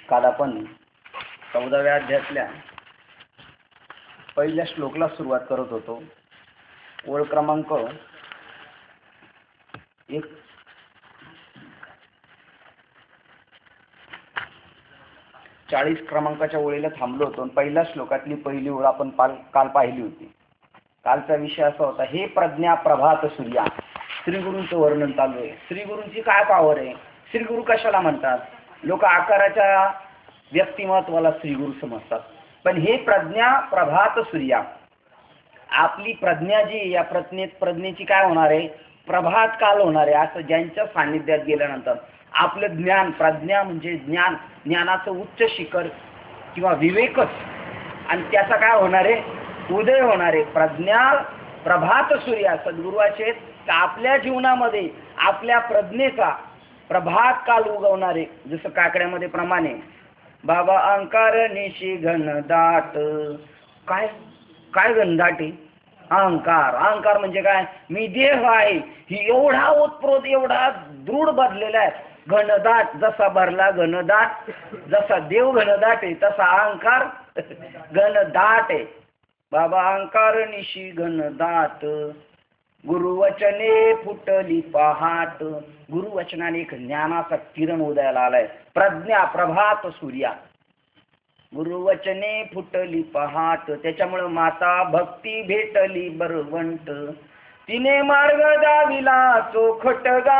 काल आपण 14व्या अध्यायातल्या पहिल्या श्लोकला सुरुवात करत होतो. ओळ क्रमांक 1. 40 क्रमांकाच्या ओळीला थांबलो होतो. पहिल्या श्लोकातली पहिली ओळ आपण काल पाहिली होती. कालचा विषय असा होता, हे प्रज्ञा प्रभात सूर्या. श्रीगुरूंचं वर्णन चालू आहे. श्रीगुरूंची काय पावर आहे, श्रीगुरू कशाला म्हणतात. लोक आकाराच्या व्यक्तिमत्वाला श्रीगुरू समजतात, पण हे प्रज्ञा प्रभात सूर्या. आपली प्रज्ञा जी या प्रज्ञेची काय होणार आहे, प्रभात काल होणार आहे. असं ज्यांच्या सान्निध्यात गेल्यानंतर आपलं ज्ञान, प्रज्ञा म्हणजे ज्ञानाचं उच्च शिखर किंवा विवेकच, आणि त्याचा काय होणार आहे, उदय होणार आहे. प्रज्ञा प्रभात सूर्या सद्गुरूचे आपल्या जीवनामध्ये आपल्या प्रज्ञेचा प्रभात काल उगवणारे. जसं काकड्यामध्ये प्रमाणे बाबा अहंकार निशी घनदाट. काय काय घनदाट आहे अहंकार म्हणजे काय, मी देह आहे ही एवढा ओतप्रोत एवढा दृढ भरलेला आहे. घनदाट जसा भरला घनदाट, जसा देव घनदाट आहे तसा अहंकार घनदाट आहे. बाबा अहंकार निशी घनदाट, गुरुवचने फुटली पहाट. गुरुवचनाने एक ज्ञानाचा किरण उदयाला आलाय. प्रज्ञा प्रभात सूर्या, गुरुवचने फुटली पहाट. त्याच्यामुळे माता भक्ती भेटली बरवंट, तिने मार्ग दाविला चोखटगा.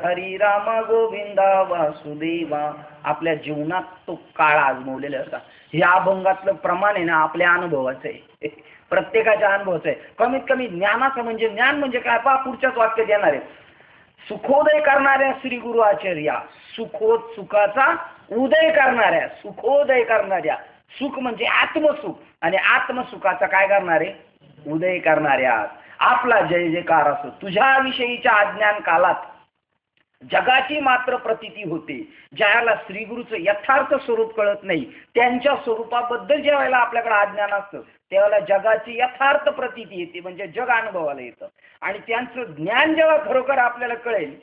हरी राम गोविंदा वासुदेवा. आपल्या जीवनात तो काळ आजमवलेला होता. ह्या अभंगातलं प्रमाण आहे ना, आपल्या अनुभवाचं आहे, प्रत्येकाच्या अनुभवाचं आहे. कमीत कमी ज्ञानाचं म्हणजे ज्ञान म्हणजे काय पहा, पुढच्याच वाक्य देणार आहे. सुखोदय करणाऱ्या श्री गुरु आचार्या, सुखाचा उदय करणाऱ्या, सुखोदय करणाऱ्या. सुख म्हणजे आत्मसुख, आणि आत्मसुखाचा काय करणारे, उदय करणाऱ्या. आपला जय जयकार असो. तुझ्या विषयीच्या अज्ञान काळात जगाची मात्र प्रतीती होते. ज्याला श्रीगुरूचं यथार्थ स्वरूप कळत नाही, त्यांच्या स्वरूपाबद्दल ज्या वेळेला आपल्याकडे अज्ञान असतं, त्यावेळेला जगाची यथार्थ प्रतीती येते, म्हणजे जग अनुभवाला येतं. आणि त्यांचं ज्ञान जेव्हा खरोखर आपल्याला कळेल,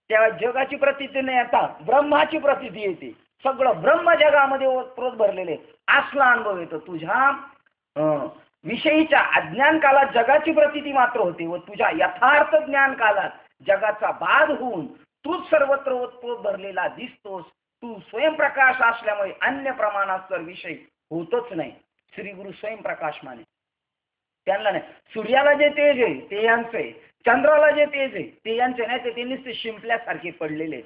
तेव्हा जगाची प्रतीती नाही, आता ब्रह्माची प्रतीती येते. सगळं ब्रह्म जगामध्ये ओतप्रोत भरलेले, असला अनुभव येतो. तुझ्या विषयीच्या अज्ञान काळात जगाची प्रतीती मात्र होते, व तुझ्या यथार्थ ज्ञान काळात जगाचा बाध होऊन तूच सर्वत्र ओतप्रोत भरलेला दिसतोस. तू स्वयंप्रकाश असल्यामुळे अन्य प्रमाणात विषय होतच नाही. श्रीगुरु स्वयंप्रकाश माने, त्यांना नाही. सूर्याला जे तेज आहे ते यांचं आहे, चंद्राला जे तेज आहे ते यांचे नाही, ते नुसते शिंपल्यासारखे पडलेले.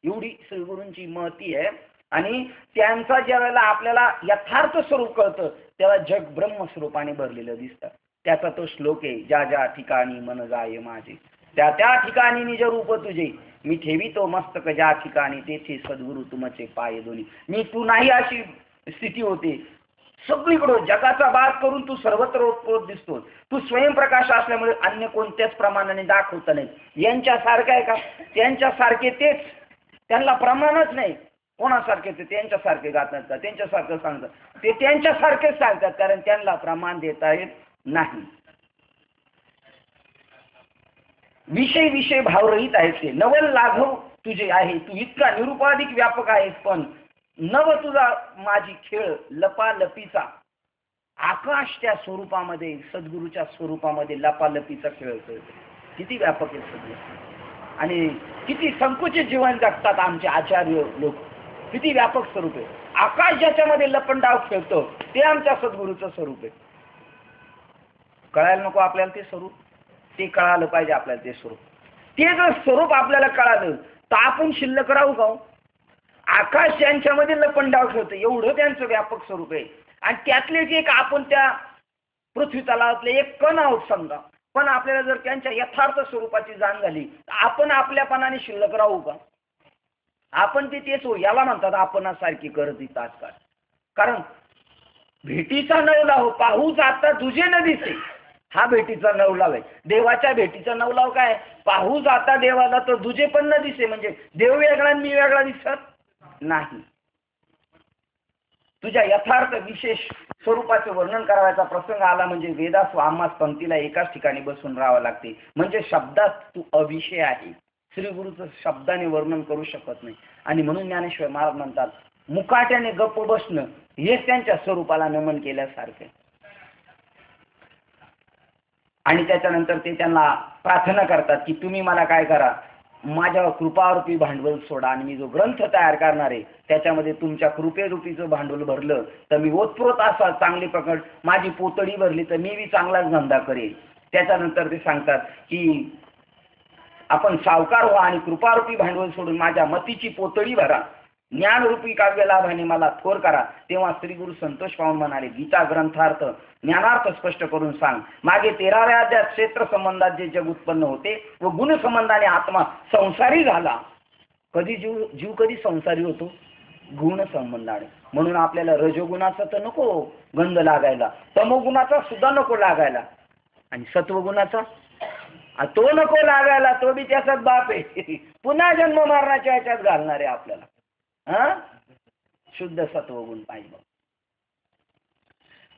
एवढी श्रीगुरूंची महती आहे. आणि त्यांचा ज्या वेळेला आपल्याला यथार्थ स्वरूप कळतं, तेव्हा जग ब्रह्मस्वरूपाने भरलेलं दिसतं. त्याचा तो श्लोक आहे, ज्या ज्या ठिकाणी मन जाय माझे, त्या त्या ठिकाणी निज रूप तुझे, मी ठेवितो मस्तक ज्या ठिकाणी, तेथे सद्गुरु तुमचे पाय दोन्ही. मी तू नाही अशी स्थिती होते. सगळीकडं जगाचा बाद करून तू सर्वत्र ओतप्रोत दिसतो. तू स्वयंप्रकाश असल्यामुळे अन्य कोणत्याच प्रमाणाने दाखवत नाही. यांच्यासारखं आहे का, त्यांच्यासारखे तेच, त्यांना प्रमाणच नाही. कोणासारखे ते त्यांच्यासारखे गातात का, त्यांच्यासारखं सांगतात, ते त्यांच्यासारखेच सांगतात, कारण त्यांना प्रमाण देता येत नाही. विषय भावरहित आहेत ते. नवल लाघव तुझे आहे, तू इतका निरुपाधिक व्यापक आहेस, पण नव तुझा माझी खेळ लपालपीचा. आकाश त्या स्वरूपामध्ये, सद्गुरूच्या स्वरूपामध्ये लपालपीचा खेळ खेळतो. किती व्यापक आहे सद्गुरू, आणि किती संकुचित जीवन जगतात आमचे आचार्य लोक. किती व्यापक स्वरूप आहे. आकाश ज्याच्यामध्ये लपंडाव खेळतो ते आमच्या सद्गुरूचं स्वरूप आहे. कळायला नको आपल्याला ते स्वरूप, ते कळालं पाहिजे आपल्याला ते स्वरूप. ते जर स्वरूप आपल्याला कळालं तर आपण शिल्लक राहू का. आकाश यांच्यामध्ये लपंडाव खेळतं, एवढं त्यांचं व्यापक स्वरूप आहे. आणि त्यातलेच एक आपण त्या पृथ्वी तलावातले एक कण आहोत समजा, पण आपल्याला जर त्यांच्या यथार्थ स्वरूपाची जाण झाली तर आपण आपल्यापणाने शिल्लक राहू का. आपण तेच हो, याला म्हणतात आपणासारखी करत इथं आजकाल. कारण भेटीचा नवलाव हो, पाहूच आता तुझे न दिसे, हा भेटीचा नवलाव आहे. देवाच्या भेटीचा नवलाव काय, पाहूच आता देवाला तर तुझे पण न दिसे, म्हणजे देव वेगळा मी वेगळा दिसत नाही. तुझ्या यथार्थ विशेष स्वरूपाचे वर्णन करायचा प्रसंग आला म्हणजे वेदास आम्हास पंक्तीला एकाच ठिकाणी बसून राहावं लागते. म्हणजे शब्दात तू अविषय आहे. श्रीगुरूचं शब्दाने वर्णन करू शकत नाही. आणि म्हणून ज्ञानेश्वर महाराज म्हणतात, मुकाट्याने गप्प बसणं हेच त्यांच्या स्वरूपाला नमन केल्यासारखे. आणि त्याच्यानंतर ते त्यांना प्रार्थना करतात की तुम्ही मला काय करा, माझ्या कृपारूपी भांडवल सोडा आणि मी जो ग्रंथ तयार करणार आहे त्याच्यामध्ये तुमच्या कृपेरूपीचं भांडवल भरलं तर मी ओतप्रोत असा चांगली प्रकट माझी पोतडी भरली तर मी बी चांगलाच धंदा करेन. त्याच्यानंतर ते सांगतात की आपण सावकार व्हा आणि कृपारूपी भांडवल सोडून माझ्या मतीची पोतडी भरा, ज्ञानरूपी काव्य लाभाने मला थोर करा. तेव्हा श्री गुरु संतोष पाहून म्हणाले, गीता ग्रंथार्थ ज्ञानार्थ स्पष्ट करून सांग. मागे 13व्या अध्यायात क्षेत्र संबंधात जे जग उत्पन्न होते व गुण संबंधाने आत्मा संसारी झाला. कधी जीव कधी संसारी होतो? गुण संबंधाने. म्हणून आपल्याला रजोगुणाचा तर नको गंध लागायला, तमोगुणाचा सुद्धा नको लागायला, आणि सत्वगुणाचा तो नको लागायला, तो बी त्याचाच बाप आहे. पुन्हा जन्म मारण्याच्या ह्याच्यात घालणार आहे आपल्याला. शुद्ध सत्वगुण पाहिजे.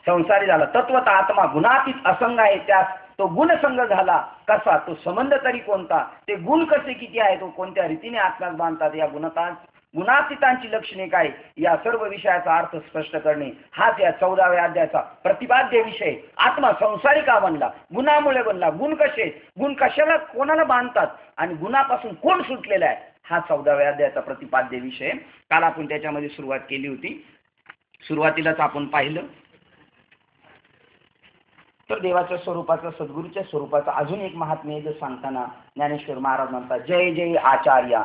संसारी झाला. तत्वत आत्मा गुणातीत असंग आहे, त्यास तो गुणसंग झाला कसा, तो संबंध तरी कोणता, ते गुण कसे किती आहे, तो कोणत्या रीतीने आत्म्यात बांधतात, या गुणातीतांची लक्षणे काय, या सर्व विषयाचा अर्थ स्पष्ट करणे हाच या 14व्या अध्यायाचा प्रतिपाद्य विषय. आत्मा संसारी का बनला? गुणामुळे बनला. गुण कसे, गुण कशाला कोणाला बांधतात आणि गुणापासून कोण सुटलेला आहे, हा 14व्या अध्यायाचा प्रतिपाद्य विषय. काल आपण त्याच्यामध्ये सुरुवात केली होती. सुरुवातीलाच आपण पाहिलं तर देवाच्या स्वरूपाचा, सद्गुरूच्या स्वरूपाचा अजून एक महात्म्य जो सांगताना ज्ञानेश्वर महाराज म्हणतात, जय जय आचार्या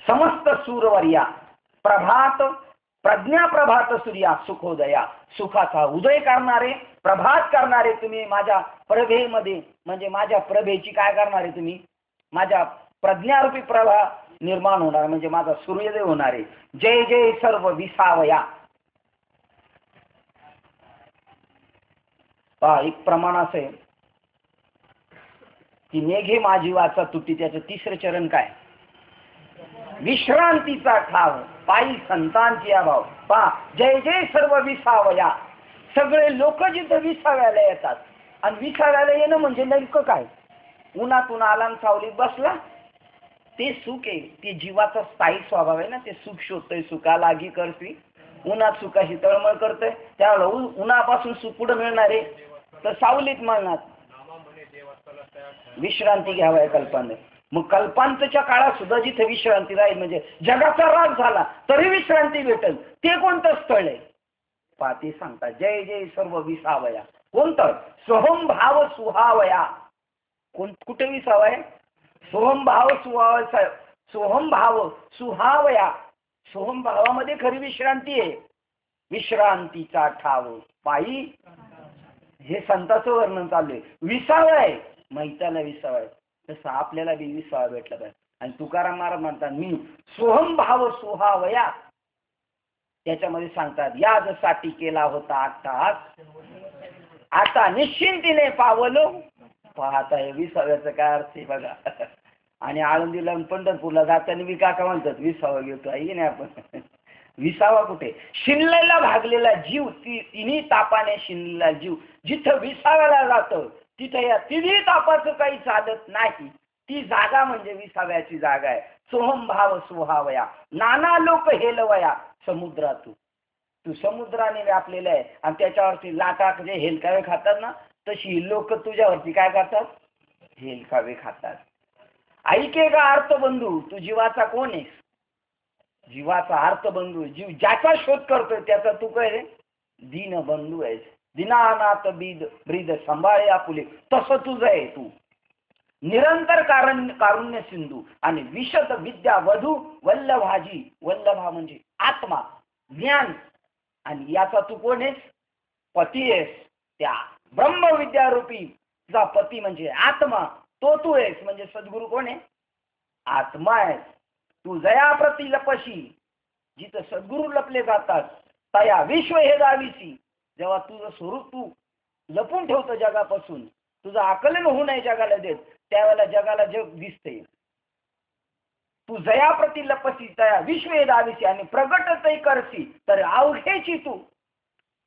समस्त सूरवर्या प्रभात प्रज्ञा प्रभात सूर्या सुखोदया. सुखाचा उदय करणारे, प्रभात करणारे तुम्ही माझ्या प्रभेमध्ये, म्हणजे माझ्या प्रभेची काय करणारे तुम्ही, माझ्या प्रज्ञारूपी प्रभा निर्माण होणार, म्हणजे माझा सूर्योदय होणारे. जय जय सर्व विसावया. एक प्रमाण असे की मेघे माझी वाचा तुटी, त्याचं तिसरं चरण काय, विश्रांतीचा ठाव पायी संतांची अभाव. पहा, जय जय सर्व विसावया. सगळे लोक जिथं विसाव्याला येतात, आणि विसाव्याला येणं म्हणजे नेमकं काय, उन्हातून आला सावलीत बसला, ते सुख आहे. ते जीवाचा स्थायी स्वभाव आहे ना, ते सुख शोधतंय, सुखा लागी करती उन्हात सुखाशी तळमळ करतंय. त्यावेळेला उन्हापासून सुख कुठं मिळणार आहे, तर सावलीत मिळणार. विश्रांती घ्यावं कल्पाने. मग कल्पांतच्या काळात सुद्धा जिथे विश्रांती राहील, म्हणजे जगाचा राग झाला तरी विश्रांती भेटेल, ते कोणतं स्थळ आहे पाती सांगतात. जय जय सर्व विसावया. कोणतं? सोहम भाव सुहावया. कुठे विसावा आहे? सोहम भाव सुहावया. सोहम भाव सुहावया. सोहम भावामध्ये खरी विश्रांती आहे. विश्रांतीचा ठाव पायी, हे संतांचं वर्णन चालू आहे. विसावा आहे, मैताला विसावा आहे, तसं आपल्याला बी विसावा भेटला पाहिजे. आणि तुकाराम महाराज म्हणतात, मी सोहम भाव सुहावया. त्याच्यामध्ये सांगतात, याजसाठी केला होता अट्टहास, आता निश्चिंतीने पावलो. पाहता हे विसाव्याचं काय अर्थ आहे बघा. आणि आळंदीला पंढरपूरला जाताना बी काका म्हणतात विसावा घेतो आहे की नाही आपण. विसावा कुठे? शिनलेला भागलेला जीव, तिन्ही तापाने शिनलेला जीव जिथं विसाव्याला जातं तिथं या तिन्ही तापाचं काही चालत नाही. ती जागा म्हणजे विसाव्याची जागा आहे. सोहम भाव सुहावया. नाना लोक हेलवया समुद्रातून. तू समुद्राने व्यापलेला आहे आणि त्याच्यावरती लाटा जे हेलकावे खातात ना, तशी लोक तुझ्यावरती काय करतात, हेलकावे खातात. ऐके का अर्थबंधू, तू जीवाचा कोण आहेस? जीवाचा अर्थबंधू, जीव ज्याचा शोध करतोय त्याचा तू काय रे, दीनबंधू आहेस. दिनानाथ ब्रीद सांभाळे आपुले, तसं तुझं आहे तू. निरंतर कारुण्य सिंधू आणि विशद विद्या वधू वल्लभाजी. वल्लभा म्हणजे आत्मा, ज्ञान, आणि याचा तू कोण आहेस? पती आहेस. त्या ब्रह्मविद्यारूपी तुझा पती म्हणजे आत्मा, तो तू आहेस. म्हणजे सद्गुरू कोण आहे? आत्मा आहे. तू जयाप्रती लपशी, जिथं सद्गुरू लपले जातात तया विश्व हे दाविसी. जेव्हा तुझं स्वरूप तू लपून ठेवतो जगापासून, तुझं आकलन होऊ नये जगाला देत, त्यावेळेला जगाला जग दिसते. तू जयाप्रती लपसी तया विश्व हे दाविसी आणि प्रगट ते करसी तर अवघेची तू.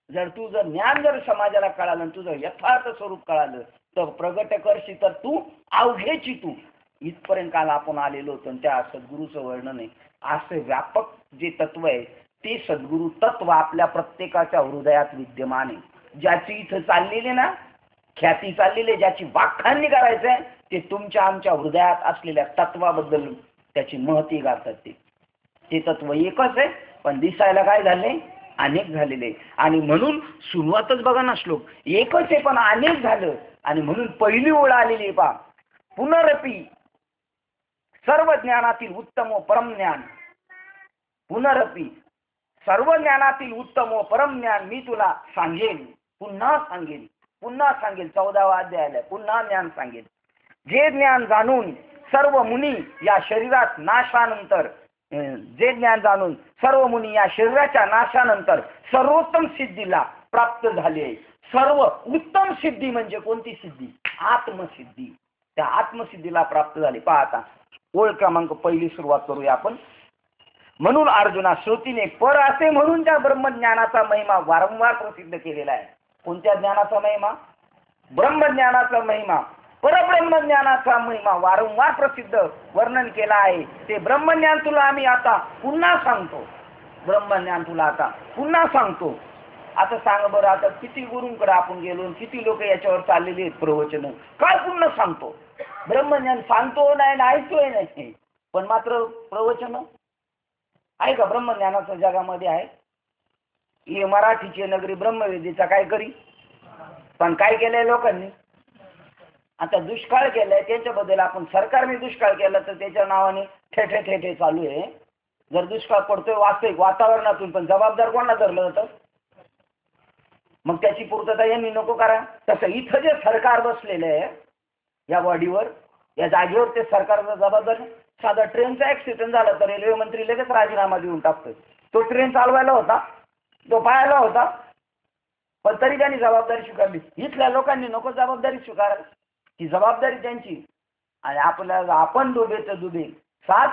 जर तुझं ज्ञान जर समाजाला कळालं, तुझं यथार्थ स्वरूप कळालं, तर प्रगट करशी तर तू अवघेची तू. इथपर्यंत काल आपण आलेलो होतो. त्या सद्गुरूचं वर्णन आहे. असे व्यापक जे तत्व आहे ते सद्गुरू तत्व आपल्या प्रत्येकाच्या हृदयात विद्यमान आहे. ज्याची इथं चाललेली ना ख्याती चाललेली, ज्याची वाखाणणी करायचंय ते तुमच्या आमच्या हृदयात असलेल्या तत्वाबद्दल त्याची महती गातात. ते तत्व एकच आहे, पण दिसायला काय झाले अनेक झालेले. आणि म्हणून सुरुवातच बघा ना श्लोक एकच आहे पण अनेक झालं. आणि म्हणून पहिली ओळ आलेली आहे पहा, पुनरपी सर्व ज्ञानातील उत्तम व परम ज्ञान. पुनरपी सर्व ज्ञानातील उत्तम व परम ज्ञान मी तुला सांगेन, पुन्हा सांगेन, पुन्हा सांगेन. 14वा अध्यायाला पुन्हा ज्ञान सांगेन. जे ज्ञान जाणून सर्व मुनी या शरीरात नाशानंतर, जे ज्ञान जाणून सर्व मुनी या शरीराच्या नाशानंतर सर्वोत्तम सिद्धीला प्राप्त झाले. सर्व उत्तम सिद्धी म्हणजे कोणती सिद्धी? आत्मसिद्धी. त्या आत्मसिद्धीला प्राप्त झाले. पहा आता ओळ क्रमांक पहिली सुरुवात करूया आपण. म्हणून अर्जुना श्रुतीने पर असे म्हणून त्या ब्रह्मज्ञानाचा महिमा वारंवार प्रसिद्ध केलेला आहे. कोणत्या ज्ञानाचा महिमा? ब्रह्मज्ञानाचा महिमा, परब्रह्मज्ञानाचा महिमा वारंवार प्रसिद्ध वर्णन केला आहे. ते ब्रह्मज्ञान तुला आम्ही आता पुन्हा सांगतो. ब्रह्मज्ञान तुला आता पुन्हा सांगतो. आता सांग बरं, आता किती गुरूंकडे आपण गेलो, किती लोक याच्यावर चाललेली आहेत प्रवचन, काय पुन्हा सांगतो? ब्रह्मज्ञान सांगतो नाही, ऐकतोय नाही, पण मात्र प्रवचन आहे का ब्रह्मज्ञानाच्या जगामध्ये? आहे. हे मराठीची नगरी ब्रह्मवेदीचा काय करी, पण काय केलंय लोकांनी? आता दुष्काळ केलाय. त्याच्याबद्दल आपण सरकारने दुष्काळ केला तर त्याच्या नावाने ठे ठे चालू आहे. जर दुष्काळ पडतोय वास्तविक वातावरणातून, पण जबाबदार कोणाला धरलं होतं? मग त्याची पूर्तता यांनी नको करा. तसं इथं जे सरकार बसलेलं आहे या बॉडीवर, या जागेवर, ते सरकारचा जबाबदार. साधा ट्रेनचा ऍक्सिडेंट झाला तर रेल्वे मंत्री लगेच राजीनामा देऊन टाकतोय. तो ट्रेन चालवायला होता, तो पाहायला होता, पण तरी त्यांनी जबाबदारी स्वीकारली. इथल्या लोकांनी नको जबाबदारी स्वीकारायला. ही जबाबदारी त्यांची. आणि आपल्याला आपण डुबे तर डुबे साथ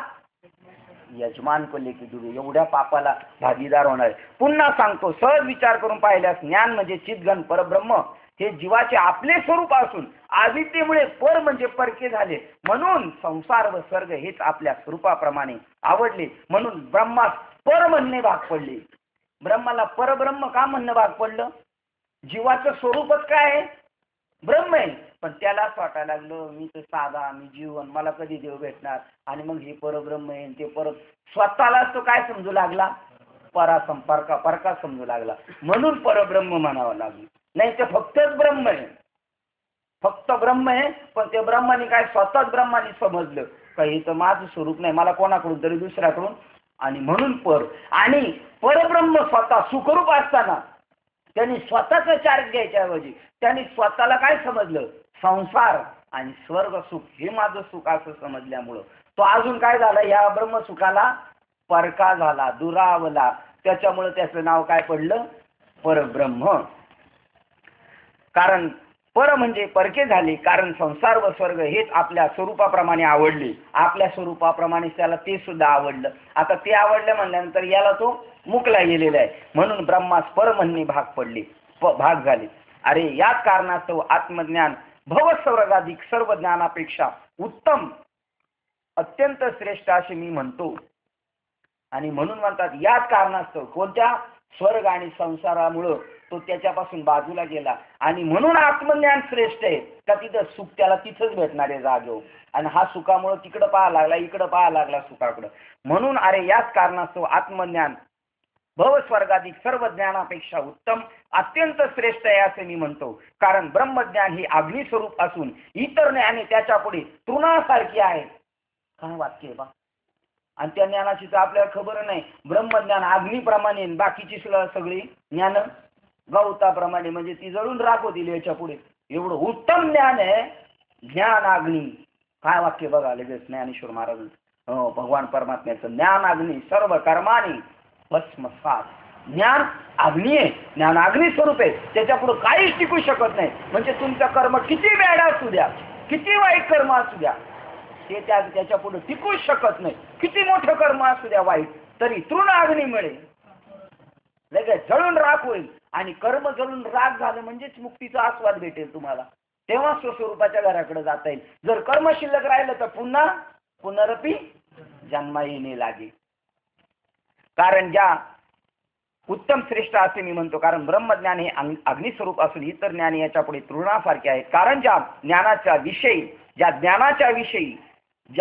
यजमान पडले की डुबे, एवढ्या पापाला भागीदार होणार. पुन्हा सांगतो, सहज विचार करून पाहिल्यास ज्ञान म्हणजे चितघन परब्रह्म हे जीवाचे आपले स्वरूप असून आदित्यमुळे पर म्हणजे परके झाले. म्हणून संसार व स्वर्ग हेच आपल्या स्वरूपाप्रमाणे आवडले. म्हणून ब्रह्मास पर म्हणणे भाग पडले. ब्रह्माला परब्रह्म का म्हणणं भाग पडलं? जीवाचं स्वरूपच काय आहे? ब्रह्म आहे. पण त्यालाच वाटायला लागलं मी तर साधा, मी जीवन, मला कधी देव भेटणार, आणि मग हे परब्रह्म आहे ते परत स्वतःलाच तो काय समजू लागला? परका समजू लागला. म्हणून परब्रह्म म्हणावं लागलं. नाही ते फक्तच ब्रह्म आहे, फक्त ब्रह्म आहे. पण ते ब्रह्माने काय स्वतःच ब्रह्माने समजलं काही तर माझं स्वरूप नाही, मला कोणाकडून तरी दुसऱ्याकडून. आणि म्हणून पर आणि परब्रह्म स्वतः सुखरूप असताना त्यांनी स्वतःचा चार्ज घ्यायच्याऐवजी त्यांनी स्वतःला काय समजलं? संसार आणि स्वर्ग सुख हे माझं सुख असं समजल्यामुळं तो अजून काय झाला? या ब्रह्मसुखाला परका झाला, दुरावला. त्याच्यामुळे त्याचं नाव काय पडलं? परब्रह्म. कारण पर म्हणजे परके झाले, कारण संसार व स्वर्ग हेच आपल्या स्वरूपाप्रमाणे आवडले. आपल्या स्वरूपाप्रमाणे त्याला ते सुद्धा आवडलं. आता ते आवडलं म्हणल्यानंतर याला तो मुकला गेलेला आहे. म्हणून ब्रह्मास पर म्हणणे भाग पडले, भाग झाले. अरे याच कारणास्तव आत्मज्ञान भवस्वर्गाधिक सर्व ज्ञानापेक्षा उत्तम, अत्यंत श्रेष्ठ असे मी म्हणतो. आणि म्हणून म्हणतात याच कारणास्तव, कोणत्या? स्वर्ग आणि संसारामुळं तो त्याच्यापासून बाजूला गेला. आणि म्हणून आत्मज्ञान श्रेष्ठ आहे का तिथं सुख त्याला तिथंच भेटणार आहे जागेवर. आणि हा सुखामुळं तिकडं पाहायला लागला, इकडं पाहायला लागला सुखाकडं. म्हणून अरे याच कारणास्तव आत्मज्ञान भवस्वर्गाधिक सर्व ज्ञानापेक्षा उत्तम, अत्यंत श्रेष्ठ आहे असे मी म्हणतो. कारण ब्रह्मज्ञान हे अग्निस्वरूप असून इतर ज्ञाने त्याच्या पुढे तृणासारखी आहेत. काय वाक्य आहे बा. आणि त्या ज्ञानाची तर आपल्याला खबर नाही. ब्रह्मज्ञान अग्निप्रमाणे, बाकीची सगळी ज्ञान गवताप्रमाणे, म्हणजे ती जळून राख होतील याच्या पुढे. एवढं उत्तम ज्ञान आहे ज्ञान अग्नी. काय वाक्य बघा लगेच ज्ञानेश्वर महाराज. भगवान परमात्म्याचं ज्ञान अग्नी सर्व कर्मानी भस्मसात. ज्ञान अग्नी आहे, ज्ञान अग्नी स्वरूप आहे. त्याच्या पुढे काहीच टिकू शकत नाही. म्हणजे तुमचं कर्म किती वेडा असू द्या, किती वाईट कर्म असू द्या, ते त्याच्या पुढे टिकूच शकत नाही. किती मोठं कर्म असू द्या वाईट, तरी तृण अग्नी मिळेल, लगेच जळून राख होईल. आणि कर्म जळून राख झालं म्हणजेच मुक्तीचा आस्वाद भेटेल तुम्हाला. तेव्हा स्वस्वरूपाच्या घराकडे जाता येईल. जर कर्म शिल्लक राहिलं तर पुन्हा पुनरपी जन्मा येणे लागेल. कारण ज्या उत्तम श्रेष्ठ असे मी म्हणतो, कारण ब्रह्मज्ञान हे अग्निस्वरूप असून इतर ज्ञान याच्या पुढे तृणासारखे आहेत. कारण ज्या ज्ञानाच्या विषयी ज्या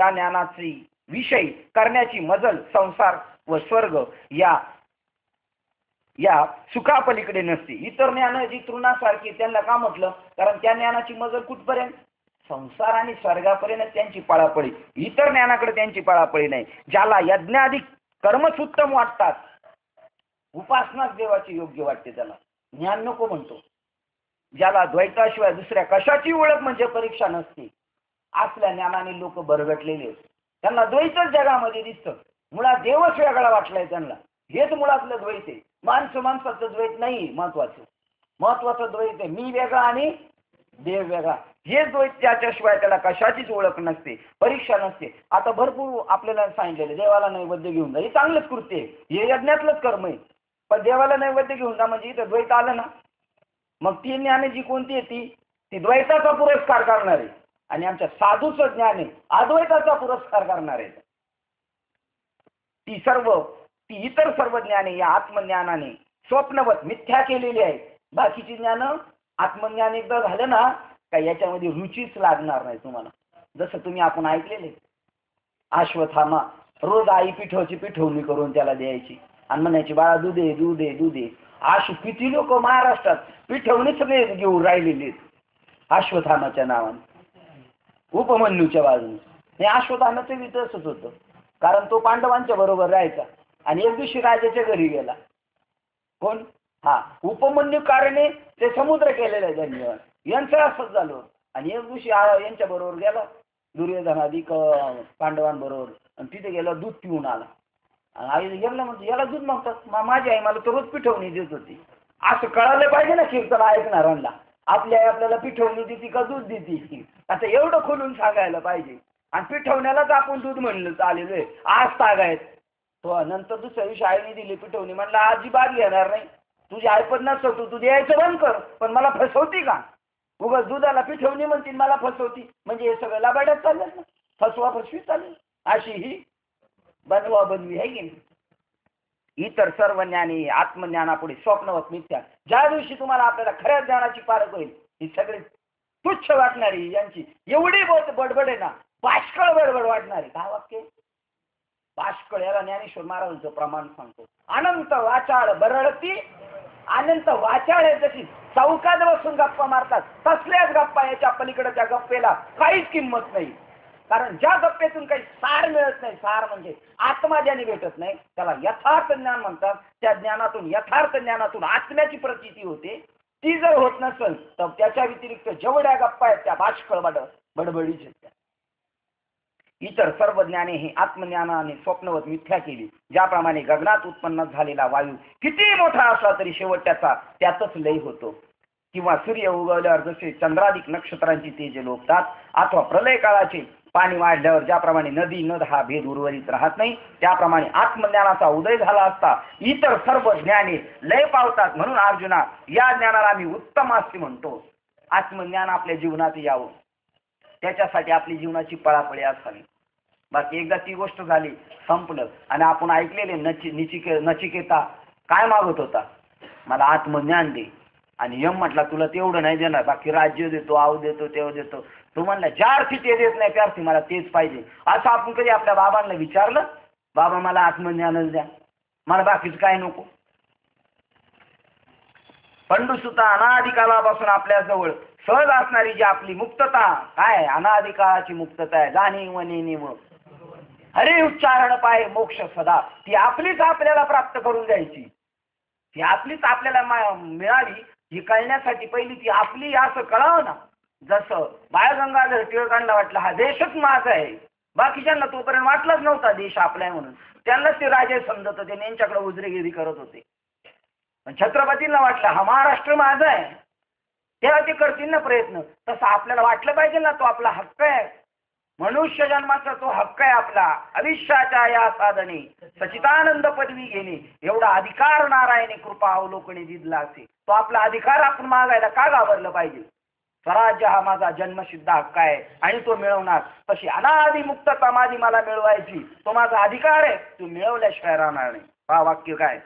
ज्ञानाची विषयी करण्याची मजल संसार व स्वर्ग या सुखापलीकडे नसते. इतर ज्ञान जी तृणासारखी, त्यांना का म्हटलं? कारण त्या ज्ञानाची मजल कुठपर्यंत? संसार आणि स्वर्गापर्यंत त्यांची पळापळी. इतर ज्ञानाकडे त्यांची पळापळी नाही. ज्याला यज्ञाधिक कर्मच उत्तम वाटतात, उपासनाच देवाची योग्य वाटते, त्याला ज्ञान नको म्हणतो. ज्याला द्वैताशिवाय दुसऱ्या कशाची ओळख म्हणजे परीक्षा नसते, असल्या ज्ञानाने लोक बरगटलेले. त्यांना द्वैतच जगामध्ये दिसतं. मुळात देवच वेगळा वाटलाय त्यांना. हेच मुळातलं द्वैत आहे. माणसाचं द्वैत नाही महत्वाचं द्वैत आहे मी वेगळा आणि देव वेगळा. हे द्वैत त्याच्याशिवाय त्याला कशाचीच ओळख नसते, परीक्षा नसते. आता भरपूर आपल्याला सांगितलेलं देवाला नैवेद्य घेऊन जा, हे चांगलंच कृत्य आहे, हे यज्ञातलंच कर्म आहे. पण देवाला नैवेद्य घेऊन जा म्हणजे इथं द्वैत आलं ना. मग ती ज्ञान जी कोणती आहे ती द्वैताचा पुरस्कार करणार आहे. आणि आमच्या साधूचं ज्ञान आहे अद्वैताचा पुरस्कार करणार आहे. ती इतर सर्व ज्ञाने या आत्मज्ञानाने स्वप्नवत मिथ्या केलेली आहे. बाकीची ज्ञान आत्मज्ञान एकदा झालं ना का याच्यामध्ये रुचीच लागणार नाही तुम्हाला. जसं तुम्ही आपण ऐकलेले अश्वत्थामा रोज आई पिठवणी करून त्याला द्यायची आणि म्हणायची बाळा दूध दे. आशु किती लोक महाराष्ट्रात पिठवणी सगळे घेऊन राहिलेले अश्वत्थामाच्या नावाने, उपमन्यूच्या बाजूने. हे अश्वत्थामाचं बी तसंच होतं. कारण तो पांडवांच्या बरोबर राहायचा आणि एक दिवशी राजाच्या घरी गेला. कोण? उपमन्यू कारणे ते समुद्र केलेलं आहे त्यांनी. यांचं असंच झालं. आणि एक दिवशी यांच्या बरोबर गेला दुर्योधनाधिक पांडवांबरोबर आणि तिथे गेला दूध पिऊन आला. आणि आई गेला म्हणतो याला दूध मागतात. माझी आई मला तर रोज पिठवणी देत होती. असं कळायला पाहिजे ना कीर्तन ऐकणाऱ्यांना. आपली आई आपल्याला पिठवणी देते का दूध देते, आता एवढं खोलून सांगायला पाहिजे. आणि पिठवण्यालाच आपण दूध म्हणलं चालेल आज तागायत. तो नंतर दुसऱ्या दिवशी आईने दिली पिठवणी. म्हणलं अजिबात घेणार नाही, तुझी आईपण नसतो तू द्यायचं बंद कर. पण मला फसवती का? उगाच दुधाला पिठवणी म्हणते मला फसवती. म्हणजे हे सगळं लाबाड्यात चाललं ना, फसवी चालेल. अशी ही बनवी आहे की नाही. इतर सर्व ज्ञानी आत्मज्ञानापुढे स्वप्नवत मिथ्या. ज्या दिवशी तुम्हाला आपल्याला खऱ्या ज्ञानाची पारख होईल, ही सगळी तुच्छ वाटणारी यांची एवढी बडबड आहे ना, बाष्कळ बडबड वाटणारी. काय वाक्य? बाष्कळ. याला ज्ञानेश्वर महाराजांचं प्रमाण सांगतो. अनंत वाचाळ बरळती, अनंत वाचाळ आहे. जशी चौकात बसून गप्पा मारतात तसल्याच गप्पा. याच्या पलीकडच्या गप्पेला काहीच किंमत नाही. कारण ज्या गप्पेतून काही सार मिळत नाही, सार म्हणजे आत्मा ज्याने भेटत नाही त्याला यथार्थ ज्ञान म्हणतात. त्या ज्ञानातून यथार्थ ज्ञानातून आत्म्याची प्रचिती होते. ती जर होत नसेल तर त्याच्या व्यतिरिक्त जेवढ्या गप्पा आहेत त्या बाष्कळ बडबडीच आहेत. इतर सर्व ज्ञाने ही आत्मज्ञानाने स्वप्नवत मिथ्या केली. ज्याप्रमाणे गगनात उत्पन्न झालेला वायू किती मोठा असला तरी शेवट त्यातच लय होतो. किंवा सूर्य उगवल्यावर जसे चंद्राधिक नक्षत्रांची तेज लोकतात, अथवा प्रलय काळाचे पाणी वाढल्यावर ज्याप्रमाणे नदी नद हा भेद उर्वरित राहत नाही, त्याप्रमाणे आत्मज्ञानाचा उदय झाला असता इतर सर्व ज्ञाने लय पावतात. म्हणून अर्जुना, या ज्ञानाला आम्ही उत्तम असे म्हणतो. आत्मज्ञान आपल्या जीवनात यावं, त्याच्यासाठी आपली जीवनाची पळापळी असावी. बाकी एकदा ती गोष्ट झाली, संपलं. आणि आपण ऐकलेले नचिकेता काय मागत होता? मला आत्मज्ञान दे. आणि यम म्हटला तुला तेवढं नाही देणार, बाकी राज्य देतो, आव देतो, तेव देतो. तो म्हणला ज्या अर्थी ते देत नाही त्या अर्थी मला तेच पाहिजे. असं आपण कधी आपल्या बाबांना विचारलं? बाबा मला आत्मज्ञानच द्या, मला बाकीच काय नको. पंडुसुता अनादिकालापासून आपल्या जवळ सहज असणारी जी आपली मुक्तता काय, अनादिकाळाची मुक्तता आहे. जाणीव नेणीव हरे उच्चारण पाय मोक्ष सदा, ती आपलीच आपल्याला प्राप्त करून द्यायची. ती आपलीच आपल्याला मिळावी ही कळण्यासाठी पहिली ती आपली असं कळावं ना. जसं बाळगंगाधर टिळकांना वाटलं हा देशच माझा आहे, बाकीच्यांना तोपर्यंत वाटलंच नव्हता देश आपला आहे म्हणून. त्यांनाच ते राजे समजत होते, यांच्याकडे उजरेगिरी करत होते. पण छत्रपतींना वाटलं हा महाराष्ट्र माझा आहे, तेव्हा ते करतील ना प्रयत्न. तसं आपल्याला वाटलं पाहिजे ना तो आपला हक्क आहे. मनुष्य जन्माचा तो हक्क आहे आपला. आयुष्याच्या या साधने सचितानंद पदवी घेणे एवढा अधिकार नारायणे कृपा अवलोकने दिला असे. तो आपला अधिकार आपण मागायला का घाबरलं पाहिजे? स्वराज्य हा माझा जन्मसिद्ध हक्क आहे आणि तो मिळवणार. तशी अनादि मुक्त समाधी मला मिळवायची, तो माझा अधिकार आहे, तू मिळवल्याशिवाय राहणार नाही. हा वाक्य काय?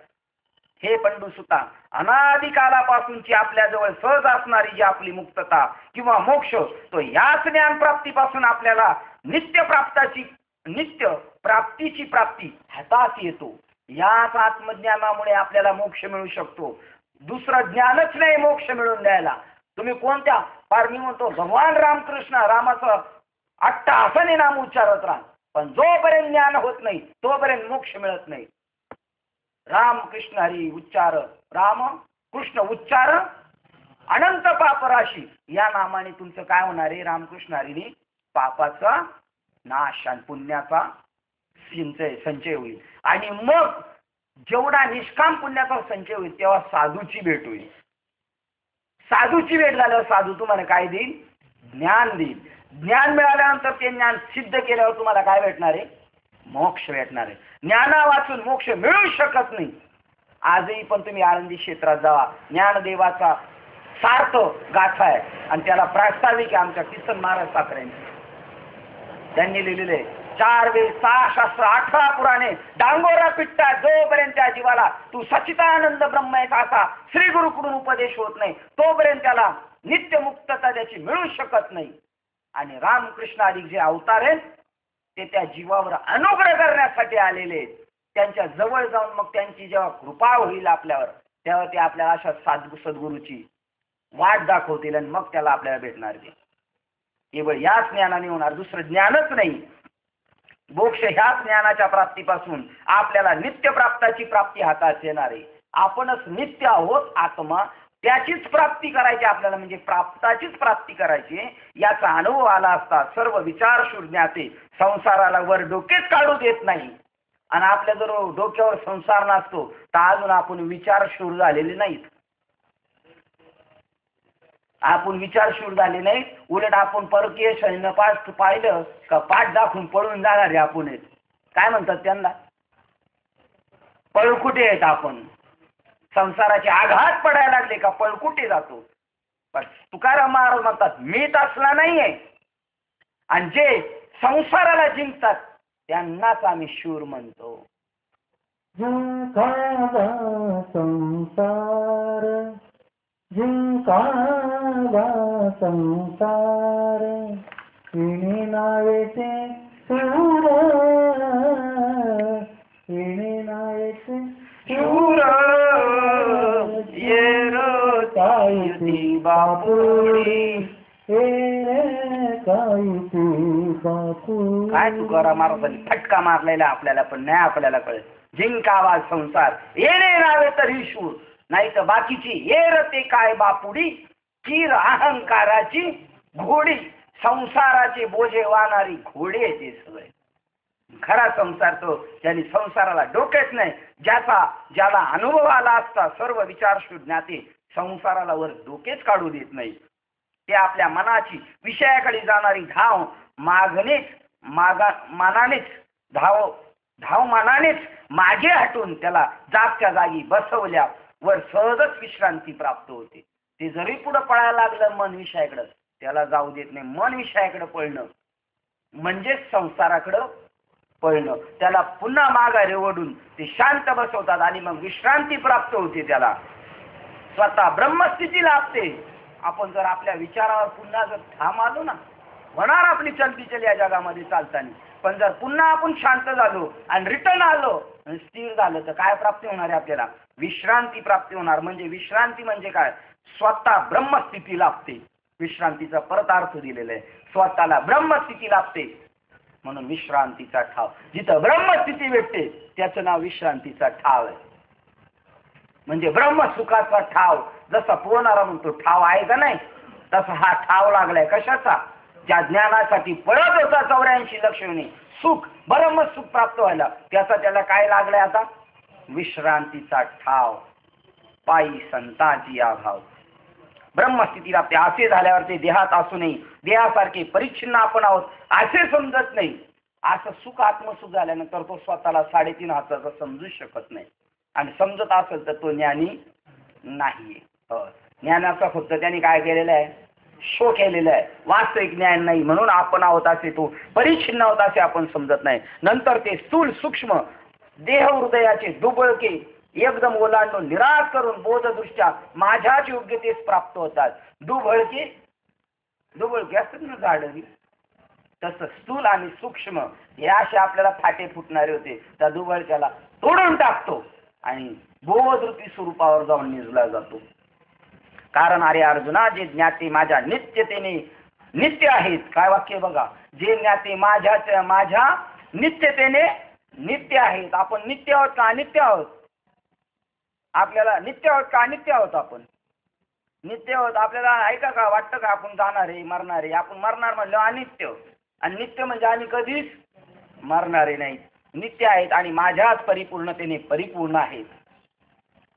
हे पंडुसुता, अनादि कालापासूनची आपल्याजवळ सहज असणारी जी आपली मुक्तता किंवा मोक्ष, तो याच ज्ञानप्राप्तीपासून आपल्याला नित्य प्राप्तीची प्राप्ती हातात येतो. याच आत्मज्ञानामुळे आपल्याला मोक्ष मिळू शकतो. दुसरं ज्ञानच नाही मोक्ष मिळवून द्यायला. तुम्ही कोणत्या, फार मी म्हणतो भगवान रामकृष्ण रामाचं अट्टहासाने नाम उच्चारत राहा, पण जोपर्यंत ज्ञान होत नाही तोपर्यंत मोक्ष मिळत नाही. राम कृष्ण हरी उच्चार, राम कृष्ण उच्चार अनंत पापराशी, या नामाने तुमचं काय होणार आहे? रामकृष्ण हरीने पापाचा नाश आणि पुण्याचा संचय होईल. आणि मग जेवढा निष्काम पुण्याचा संचय होईल तेव्हा साधूची भेट होईल. साधूची भेट झाल्यावर साधू तुम्हाला काय देईल? ज्ञान देईल. ज्ञान मिळाल्यानंतर ते ज्ञान सिद्ध केल्यावर तुम्हाला काय भेटणार आहे? मोक्ष भेटणार आहे. ज्ञाना वाचून मोक्ष मिळू शकत नाही. आजही पण तुम्ही आळंदी क्षेत्रात जावा, ज्ञानदेवाचा सार्थ गाथा आहे आणि त्याला प्रास्ताविक आमच्या किसन महाराज साखरेंची. त्यांनी लिहिलेले 4 वेद 6 शास्त्र 18 पुराणे डांगोरा पिट्टा, जोपर्यंत त्या जीवाला तू सच्चिदानंद ब्रह्म एक असा श्री गुरुकडून उपदेश होत नाही तोपर्यंत त्याला नित्य मुक्तता त्याची मिळू शकत नाही. आणि रामकृष्ण आदी जे अवतार आहेत ते त्या जीवावर अनुग्रह करण्यासाठी आलेले आहेत. त्यांच्या जवळ जाऊन मग त्यांची जेव्हा कृपा होईल आपल्यावर, तेव्हा ते आपल्याला अशा साधू सद्गुरूची वाट दाखवतील आणि मग त्याला आपल्याला भेटणार ते. केवळ याच ज्ञानाने होणार, दुसरं ज्ञानच नाही. मोक्ष ह्याच ज्ञानाच्या प्राप्तीपासून आपल्याला नित्य प्राप्ताची प्राप्ती हातात येणार आहे. आपणच नित्य आहोत आत्मा, त्याचीच प्राप्ती करायची आपल्याला, म्हणजे प्राप्ताचीच प्राप्ती करायची. याचा अनुभव आला असता सर्व विचार शून्याते संसाराला वर डोकेच काढू देत नाही. आणि आपल्या जर डोक्यावर संसार नसतो तर अजून आपण विचारशूर झालेले नाहीत. आपण विचारशूर झाले नाही, उलट आपण परकीय सैन्य पाहिलं का पाठ दाखवून पळून जाणारे आपण आहेत. काय म्हणतात त्यांना? पळकुटे आहेत आपण. संसाराचे आघात पडायला लागले का पळकुटे जातो. पण तुकाराम महाराज म्हणतात मीच असला नाहीये, आणि जे संसाराला जिंकतात त्यांनाच आम्ही शूर म्हणतो. संसार जिंकावा संसार, इणे नावेचे शूर, इणे नावेचे शूर, ये रो कायती बापुडी, काय तुकाराम महाराजांनी फटका मारलेला आपल्याला, पण नाही आपल्याला कळत. जिंकावा संसार, येणे नावे तरी शूर, नाही तर बाकीची ये रते काय बापुडी, चीर अहंकाराची घोडी. संसाराचे बोजे वाहणारी घोडे ते सगळे. खरा संसार तो ज्यांनी संसाराला डोकेच नाही, ज्याला अनुभव आला असता सर्व विचार शून्याते संसाराला वर डोकेच काढू देत नाही. ते आपल्या मनाची विषयाकडे जाणारी धाव मानानेच मागे हटून त्याला जागच्या जागी बसवल्यावर सहजच विश्रांती प्राप्त होते. ते जरी पुढे पळायला लागलं मन विषयाकडं, त्याला जाऊ देत नाही. मन विषयाकडे पळणं म्हणजेच संसाराकडं पळणं. त्याला पुन्हा माघारी ओढून ते शांत बसवतात आणि मग विश्रांती प्राप्त होते. त्याला स्वतः ब्रह्मस्थिती लाभते. आपण जर आपल्या विचारावर पुन्हा जर ठाम आलो ना, होणार आपली चलबिचल या जगामध्ये चालताना, पण जर पुन्हा आपण शांत झालो आणि रिटर्न आलो आणि स्थिर झालं तर काय प्राप्ती होणार आहे? आपल्याला विश्रांती प्राप्ती होणार. म्हणजे विश्रांती म्हणजे काय? स्वतः ब्रह्मस्थिती लाभते. विश्रांतीचा परत अर्थ दिलेला आहे, स्वतःला ब्रह्मस्थिती लाभते म्हणून विश्रांतीचा ठाव. जिथं ब्रह्मस्थिती भेटते त्याचं नाव विश्रांतीचा ठाव आहे. म्हणजे ब्रह्मसुखाचा ठाव. जसा पोहणारा म्हणतो ठाव आहे का नाही, तसा हा ठाव लागलाय. कशाचा? ज्या ज्ञानासाठी पळत होता 84 लक्षणे सुख, ब्रह्मसुख प्राप्त व्हायला, त्याला काय लागलाय आता? विश्रांतीचा ठाव. पायी संतांची अभाव ब्रह्मस्थिती लाभते. असे झाल्यावर ते देहात असूनही देहासारखे परिच्छिन्न आपण आहोत असे समजत नाही. असं सुख आत्मसुख झाल्यानंतर तो स्वतःला 3.5 हाताचा समजू शकत नाही. आणि समजत असेल तर तो ज्ञानी नाही. ज्ञानाचा फक्त त्यांनी काय केलेलं आहे? शो केलेला आहे, वास्तविक ज्ञान नाही. म्हणून आपण आहोत असे तो परिच्छिन्न आहोत असे आपण समजत नाही. नंतर ते स्थूल सूक्ष्म देह हृदयाचे दुबळके एकदम ओलांडून निराश करून बोधदृष्ट्या माझ्याच योग्यतेस प्राप्त होतात. दुबळके असतात ना झाडं, तसं स्थूल आणि सूक्ष्म हे असे आपल्याला फाटे फुटणारे होते. त्या दुबळक्याला तोडून टाकतो आणि बोधरूपी स्वरूपावर जाऊन निजला जातो. कारण अरे अर्जुना, जे ज्ञाते माझ्या नित्यतेने नित्य आहेत, काय वाक्य बघा, जे ज्ञाते माझ्या नित्यतेने नित्य आहेत. आपण नित्य आहोत का अनित्य आहोत? आपल्याला नित्य आहोत का अनित्य आहोत? आपण नित्य आहोत. आपल्याला ऐका का वाटतं का आपण जाणार आहे, मरणार आहे? आपण मरणार म्हणलं अनित्य, आणि नित्य म्हणजे आम्ही कधीच मरणारे नाही. नित्य आहेत आणि माझ्याच परिपूर्णतेने परिपूर्ण आहेत.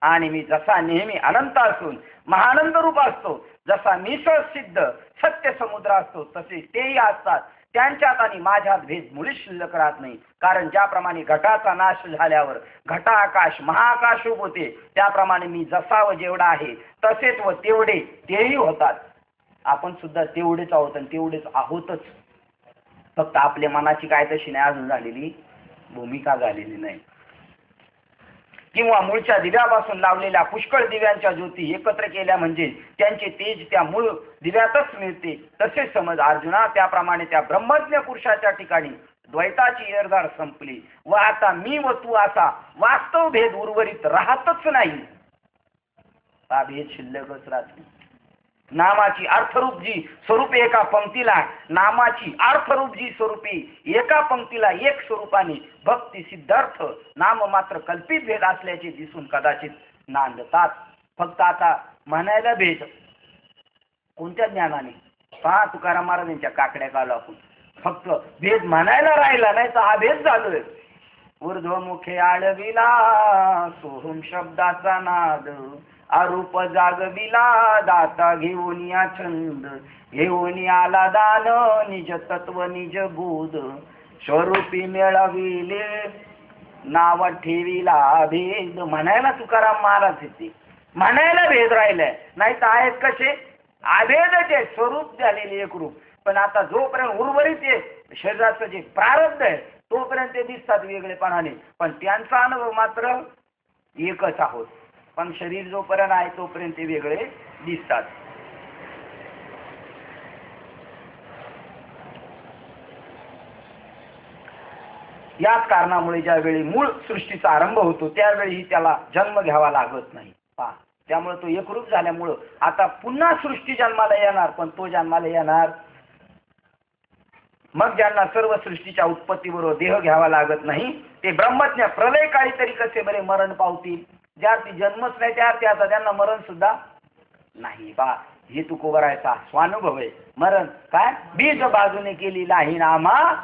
आणि मी जसा नेहमी अनंत असून महानंद रूप असतो, जसा मी सिद्ध सत्य समुद्र असतो, तसे तेही असतात. त्यांच्यात आणि माझ्यात भेद मुळीच शिल्लक राहत नाही. कारण ज्याप्रमाणे घटाचा नाश झाल्यावर घटाआकाश महाआकाश रूप होते, त्याप्रमाणे मी जसा व जेवढा आहे तसेच व तेवढे तेही होतात. आपण सुद्धा तेवढेच आहोत आणि तेवढेच आहोतच. फक्त आपल्या मनाची काय तशी नाही अजून झालेली, भूमिका झालेली नाही. किंवा मूळच्या दिव्यापासून लावलेल्या पुष्कळ दिव्यांच्या ज्योती एकत्र केल्या म्हणजे त्यांचे तेज त्या मूळ दिव्यातच मिळते. तसे समज अर्जुना, त्याप्रमाणे त्या ब्रह्मज्ञ पुरुषाच्या ठिकाणी द्वैताची एरधार संपली व आता मी व तू असा वास्तव भेद उर्वरित राहतच नाही. हा भेद शिल्लकच राहते. नामाची अर्थरूप जी स्वरूपे एका पंक्तीला, नामाची अर्थरूप जी स्वरूपी एका पंक्तीला एक स्वरूपाने भक्ती सिद्धार्थ नाम मात्र कल्पित भेद असल्याचे दिसून कदाचित नांदतात. फक्त आता म्हणायला भेद कोणत्या ज्ञानाने? पहा तुकाराम महाराजांच्या काकड्या काढलो आपण. फक्त भेद म्हणायला राहिला नाही तर हा भेद झालोय. ऊर्ध्वमुखे आळविला सोहम शब्दाचा नाद, अरूप जागविला दाता घेऊन या छंद, घेऊन आला दान निज तत्व निज बोध, स्वरूपी मिळविले नाव ठेविला भेद. म्हणायला तुकाराम महाराज येते, म्हणायला भेद राहिलाय. नाही तर आहेत कसे अभेदचे स्वरूप झालेले एक रूप. पण आता जोपर्यंत उर्वरित शरीराचं जे प्रारब्ध आहे तोपर्यंत ते दिसतात वेगळेपणाने, पण त्यांचा अनुभव मात्र एकच आहोत. पण शरीर जोपर्यंत आहे तोपर्यंत ते वेगळे दिसतात. याच कारणामुळे ज्यावेळी मूळ सृष्टीचा आरंभ होतो त्यावेळी त्याला जन्म घ्यावा लागत नाही. पहा, त्यामुळे तो एकरूप झाल्यामुळं आता पुन्हा सृष्टी जन्माला येणार, पण तो जन्माला येणार मग ज्यांना सर्व सृष्टीच्या उत्पत्तीबरोबर देह घ्यावा लागत नाही ते ब्रह्मज्ञ प्रलय काळी तरी कसे बरे मरण पावतील? ज्यार्थी जन्मच नाही त्यार्थी आता त्यांना मरण सुद्धा नाही. बा, हे तुकोबरायचा स्वानुभव आहे. मरण काय बीज बाजूने केली नाही नामा,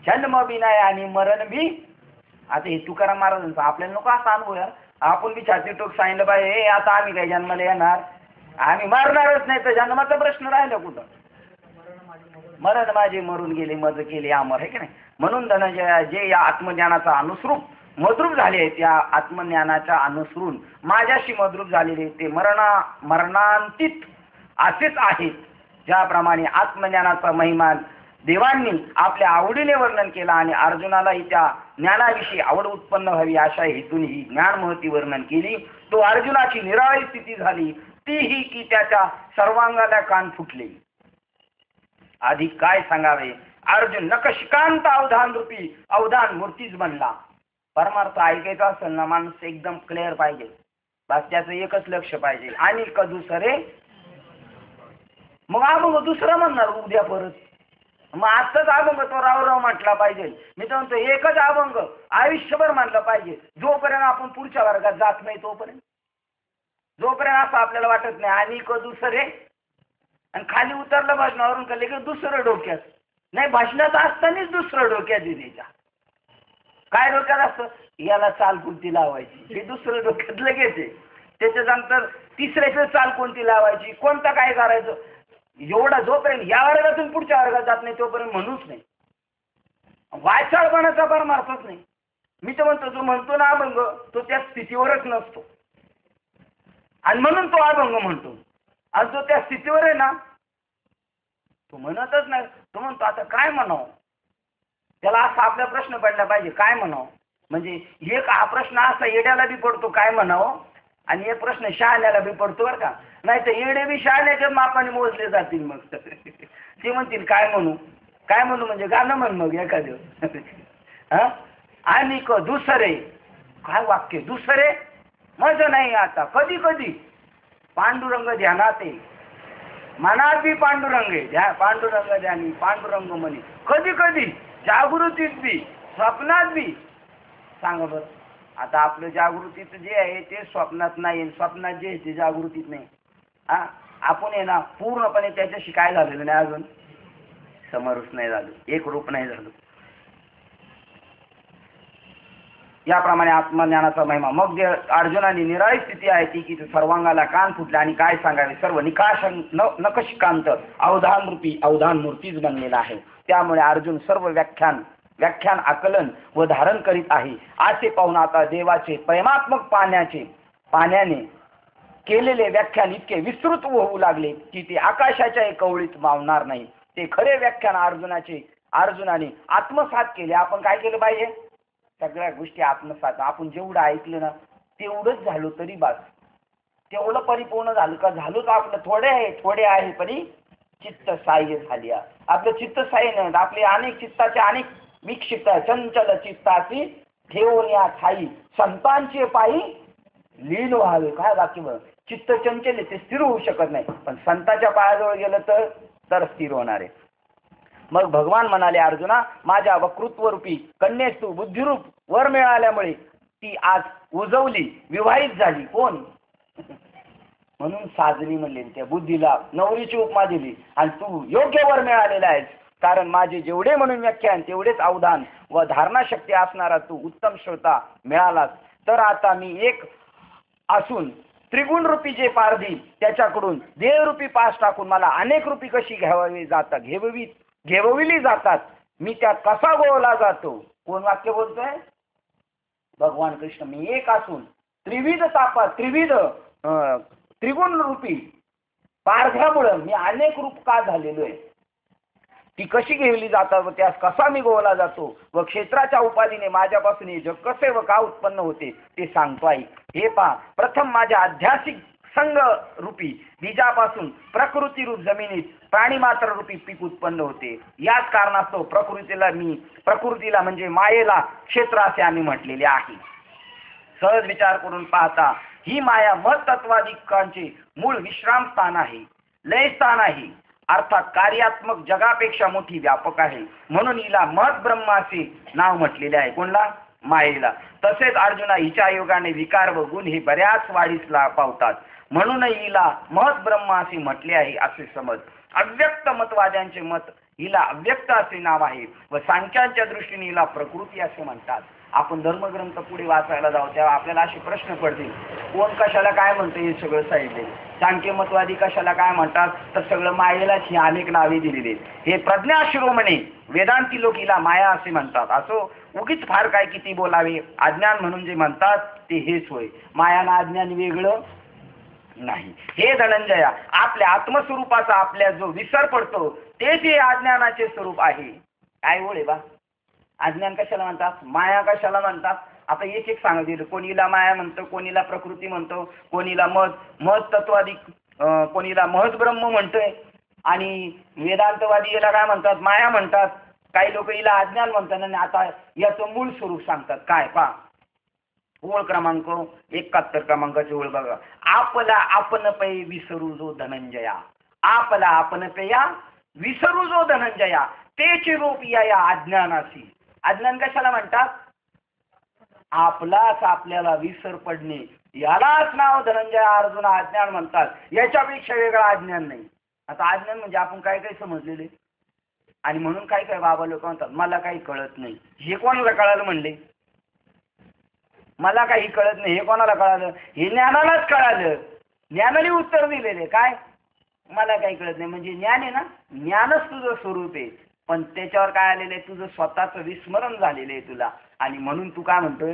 जन्म बी नाही आणि मरण बी. आता हे तुकाराम महाराजांचा आपल्याला नको असा अनुभव आहे. आपण बी छाती टोक सांगितलं पाहिजे आता आम्ही काही जन्माला येणार, आम्ही मरणारच नाही, तर जन्माचा प्रश्न राहिला कुठं? मरण माझे मरून गेले मज केले अमर, आहे की नाही? म्हणून धनंजय जे या आत्मज्ञानाचा अनुस्रूप मद्रूप झाले, त्या आत्मज्ञानाच्या अनुसरून माझ्याशी मद्रूप झालेले ते मरणांतित असेच आहेत. ज्याप्रमाणे आत्मज्ञानाचा महिमा देवांनी आपल्या आवडीने वर्णन केला आणि अर्जुनालाही त्या ज्ञानाविषयी आवड उत्पन्न व्हावी अशा हेतून ही ज्ञानमहती वर्णन केली. तो अर्जुनाची निराळी स्थिती झाली, तीही की त्याच्या सर्वांगाला कान फुटले. अधिक काय सांगावे? अर्जुन नकशिकांत अवधान रूपी अवधान मूर्तीच बनला. परमार्थ ऐकायचा असेल ना माणूस एकदम क्लिअर पाहिजे, बस त्याचं एकच लक्ष पाहिजे. आणि दुसरे मग अभंग दुसरा म्हणणार उद्या परत, मग आजचाच अभंग तो राव म्हटला पाहिजे. मी तर म्हणतो एकच अभंग आयुष्यभर म्हटलं पाहिजे, जोपर्यंत आपण पुढच्या वर्गात जात नाही तोपर्यंत. जोपर्यंत असं आपल्याला वाटत नाही आणि दुसरे, आणि खाली उतरलं भाषणावरून का की दुसरं डोक्यात नाही, भाषणात असतानाच दुसरं डोक्यात द्यायच्या. काय डोक्यात असतं? याला चाल कोणती लावायची, हे दुसरं डोक्यात लगेच आहे. त्याच्यानंतर तिसऱ्याचं चाल कोणती लावायची, कोणतं काय करायचं, एवढा जोपर्यंत या वर्गातून पुढच्या वर्गात जात नाही तोपर्यंत म्हणूच नाही. वाचाळपणाचा परमार्थच नाही. मी तर म्हणतो जो म्हणतो ना अभंग तो त्या स्थितीवरच नसतो, आणि म्हणून तो अभंग म्हणतो. आणि जो त्या स्थितीवर आहे ना तो म्हणतच नाही. तो म्हणतो आता काय म्हणावं. त्याला असा आपला प्रश्न पडला पाहिजे, काय म्हणावं. म्हणजे एक हा प्रश्न असा येड्याला बी पडतो काय म्हणावं, आणि एक प्रश्न शहाण्याला बी पडतो बरं का. नाही तर येडे बी शहाण्याच्या मापाने मोजले जातील. मग ते म्हणतील काय म्हणू. काय म्हणू म्हणजे गाणं म्हण मग एखादं. हा. आणि दुसरे काय वाक्य दुसरे माझं नाही. आता कधी कधी पांडुरंग ध्यानात आहे, मनात बी पांडुरंग आहे, पांडुरंग ध्यानी पांडुरंग म्हणे. कधी कधी जागृतीत बी स्वप्नात बी. सांगा बरं. आता आपलं जागृतीत जे आहे ते स्वप्नात नाही, स्वप्नात जे आहे ते जागृतीत नाही. हा. आपण आहे ना पूर्णपणे त्याच्याशी काय झालेलं नाही, अजून समरूप नाही झालो, एक रूप नाही झालो. याप्रमाणे आत्मज्ञानाचा महिमा. मग जे अर्जुनाने निराळी स्थिती आहे ती की सर्वांगाला कान फुटले आणि काय सांगावे, सर्व निकाश नकशिकांत अवधान रूपी अवधान मूर्तीच बनलेला आहे. त्यामुळे अर्जुन सर्व व्याख्यान आकलन व धारण करीत आहे. असे पाहून आता देवाचे प्रेमात्मक पाण्याने केलेले व्याख्यान इतके विस्तृत होऊ लागले की ते आकाशाच्या कवळीत मावणार नाही. ते खरे व्याख्यान अर्जुनाने आत्मसात केले. आपण काय केलं पाहिजे, सगळ्या गोष्टी आत्मसात. आपण जेवढं ऐकलं ना तेवढंच झालो तरी बस. तेवढं परिपूर्ण झालं का झालोच. आपलं थोडे आहे परी चित्त साह्य झाली. आपलं चित्त साह्य नाही. आपले अनेक चित्ताचे अनेक विक्षिप्त चंचल चित्ताची ठेवून या ठाई संतांचे पायी लीन व्हावे. काय वाक्य. चित्त चंचल ते स्थिर होऊ शकत नाही, पण संतांच्या पायाजवळ गेलं तर स्थिर होणार आहे. मग भगवान म्हणाले, अर्जुना माझ्या वक्तृत्व रूपी कन्येस तू बुद्धिरूप वर मिळाल्यामुळे ती आज उजवली विवाहित झाली. कोण म्हणून साजली म्हणले. त्या बुद्धीला नवरीची उपमा दिली आणि तू योग्य वर मिळालेला आहेस. कारण माझे जेवढे म्हणून व्याख्यान तेवढेच अवधान व धारणा शक्ती असणारा तू उत्तम श्रोता मिळालास. तर आता मी एक असून त्रिगुण रूपी जे पारधी त्याच्याकडून देहरूपी पास टाकून मला अनेक रूपी कशी घेवविली जातात, मी त्या कसा गोवला जातो. कोण वाक्य बोलतोय, भगवान कृष्ण. मी एक असून त्रिगुण रूपी पारध्यामुळं मी अनेक रूप का झालेलो आहे, ती कशी घेवली जातात व त्यास कसा मी गोवला जातो व क्षेत्राच्या उपाधीने माझ्यापासून हे जग कसे व का उत्पन्न होते ते सांगतो आहे. हे पहा, प्रथम माझ्या आध्यात्मिक संग रूपी बीजापासून प्रकृती रूप जमिनीत प्राणीमात्र रूपी पीक उत्पन्न होते. याच कारणास्तव प्रकृतीला म्हणजे मायेला क्षेत्र असे आम्ही म्हटलेले आहे. सहज विचार करून पाहता ही माया महत्त्वाधिकांचे मूळ विश्राम स्थान आहे, लय स्थान आहे. अर्थात कार्यात्मक जगापेक्षा मोठी व्यापक आहे. म्हणून हिला महत ब्रह्म असे नाव म्हटलेले आहे. कोणला, मायेला. तसेच अर्जुना हिच्या योगाने विकार व गुण हे बऱ्याच वाढीस पावतात. म्हणून हिला महत ब्रह्म असे म्हटले आहे असे समज. अव्यक्त मतवाद्यांचे मत हिला अव्यक्त असे नाव आहे व सांख्यांच्या दृष्टीने हिला प्रकृती असे म्हणतात. आपण धर्मग्रंथ पुढे वाचायला जाऊ तेव्हा आपल्याला असे प्रश्न पडतील, कोण कशाला काय म्हणते हे सगळं सांगितले. सांख्य मतवादी कशाला काय म्हणतात, तर सगळं मायेलाच ही अनेक नावे दिलेली. हे प्रज्ञा शिरोमणी वेदांती लोक हिला माया असे म्हणतात. असो उगीच फार काय किती बोलावे. अज्ञान म्हणून जे म्हणतात ते हेच होय. मायाना अज्ञान वेगळं नाही. हे धनंजया, आपल्या आत्मस्वरूपाचा आपल्या जो विसर पडतो तेच हे अज्ञानाचे स्वरूप आहे. काय ओळे बा, अज्ञान कशाला म्हणतात, माया कशाला म्हणतात. आता एक सांगत दिलं. कोणीला माया म्हणतो, कोणीला प्रकृती म्हणतो, कोणीला महत तत्वादी, कोणीला महत ब्रह्म म्हणतोय. आणि वेदांतवादी याला काय म्हणतात, माया म्हणतात. काही लोक हिला अज्ञान म्हणतात. आणि आता याचं मूळ स्वरूप सांगतात. काय पहा, ओळ क्रमांक 71 क्रमांकाची ओळ बघा. आपला आपण पै विसरू जो धनंजया, आपला आपण पेया विसरू जो धनंजया, तेचे रूप या अज्ञानाशी. अज्ञान कशाला म्हणतात, आपलाच आपल्याला विसर पडणे यालाच नाव धनंजय अर्जुन अज्ञान म्हणतात. याच्यापेक्षा वेगळा अज्ञान नाही. आता अज्ञान म्हणजे आपण काय काय समजलेले. आणि म्हणून काय काय बाबा लोक म्हणतात मला काही कळत नाही. हे कोणाला कळालं म्हणले, मला काही कळत नाही हे कोणाला कळालं, हे ज्ञानालाच कळालं. ज्ञानाने उत्तर दिलेले काय, मला काही कळत नाही. म्हणजे ज्ञान आहे ना, ज्ञानच तुझं स्वरूप आहे. पण त्याच्यावर काय आलेलं आहे, तुझं स्वतःचं विस्मरण झालेलं आहे तुला. आणि म्हणून तू काय म्हणतोय,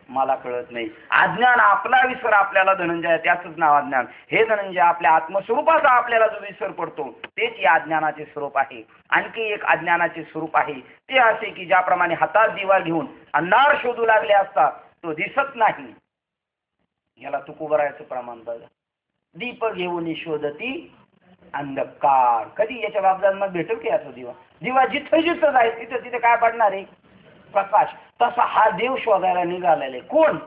मला कळत नाही. अज्ञान आपला विसर आपल्याला धनंजय, त्याचंच नाव अज्ञान. हे धनंजय आपल्या आत्मस्वरूपाचा आपल्याला जो विसर पडतो तेच या अज्ञानाचे स्वरूप आहे. आणखी एक अज्ञानाचे स्वरूप आहे ते असे की ज्याप्रमाणे हातात दिवा घेऊन अंधार शोधू लागले असता तो दिसत नाही. याला तुकोबरायचं प्रमाण बघा. दीप घेऊन शोधती अंधकार. कधी याच्या बाबतीत भेटेल की याचा दिवा? दिवा जिथं जिथं जाईल तिथं तिथे काय पडणार आहे? प्रकाश. तसा हा देव शोधायला निघालेला आहे. कोण?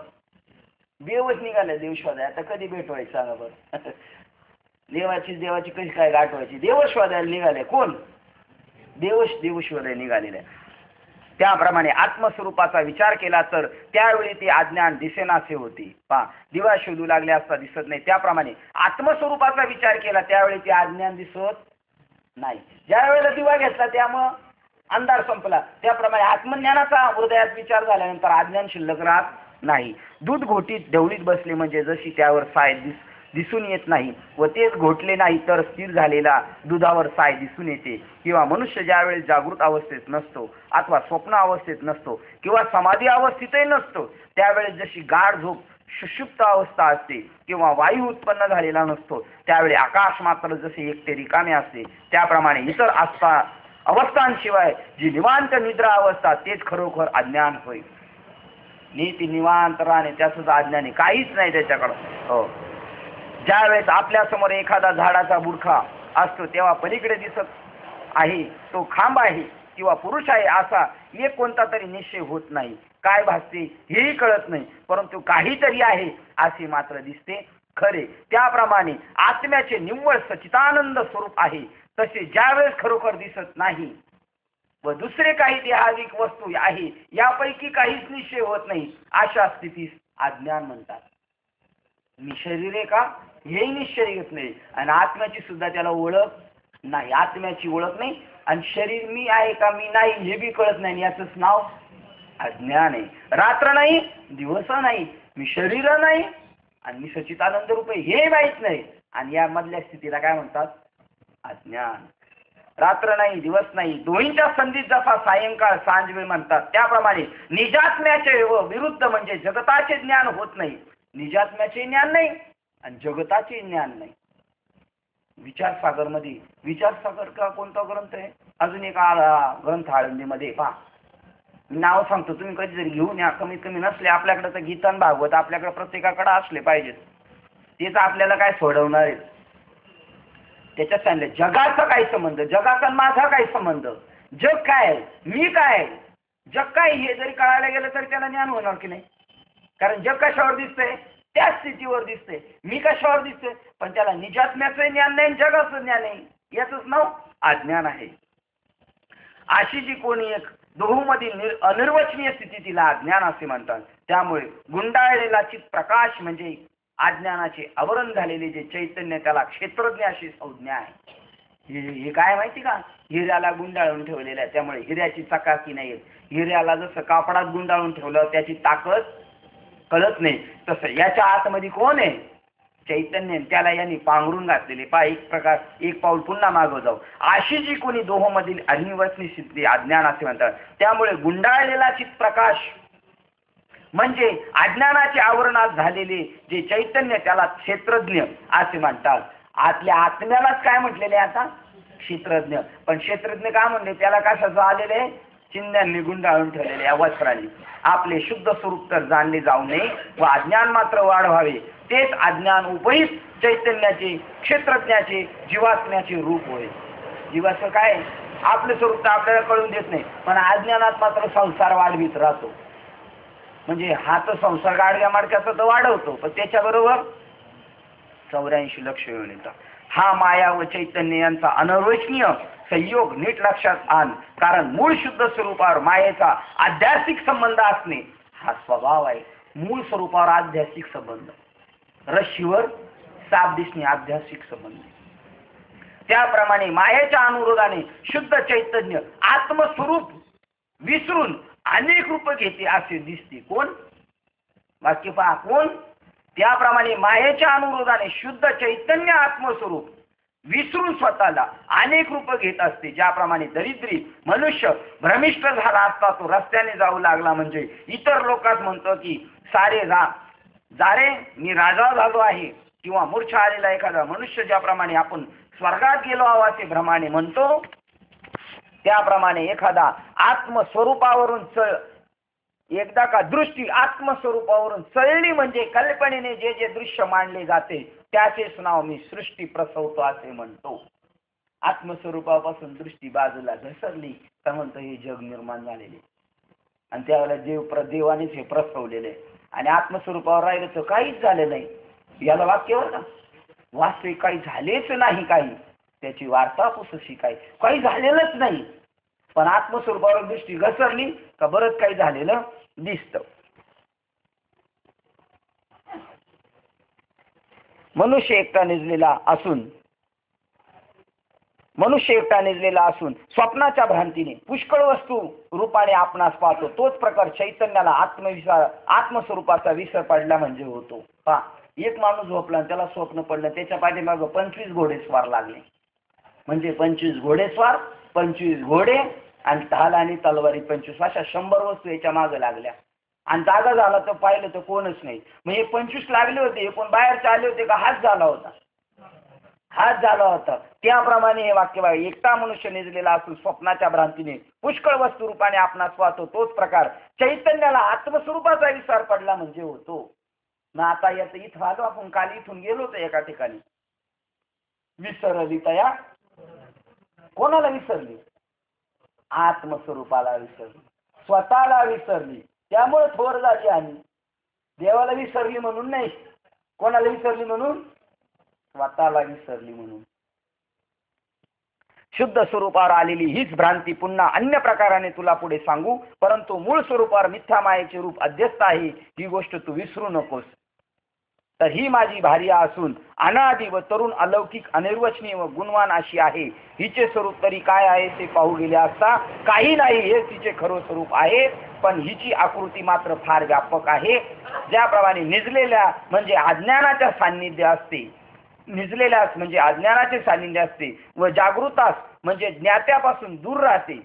देवच निघाले देव शोधायला. आता कधी भेटवायचं सांगा बरं? देवाची कशी काय गाठवायची? देव शोधायला निघाले. कोण? देव शोधायला निघालेले. त्याप्रमाणे आत्मस्वरूपाचा विचार केला तर त्यावेळी ते अज्ञान दिसेनासे होते. पहा, दिवा शोधू लागले असता दिसत नाही, त्याप्रमाणे आत्मस्वरूपाचा विचार केला त्यावेळी ते अज्ञान दिसत नाही. ज्या वेळेला दिवा घेतला त्यामुळं अंधार संपला. त्याप्रमाणे आत्मज्ञानाचा हृदयात विचार झाल्यानंतर अज्ञान शिल्लक राहत नाही. दूध घोटीत ढवळीत बसले म्हणजे जशी त्यावर साय दिसून येत नाही व तेच घोटले नाही तर स्थिर झालेला दुधावर साय दिसून येते. किंवा मनुष्य ज्यावेळेस जागृत अवस्थेत नसतो अथवा स्वप्न अवस्थेत नसतो किंवा समाधी अवस्थेतही नसतो त्यावेळेस जशी गाढ झोप सुषुप्त अवस्था असते किंवा वायू उत्पन्न झालेला नसतो त्यावेळी आकाश मात्र जसे एकटे रिकामे असते त्याप्रमाणे इतर अवस्थांशिवाय जी निवांत निद्रा अवस्था तेच खरोखर अज्ञान होय. नीती निवांत राहणे त्याच अज्ञानी काहीच नाही त्याच्याकडं. हो, ज्यावेळेस आपल्या समोर एखादा झाडाचा बुडखा असतो तेव्हा पलीकडे दिसत आहे तो खांब आहे किंवा पुरुष आहे असा एक कोणता तरी निश्चय होत नाही. काय भासते हेही कळत नाही, परंतु काहीतरी आहे असे मात्र दिसते खरे. त्याप्रमाणे आत्म्याचे निव्वळ सच्चिदानंद स्वरूप आहे तसे ज्यावेळेस खरोखर दिसत नाही व दुसरे काही देहाधिक वस्तू आहे यापैकी काहीच निश्चय होत नाही अशा स्थितीस अज्ञान म्हणतात. मी शरीर आहे का हेही निश्चय येत नाही आणि आत्म्याची सुद्धा त्याला ओळख नाही. आत्म्याची ओळख नाही आणि शरीर मी आहे का मी नाही हे बी कळत नाही. याचंच नाव अज्ञान आहे. रात्र नाही दिवस नाही, मी शरीर नाही आणि मी सच्चिदानंद रूप आहे हे माहित नाही आणि या मधल्या स्थितीला काय म्हणतात? अज्ञान. रात्र नाही दिवस नाही दोन्हीच्या संधीत जसा सायंकाळ सांजवेळ म्हणतात त्याप्रमाणे निजात्म्याचे व विरुद्ध म्हणजे जगताचे ज्ञान होत नाही. निजात्म्याचे ज्ञान नाही आणि जगताचे ज्ञान नाही. विचारसागर मध्ये विचारसागर का कोणता ग्रंथ आहे? अजून एक ग्रंथ आळंदीमध्ये पहा, नाव सांगतो तुम्ही कधीतरी घेऊन या. कमीत कमी नसले आपल्याकडे तर गीता आणि भागवत आपल्याकडे प्रत्येकाकडे असले पाहिजेत. तेच आपल्याला काय सोडवणार आहे. त्याच्यात सांगितलं जगाचा काय संबंध, जगाचा माझा काय संबंध, जग काय मी काय. जग काय हे जरी कळायला गेलं तरी त्याला ज्ञान होणार की नाही? कारण जग कशावर दिसतंय? त्या स्थितीवर दिसतंय. मी कशावर दिसतोय? पण त्याला निजात्म्याचं ज्ञान नाही जगाचं ज्ञान नाही. याचंच नाव अज्ञान आहे. अशी जी कोणी एक दोहोमधील अनिर्वचनीय स्थिती तिला अज्ञान असे म्हणतात. त्यामुळे गुंडाळलेला चित प्रकाश म्हणजे अज्ञानाचे आवरण झालेले जे चैतन्य त्याला क्षेत्रज्ञ अशी संज्ञा आहे. हे काय माहिती का? हिऱ्याला गुंडाळून ठेवलेलं आहे त्यामुळे हिऱ्याची चकाकी नाही. हिऱ्याला जसं कापडात गुंडाळून ठेवलं त्याची ताकद कळत नाही तसं याच्या आतमध्ये कोण आहे? चैतन्य. त्याला यांनी पांघरून घातलेले. पहा एक पाऊल पुन्हा मागं जाऊ. अशी जी कोणी दोहोमधील अनिर्वचनीय स्थिती अज्ञान असे म्हणतात. त्यामुळे गुंडाळलेला चित प्रकाश म्हणजे अज्ञानाचे आवरणात झालेले जे चैतन्य त्याला क्षेत्रज्ञ असे म्हणतात. आतल्या आत्म्यालाच काय म्हटलेले आता? क्षेत्रज्ञ. पण क्षेत्रज्ञ का म्हणले? त्याला कशाचं आलेले? चिन्हांनी गुंडाळून ठेवलेले या वस्त्राने. आपले शुद्ध स्वरूप तर जाणले जाऊ नये व अज्ञान मात्र वाढवावे तेच अज्ञान उपहित चैतन्याचे क्षेत्रज्ञाचे जीवात्म्याचे रूप होय. जीवाचं काय? आपलं स्वरूप तर आपल्याला कळून देत नाही पण अज्ञानात मात्र संसार वाढवीत राहतो. म्हणजे हा तर संसार गाडग्या माडक्याचा तर वाढवतो पण त्याच्याबरोबर 84 लक्ष येऊन येतात. हा माया व चैतन्य यांचा अनर्वचनीय संयोग नीट लक्षात आण. कारण मूळ शुद्ध स्वरूपावर मायेचा आध्यात्मिक संबंध असणे हा स्वभाव आहे. मूळ स्वरूपावर आध्यात्मिक संबंध, रशीवर साप दिसणे आध्यात्मिक संबंध. त्याप्रमाणे मायेच्या अनुरोधाने शुद्ध चैतन्य आत्मस्वरूप विसरून अनेक रूप घेते असे दिसते. कोण? वाक्य पहा, कोण? त्याप्रमाणे मायेच्या अनुरोधाने शुद्ध चैतन्य आत्मस्वरूप विसरून स्वतःला अनेक रूप घेत असते. ज्याप्रमाणे दरिद्री मनुष्य भ्रमिष्ट झाला असता तो रस्त्याने जाऊ लागला म्हणजे इतर लोकांत म्हणतो की सारे जा रे मी राजा झालो आहे, किंवा मूर्छा आलेला एखादा मनुष्य ज्याप्रमाणे आपण स्वर्गात गेलो आवाचे भ्रमाने म्हणतो, त्याप्रमाणे एखादा आत्मस्वरूपावरून एकदा का दृष्टी आत्मस्वरूपावरून चळली म्हणजे कल्पनेने जे जे दृश्य मांडले जाते त्याचेच नाव मी सृष्टी प्रसवतो असे म्हणतो. आत्मस्वरूपापासून दृष्टी बाजूला घसरली तर म्हणतो हे जग निर्माण झालेले, आणि त्यावेळेला देवानेच हे प्रसवलेले. आणि आत्मस्वरूपावर राहिलं तर काहीच झालं नाही. याला वाक्यवर ना वास्तविक काही झालेच नाही, काही त्याची वार्ता पुसशी काही झालेलंच नाही. पण आत्मस्वरूपावर दृष्टी घसरली का बरंच काही झालेलं दिसतं. मनुष्य एकटा निजलेला असून स्वप्नाच्या भ्रांतीने पुष्कळ वस्तू रूपाने आपणास पाहतो. तोच प्रकार चैतन्याला आत्मस्वरूपाचा विसर पडला म्हणजे होतो. पहा, एक माणूस झोपला आणि त्याला स्वप्न पडलं, त्याच्या पाठीमागं 25 घोडेस्वार लागले. म्हणजे 25 घोडेस्वार, 25 घोडे आणि ढाल आणि तलवारी 25, अशा 100 वस्तू याच्या मागे लागल्या. आणि जागा झाला तर पाहिलं तर कोणच नाही. मग हे 25 लागले होते, पण बाहेरचे आले होते का हात झाला होता. त्याप्रमाणे हे वाक्य बघा, एकटा मनुष्य निजलेला असून स्वप्नाच्या भ्रांतीने पुष्कळ वस्तू रूपाने आपणास पाहतो. तोच प्रकार चैतन्याला आत्मस्वरूपाचा विसर पडला म्हणजे होतो. ना आता याचं इथं आलो आपण, काल इथून गेलो होतो एका ठिकाणी. विसरली तया कोणाला विसरली? आत्मस्वरूपाला विसरली, स्वतःला विसरली, त्यामुळे थोर झाली. आणि देवाला विसरली म्हणून नाही, कोणाला विसरली म्हणून? स्वतःला विसरली म्हणून. शुद्ध स्वरूपावर आलेली हीच भ्रांती पुन्हा अन्य प्रकाराने तुला पुढे सांगू, परंतु मूळ स्वरूपावर मिथ्या मायेचे रूप अध्यस्त आहे ही गोष्ट तू विसरू नकोस. तर ही माझी भार्या असून अनादि व तरुण अलौकिक अनिर्वचनीय व गुणवान अशी आहे. हिचे स्वरूप तरी काय आहे ते पाहू गेले असता काही नाही, हे तिचे खरं स्वरूप आहे. पण हिची आकृती मात्र फार व्यापक आहे. ज्याप्रमाणे निजलेल्या म्हणजे अज्ञानाच्या सान्निध्य असते, निजलेल्यास म्हणजे अज्ञानाचे सान्निध्य असते व जागृतास म्हणजे ज्ञात्यापासून दूर राहते.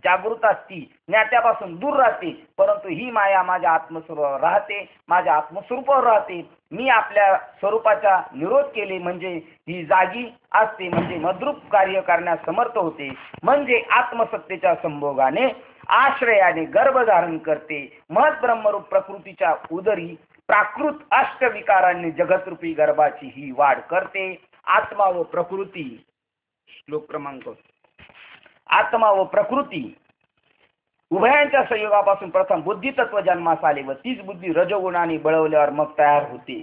जागृतास ती ज्ञात्यापासून दूर राहते, परंतु ही माया माझ्या आत्मस्वरूपावर राहते. मी आपल्या स्वरूपाचा निरोध केले म्हणजे ही जागी असते, म्हणजे मद्रूप कार्य करण्यास समर्थ होते, म्हणजे आत्मसत्तेच्या संभोगाने आश्रयाने गर्भ धारण करते. महत् ब्रह्मरूप प्रकृतीच्या उदरी प्राकृत अष्टविकारांनी जगतरूपी गर्भाची ही वाढ करते. आत्मा व प्रकृती, श्लोक क्रमांक, आत्मा व प्रकृती उभयांच्या संयोगापासून प्रथम बुद्धितत्व जन्मास आले व तीच बुद्धी रजोगुणाने बळवल्यावर मग तयार होते.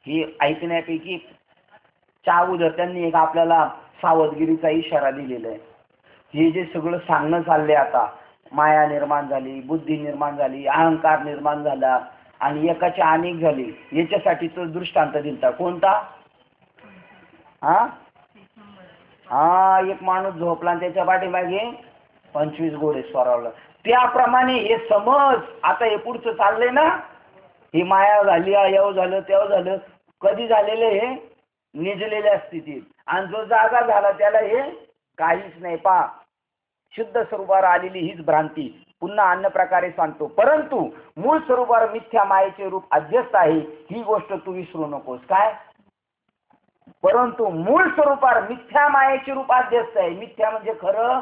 हे ऐकण्यापैकी अगोदर त्यांनी एक आपल्याला सावधगिरीचा इशारा दिलेला आहे. हे जे सगळं सांगणं चाललंय आता, माया निर्माण झाली, बुद्धी निर्माण झाली, अहंकार निर्माण झाला आणि एकाचे अनेक झाले, याच्यासाठी तो दृष्टांत दिलता. कोणता? एक माणूस झोपला आणि त्याच्या पाठीमागे 25 घोडे स्वरावलं. त्याप्रमाणे हे समज आता हे पुढचं चाललंय ना, ही माया झाली, अयव झालं, तेव झालं. कधी झालेलं? हे निजलेल्या स्थितीत. आणि जो जागा झाला त्याला हे काहीच नाही. पा, शुद्ध स्वरूपावर आलेली हीच भ्रांती पुन्हा अन्य प्रकारे सांगतो, परंतु मूळ स्वरूपावर मिथ्या मायेचे रूप अध्यस्त आहे ही गोष्ट तू विसरू नकोस. काय? परंतु मूळ स्वरूपावर मिथ्या मायेचे रूप अध्यस्त आहे. मिथ्या म्हणजे खरं,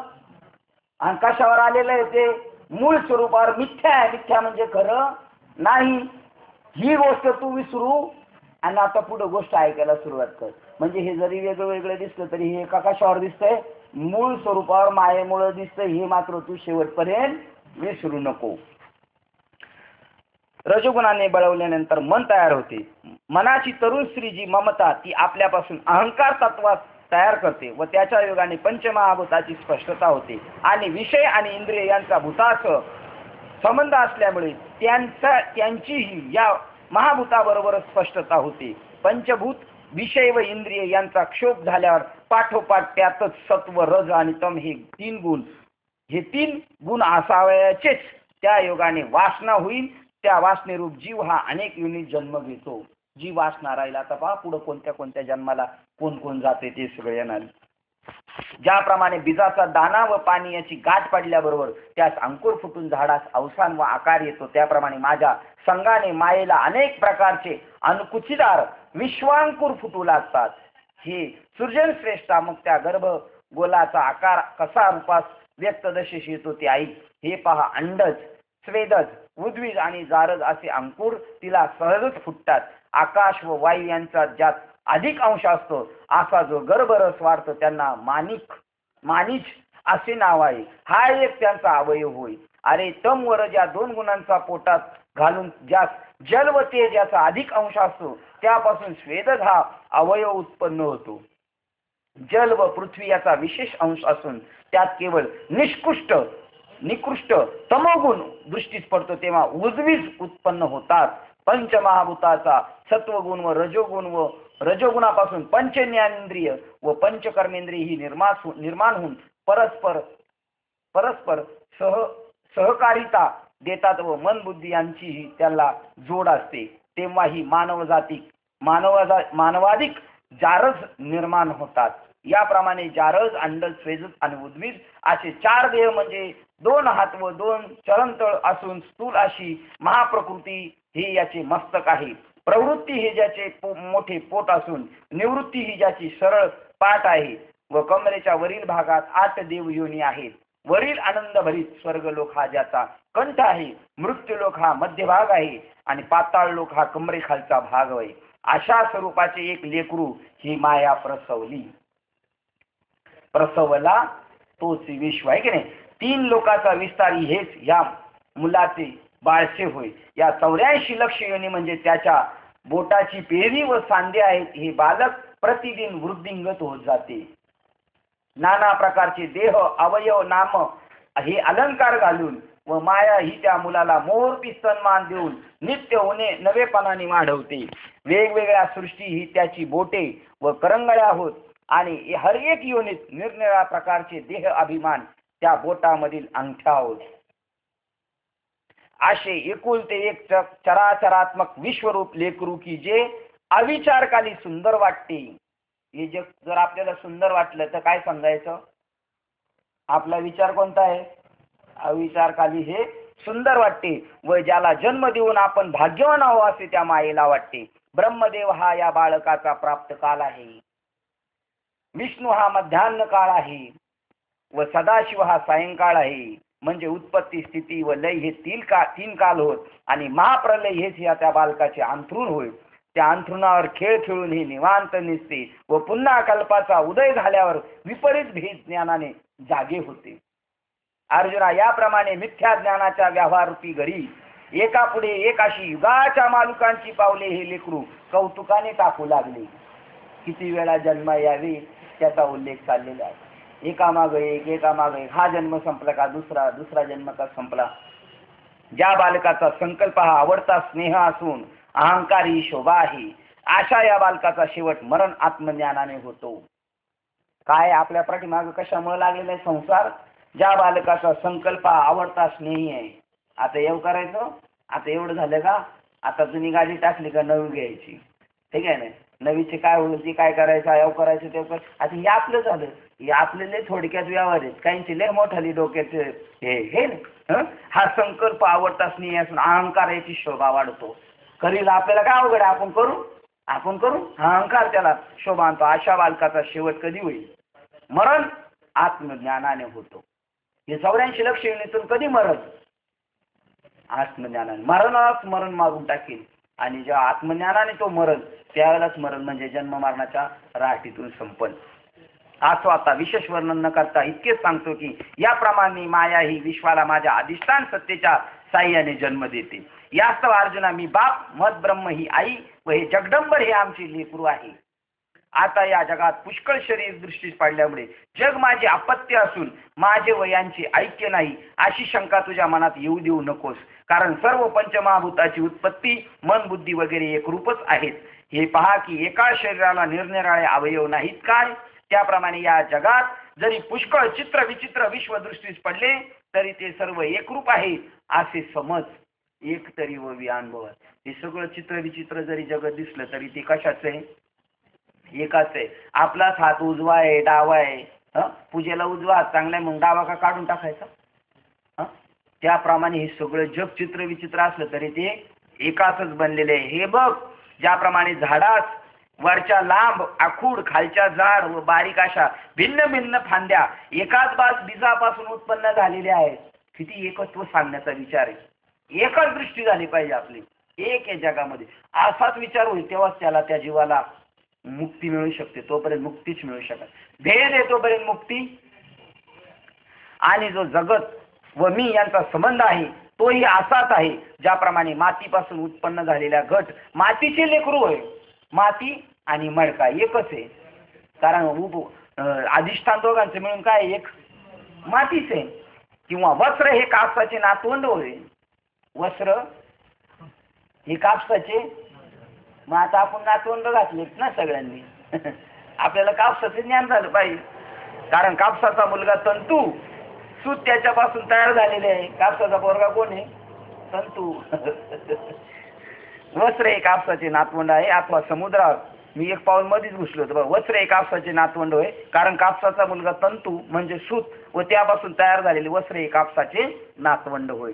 आणि कशावर आलेलं आहे ते? मूळ स्वरूपावर मिथ्या आहे. मिथ्या म्हणजे खरं नाही. ही गोष्ट तू विसरू आणि आता पुढे गोष्ट ऐकायला सुरुवात कर. म्हणजे हे जरी वेगळं वेगळं दिसलं तरी हे एका कशावर दिसतंय? मूळ स्वरूपावर मायेमुळे दिसतंय. हे मात्र तू शेवटपर्यंत विसरू नको. रजोगुणाने बळवल्यानंतर मन तयार होते. मनाची तरुण स्त्री जी ममता ती आपल्यापासून अहंकार तत्वात तयार करते व त्याच्या योगाने पंचमहाभूताची स्पष्टता होते. आणि विषय आणि इंद्रिय यांचा भूतासह संबंध असल्यामुळे त्यांचीही या महाभूताबरोबर स्पष्टता होते. पंचभूत, विषय व इंद्रिय यांचा क्षोभ झाल्यावर पाठोपाठ त्यातच सत्व, रज आणि तम हे तीन गुण असावयाचेच. त्या योगाने वासना होईल. त्या वासनेरूप जीव हा अनेक योनीत जन्म घेतो. जी वासना राहील. आता पहा पुढे कोणत्या कोणत्या जन्माला कोण कोण जाते ते सगळे येणार. ज्याप्रमाणे बीजाचा दाना व पाणी याची गाठ पडल्याबरोबर त्यास अंकुर फुटून झाडास अवसान व आकार येतो, त्याप्रमाणे माझ्या संघाने मायेला अनेक प्रकारचे अनुकुचिदार विश्वांकुर फुटू लागतात. हे सृजन श्रेष्ठा, मग त्या गर्भ गोलाचा आकार कसा रूपास व्यक्त दशेशी येतो ते ऐक. हे पहा, अंडज, स्वेदज, उद्वीज आणि जारज असे अंकुर तिला सहजच फुटतात. आकाश व वायू यांचा ज्यात अधिक अंश असतो असा जो गर्भरस वाढतो त्यांना मानिच असे नाव आहे. हा एक त्यांचा अवयव होय. अरे तम व रज या दोन गुणांचा पोटात घालून ज्यास जल व तेज याचा अधिक अंश असतो त्यापासून स्वेदज हा अवयव उत्पन्न होतो. जल व पृथ्वी याचा विशेष अंश असून त्यात केवळ निकृष्ट तमोगुण दृष्टीस पडतो तेव्हा उद्वीज उत्पन्न होतात. पंचमहाभूताचा सत्वगुण व रजोगुणापासून पंचज्ञानेंद्रिय व पंचकर्मेंद्रिय ही निर्माण होऊन परस्पर सहकारिता देतात व मन बुद्धी यांचीही त्याला जोड असते. तेव्हा ही मानवाधिक जारज निर्माण होतात. याप्रमाणे जारज, अंडज, स्वेदज आणि उद्वीज असे चार देह म्हणजे 2 हात व 2 चरणतळ असून स्थूल अशी महाप्रकृती हे याचे मस्तक आहे. प्रवृत्ती ही ज्याचे मोठे पोट असून निवृत्ती ही ज्याची सरळ पाठ आहे व कमरेच्या वरील भागात 8 देव योनी आहेत. वरील आनंद भरीत स्वर्गलोक हा ज्याचा कंठ आहे, मृत्यूलोक हा मध्यभाग आहे आणि पाताळ लोक हा कमरेखालचा भाग आहे. अशा स्वरूपाचे एक लेकरू ही माया प्रसवला तोच विश्व आहे की नाही. 3 लोकाचा विस्तारी हेच या मुलाचे बाळसे होय. या 84 लक्ष योनी म्हणजे त्याच्या बोटाची पेरी व सांधे आहेत. हे बालक प्रतिदिन वृद्धिंगत होत जाते. नाना प्रकारचे देह, अवयव, नाम हे अलंकार घालून व माया ही त्या मुलाला मोहरूपी सन्मान देऊन नित्य होणे नवेपणाने वाढवते. वेगवेगळ्या सृष्टी ही त्याची बोटे व करंगळ्या होत आणि हर एक योनीत निरनिराळ्या प्रकारचे देह अभिमान त्या बोटामधील अंगठ्या होत. असे एकुलते एक चराचरात्मक विश्वरूप लेकरू की जे अविचारकाली सुंदर वाटते. हे जर आपल्याला सुंदर वाटलं तर काय समजायचं? आपला विचार कोणता आहे? अविचारकाली हे सुंदर वाटते व ज्याला जन्म देऊन आपण भाग्यवान आहो असे त्या मायेला वाटते. ब्रह्मदेव हा या बालकाचा प्राप्त काल आहे. विष्णू हा मध्यान्ह काळ आहे व सदाशिव हा सायंकाळ आहे. म्हणजे उत्पत्ती, स्थिती व लय हे 3 काल होत आणि महाप्रलय हेच या त्या बालकाचे अंथरूण होय. त्या अंथरुणावर खेळ खेळून हे निवांत निसते व पुन्हा कल्पाचा उदय झाल्यावर विपरीत भेद ज्ञानाने जागे होते. अर्जुना, याप्रमाणे मिथ्या ज्ञानाच्या व्यवहारूपी घरी एकापुढे एक अशी युगाच्या मालुकांची पावले हे लेकरू कौतुकाने टाकू लागले. किती वेळा जन्म यावे त्याचा उल्लेख चाललेला आहे. एकामागे एक हा जन्म संपला का दुसरा जन्म का संपला. ज्या बालकाचा संकल्प हा आवडता स्नेह असून अहंकार ही शोभा आहे, अशा या बालकाचा शेवट मरण आत्मज्ञानाने होतो. काय आपल्या पाठीमागे कशामुळे लागलेला आहे संसार? ज्या बालकाचा संकल्प आवडता स्नेही आहे. आता एवढं करायचं, आता एवढं झालं का, आता जुनी गाडी टाकली का नवी घ्यायची, ठीक आहे ना. नवीचे काय होईल ते काय करायचं, एवढं करायचं ते आता हे आपलं झालं. हे आपले थोडक्यात व्यवहार आहेत, काहींचे लय मोठाली डोक्याचे हे हा संकल्प आवडता स्नेही असून अहंकार याची शोभा वाढतो. करील आपल्याला काय अवघड आहे, आपण करू हा अहंकार त्याला शोभा आणतो. अशा बालकाचा शेवट कधी होईल? मरण आत्मज्ञानाने होतो. हे 84 लक्ष योनीतून कधी मरण? आत्मज्ञानाने. मरण मारून टाकेल आणि जेव्हा आत्मज्ञानाने तो मरण, त्यावेळेलाच मरण म्हणजे जन्म मरणाच्या राहटीतून संपल. असो, आता विशेष वर्णन न करता इतकेच सांगतो की याप्रमाणे माया ही विश्वाला माझ्या अधिष्ठान सत्तेच्या साह्याने जन्म देते. यास्तव अर्जुना, मी बाप, मत ब्रह्म ही आई व हे जगदंबर हे आमचे लेकरू आहे. आता या जगात पुष्कळ शरीर दृष्टीस पाडल्यामुळे जग माझे अपत्य असून माझे व यांचे ऐक्य नाही अशी शंका तुझ्या मनात येऊ देऊ नकोस. कारण सर्व पंचमहाभूताची उत्पत्ती मन, बुद्धी वगैरे एक रूपच आहेत. हे पहा की एका शरीराला निरनिराळे अवयव नाहीत काय? त्याप्रमाणे या जगात जरी पुष्कळ चित्र विचित्र विश्व दृष्टीस पडले तरी ते सर्व एकरूप आहे असे समज. एक तरी ववी अनुभव. हे सगळं चित्र विचित्र जरी जगत दिसलं तरी ते कशाचं आहे? एकाच आहे. आपलाच हात उजवा आहे डावा आहे, पूजेला उजवा हात चांगला आहे मग डावा का काढून टाकायचा? त्याप्रमाणे हे सगळं जग चित्र विचित्र असलं तरी ते एकाचच बनलेले आहे. हे बघ, ज्याप्रमाणे झाडात वरच्या लांब आखूड खालच्या जाड व बारीक अशा भिन्न भिन्न फांद्या एकाच बीजापासून उत्पन्न झालेल्या आहेत. किती एकत्व सांगण्याचा विचार आहे. एकच दृष्टी झाली पाहिजे आपली, एक आहे जगामध्ये. असाच विचार होईल तेव्हाच त्याला त्या जीवाला मुक्ती मिळू शकते. तोपर्यंत मुक्तीच मिळू शकत. भेद आहे तोपर्यंत मुक्ती. आणि जो जगत व मी यांचा संबंध आहे तोही असाच आहे, ज्याप्रमाणे मातीपासून उत्पन्न झालेला घट मातीचे लेकरू आहे. माती आणि मडका एकच आहे, कारण अधिष्ठान दोघांचे मिळून काय एक मातीच आहे. किंवा वस्त्र हे कापसाचे नातवंड होय. वस्त्र हे कापसाचे, मग आता आपण नातवंड घातलेत ना सगळ्यांनी. आपल्याला कापसाचे ज्ञान झालं पाहिजे, कारण कापसाचा मुलगा तंतू, सूत त्याच्यापासून तयार झालेले आहे. कापसाचा पोरगा कोण आहे? तंतू. वस्त्र हे कापसाचे नातवंड आहे. अथवा समुद्रावर, मी एक पाऊल मध्येच घुसलो होतो. वस्त्र हे कापसाचे नातवंड होय, कारण कापसाचा मुलगा तंतू म्हणजे सूत व त्यापासून तयार झालेले वस्त्र हे कापसाचे नातवंड होय.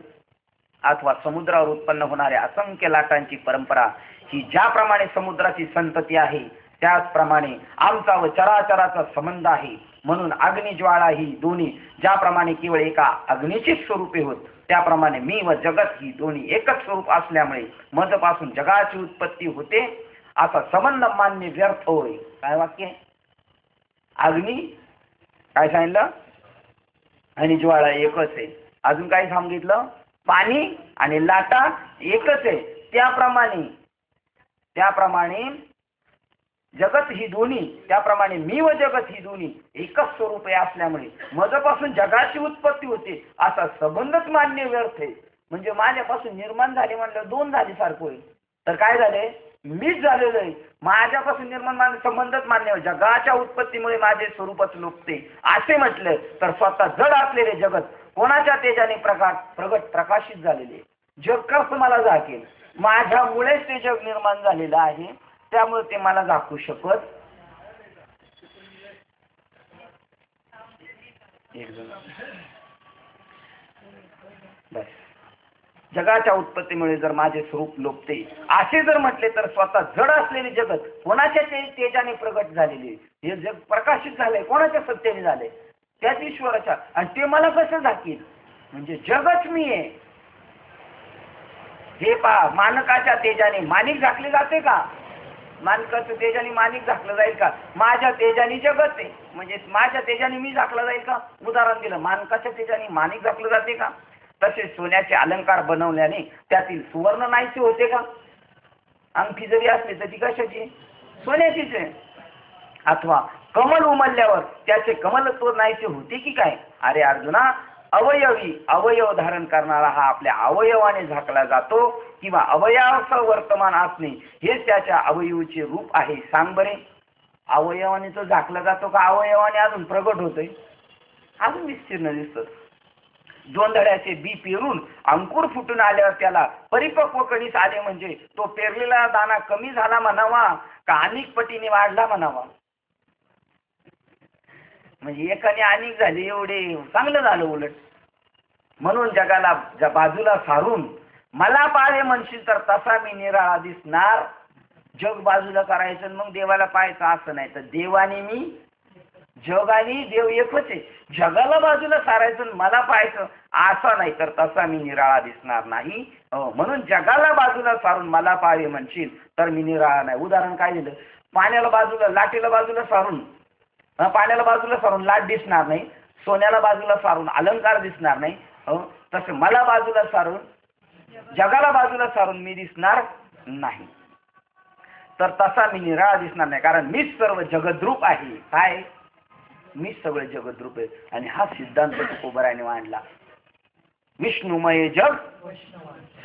अथवा समुद्रावर उत्पन्न होणाऱ्या असंख्य लाटांची परंपरा ही ज्याप्रमाणे समुद्राची संतती आहे त्याचप्रमाणे आमचा व चराचराचा संबंध आहे. म्हणून अग्निज्वाळा ही दोन्ही ज्याप्रमाणे केवळ एका अग्नीचीच स्वरूपे होत, त्याप्रमाणे मी व जगत ही दोन्ही एकच स्वरूप असल्यामुळे मजपासून जगाची उत्पत्ती होते असा संबंध मान्य व्यर्थ होय. काय वाक्य? अग्नी काय सांगितलं? आणि ज्वाळा एकच आहे. अजून काय सांगितलं? पाणी आणि लाटा एकच आहे. त्याप्रमाणे जगत ही दोन्ही, त्याप्रमाणे मी व जगत ही दोन्ही एकच स्वरूपे असल्यामुळे मजपासून जगाची उत्पत्ती होते असा संबंधच मान्य व्यर्थ आहे. म्हणजे माझ्यापासून निर्माण झाले म्हणलं दोन झाले सारखं होईल. तर काय झाले? मीच झालेलं आहे. माझ्यापासून निर्माण संबंधच मान्य. जगाच्या उत्पत्तीमुळे माझे स्वरूपच लोकते असे म्हटलं तर स्वतः जड असलेले जगत कोणाच्या तेजाने प्रकाशित झालेले जग कसं मला झाकेल? माझ्यामुळेच ते जग निर्माण झालेलं आहे, त्यामुळे ते मला झाकू शकत. बस, जगाच्या उत्पत्तीमुळे जर माझे स्वरूप लोपते असे जर म्हटले तर स्वतः जड असलेले जगत कोणाच्या तेजाने प्रगट झालेले, हे जग प्रकाशित झाले कोणाच्या सत्तेने झाले? त्याच ईश्वराच्या. आणि ते मला कसं झाकील? म्हणजे जगच मी आहे. हे पहा, मानकाच्या तेजाने माणिक झाकले जाते का? मानकाच्या तेजाने माणिक झाकलं जाईल का? माझ्या तेजाने जगत आहे, म्हणजे माझ्या तेजाने मी झाकलं जाईल का? उदाहरण दिलं, मानकाच्या तेजाने माणिक झाकलं जाते का? तसे सोन्याचे अलंकार बनवल्याने त्यातील सुवर्ण नाहीसे होते का? अंगठी जरी असली तर ती कशाची? सोन्याचीच आहे. अथवा कमल उमलल्यावर त्याचे कमलत्व नाहीसे होते की काय? अरे अर्जुना, अवयव धारण करणारा हा आपल्या अवयवाने झाकला जातो, किंवा अवयवाचं वर्तमान असणे हेच त्याच्या अवयवाचे रूप आहे. सांग बरे, अवयवाने तो झाकला जातो का अवयवाने अजून प्रगट होतोय? अजून विस्तीर्ण दिसत. जोंधळ्याचे बी पेरून अंकुर फुटून आल्यावर त्याला परिपक्व कणीस आले म्हणजे तो पेरलेला दाना कमी झाला म्हणावा का अनेक पटीने वाढला म्हणावा? म्हणजे एकाने अनेक झाले एवढे चांगलं झालं उलट. म्हणून जगाला बाजूला सारून मला पाहे म्हणशील तर तसा मी निराळा दिसणार. जग बाजूला करायचं मग देवाला पाहायचं असं नाही, तर देवाने मी, जग आणि देव एकच आहे. जगाला बाजूला सारायचं मला पाहायचं असं नाही, तर तसा मी निराळा दिसणार नाही. म्हणून जगाला बाजूला सारून मला पाहावे म्हणशील तर मी निराळा नाही. उदाहरण काय दिलं? पाण्याला बाजूला, लाटेला बाजूला सारून, पाण्याला बाजूला सारून लाट दिसणार नाही, सोन्याला बाजूला सारून अलंकार दिसणार नाही. तसं मला बाजूला सारून, जगाला बाजूला सारून मी दिसणार नाही, तर तसा मी निराळा दिसणार नाही, कारण मीच सर्व जगद्रूप आहे. काय? मीच सगळं जगद्रूप आहे. आणि हा सिद्धांत तुकोबराने मांडला. विष्णुमय जग,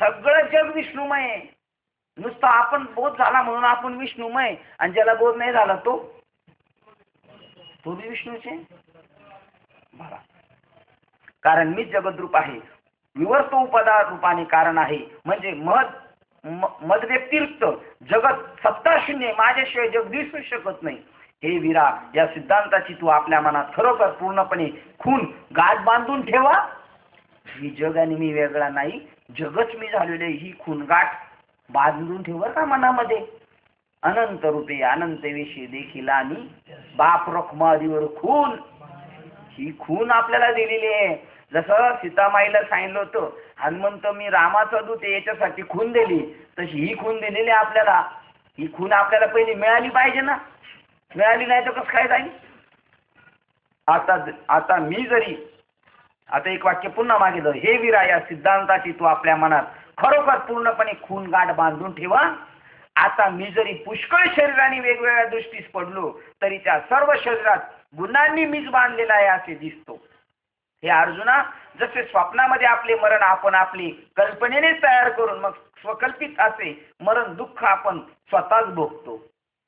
सगळं जग विष्णुमय आहे. नुसतं आपण बोध झाला म्हणून आपण विष्णुमय, आणि ज्याला बोध नाही झाला तो बी विष्णूचे. कारण मीच जगद्रूप आहे. विवर्त उपदा रूपाने कारण आहे. म्हणजे मद व्यतिरिक्त जगत सत्ता शून्य, माझ्याशिवाय जग दिसू शकत नाही. हे वीरा, या सिद्धांताची तू आपल्या मनात खरोखर पूर्णपणे खून गाठ बांधून ठेवा. ही जग आणि मी वेगळा नाही, जगच मी झालेले, ही खूनगाठ बांधून ठेव का मनामध्ये. अनंत रूपे अनंत विषय देखील आणि बाप रखमादीवर खून, ही खून आपल्याला दिलेली आहे. जसं सीतामाईला सांगितलं होतं, हनुमंत मी रामाचा दूत आहे याच्यासाठी खून दिली, तशी ही खून दिलेली आपल्याला. ही खून आपल्याला पहिली मिळाली पाहिजे ना, मिळाली नाही तर कसं काय जाईल. आता मी जरी आता एक वाक्य पुन्हा मागितलं, हे वीरा, या सिद्धांताची तू आपल्या मनात खरोखर पूर्णपणे खून गाठ बांधून ठेवा. आता मी जरी पुष्कळ शरीराने वेगवेगळ्या दृष्टीस पडलो तरी त्या सर्व शरीरात गुणांनी मीच बांधलेला आहे असे दिसतो. हे अर्जुना, जसे स्वप्नामध्ये आपले मरण आपण आपली कल्पनेने तयार करून मग स्वकल्पित असे मरण दुःख आपण स्वतःच भोगतो.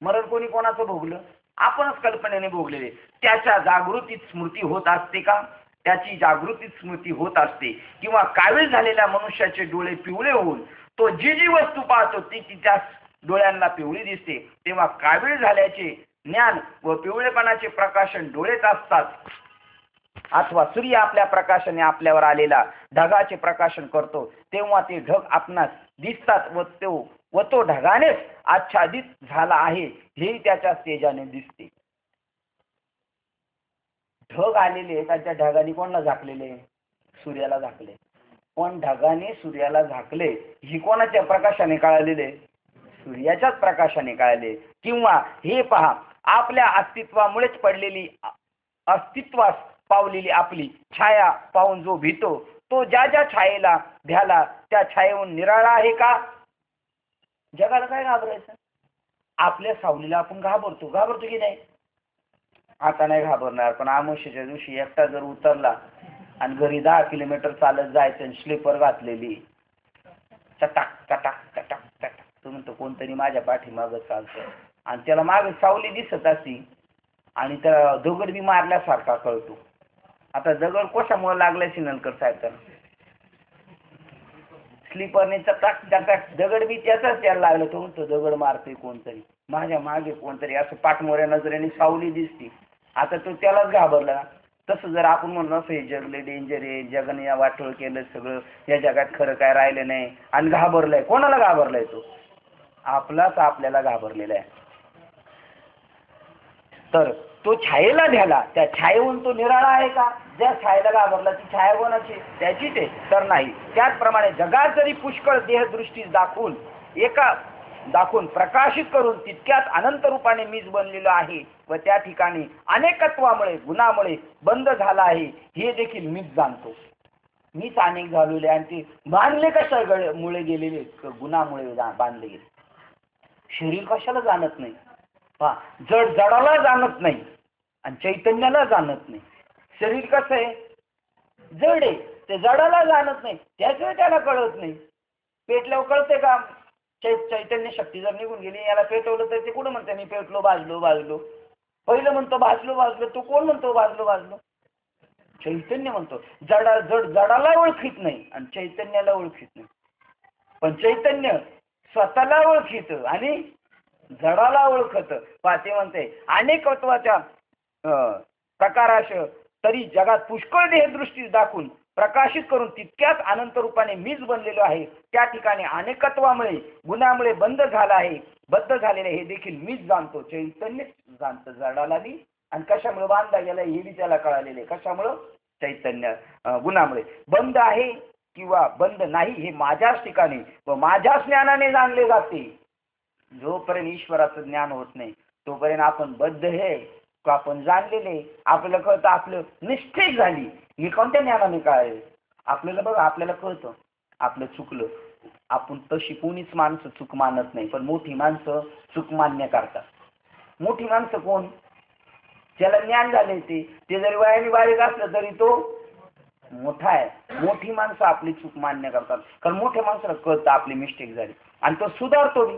मरण कोणी कोणाचं भोगलं? आपणच कल्पनेने भोगलेले. त्याच्या जागृतीत स्मृती होत असते का? त्याची जागृती स्मृती होत असते. किंवा कावीळ झालेल्या मनुष्याचे डोळे पिवळे होऊन तो जी जी वस्तू पाहतो ती त्या डोळ्यांना पिवळी दिसते. तेव्हा कावीळ झाल्याचे ज्ञान व पिवळेपणाचे प्रकाशन डोळेत असतात. अथवा सूर्य आपल्या प्रकाशाने आपल्यावर आलेला ढगाचे प्रकाशन करतो तेव्हा ते ढग आपणास दिसतात व तो ढगानेच आच्छादित झाला आहे हे त्याच्या तेजाने दिसते. ढग आलेले त्याच्या ढगाने कोणाला झाकलेले? सूर्याला झाकले. पण ढगाने सूर्याला झाकले ही कोणाच्या प्रकाशाने कळालेले? सूर्याच्याच प्रकाशाने कळाले. किंवा हे पहा, आपल्या अस्तित्वामुळेच पडलेली अस्तित्वास पावलेली आपली छाया पाहून जो भीतो तो ज्या ज्या छायेला भ्याला त्या छायेहून निराळा आहे का? जगाला काय घाबरायचं? आपल्या सावलीला आपण घाबरतो की नाही? आता नाही घाबरणार, पण अमावस्येच्या दिवशी एकटा जर उतरला आणि घरी 10 किलोमीटर चालत जायचं आणि स्लीपर घातलेली, चटाक चटाक चटाक चटाक, तो म्हणतो कोणतरी माझ्या पाठीमागं चालतं आणि त्याला मागे सावली दिसत असती आणि त्या दगड बी मारल्यासारखा कळतो. आता दगड कशामुळे लागलाय सिनलकर साहेब? स्लीपरने चटाक चटाक दगड बी त्याचाच त्याला लागलं. तो म्हणतो दगड मारतोय कोणतरी, माझ्या मागे कोणतरी, असं पाठमोऱ्या नजरेने सावली दिसती. आता तो त्यालाच घाबरला. तसं जर आपण म्हणून असं हे जगले डेंजर आहे, जगाने या वाटोळ केलं सगळं, या जगात खरं काय राहिलं नाही आणि घाबरलाय. कोणाला घाबरलाय? तो आपलाच आपल्याला घाबरलेला आहे. तर तो छायेला भ्याला, त्या छायेहून तो निराळा आहे का? ज्या छायेला घाबरला ती छाया कोणाची? त्याचीच आहे तर नाही. त्याचप्रमाणे जगात जरी पुष्कळ देहदृष्टी दाखवून प्रकाशित करून तितक्यात अनंत रूपाने मीच बनलेलो आहे व त्या ठिकाणी अनेकत्वामुळे गुणामुळे बंद झाला आहे हे देखील मीच जाणतो. मीच अनेक झालेले आणि ते बांधले कशामुळे गेलेले? गुणामुळे बांधले गेले. शरीर कशाला जाणत नाही? जड जडाला जाणत नाही आणि चैतन्याला जाणत नाही. शरीर कसं आहे? जड आहे, ते जडाला जाणत नाही, त्याशिवाय त्याला कळत नाही. पेटल्यावर कळते का? चैतन्य शक्ती जर निघून गेली, याला पेटवलं तर ते कुठं म्हणते मी पेटलो भाजलो? पहिलं म्हणतो भाजलो. तो कोण म्हणतो भाजलो? चैतन्य म्हणतो. जडाला ओळखीत नाही आणि चैतन्याला ओळखीत नाही. पण चैतन्य स्वतःला ओळखीत आणि जडाला ओळखत. ते म्हणते अनेकत्वाच्या प्रकाराश तरी जगात पुष्कळ देहदृष्टी दाखवून प्रकाशित करून तितक्याच अनंत रूपाने मीच बनलेलो आहे. त्या ठिकाणी अनेकत्वामुळे गुणामुळे बंद झाला आहे, बद्ध झालेले हे देखील मीच जाणतो. चैतन्य जाणतं जडाला बी आणि कशामुळे बांधला गेला हे बी त्याला कळालेले. कशामुळं? चैतन्य गुणामुळे. बंद आहे किंवा बंद नाही हे माझ्याच ठिकाणी व माझ्याच ज्ञानाने जाणले जाते. जोपर्यंत ईश्वराचं ज्ञान होत नाही तोपर्यंत आपण बद्ध आहे का आपण जाणलेले? आपल्याला कळतं आपलं निश्चित झाली. हे कोणत्या ज्ञानाने कळाले? आपल्याला बघा, आपल्याला कळतं आपलं चुकलं. आपण तशी कोणीच माणसं चूक मानत नाही, पण मोठी माणसं चूक मान्य करतात. मोठी माणसं कोण? ज्याला ज्ञान झाले ते जरी वयाने बारीक असलं तरी तो मोठा आहे. मोठी माणसं आपली चूक मान्य करतात, कारण मोठ्या माणसाला कळतं आपली मिस्टेक झाली आणि तो सुधारतो बी.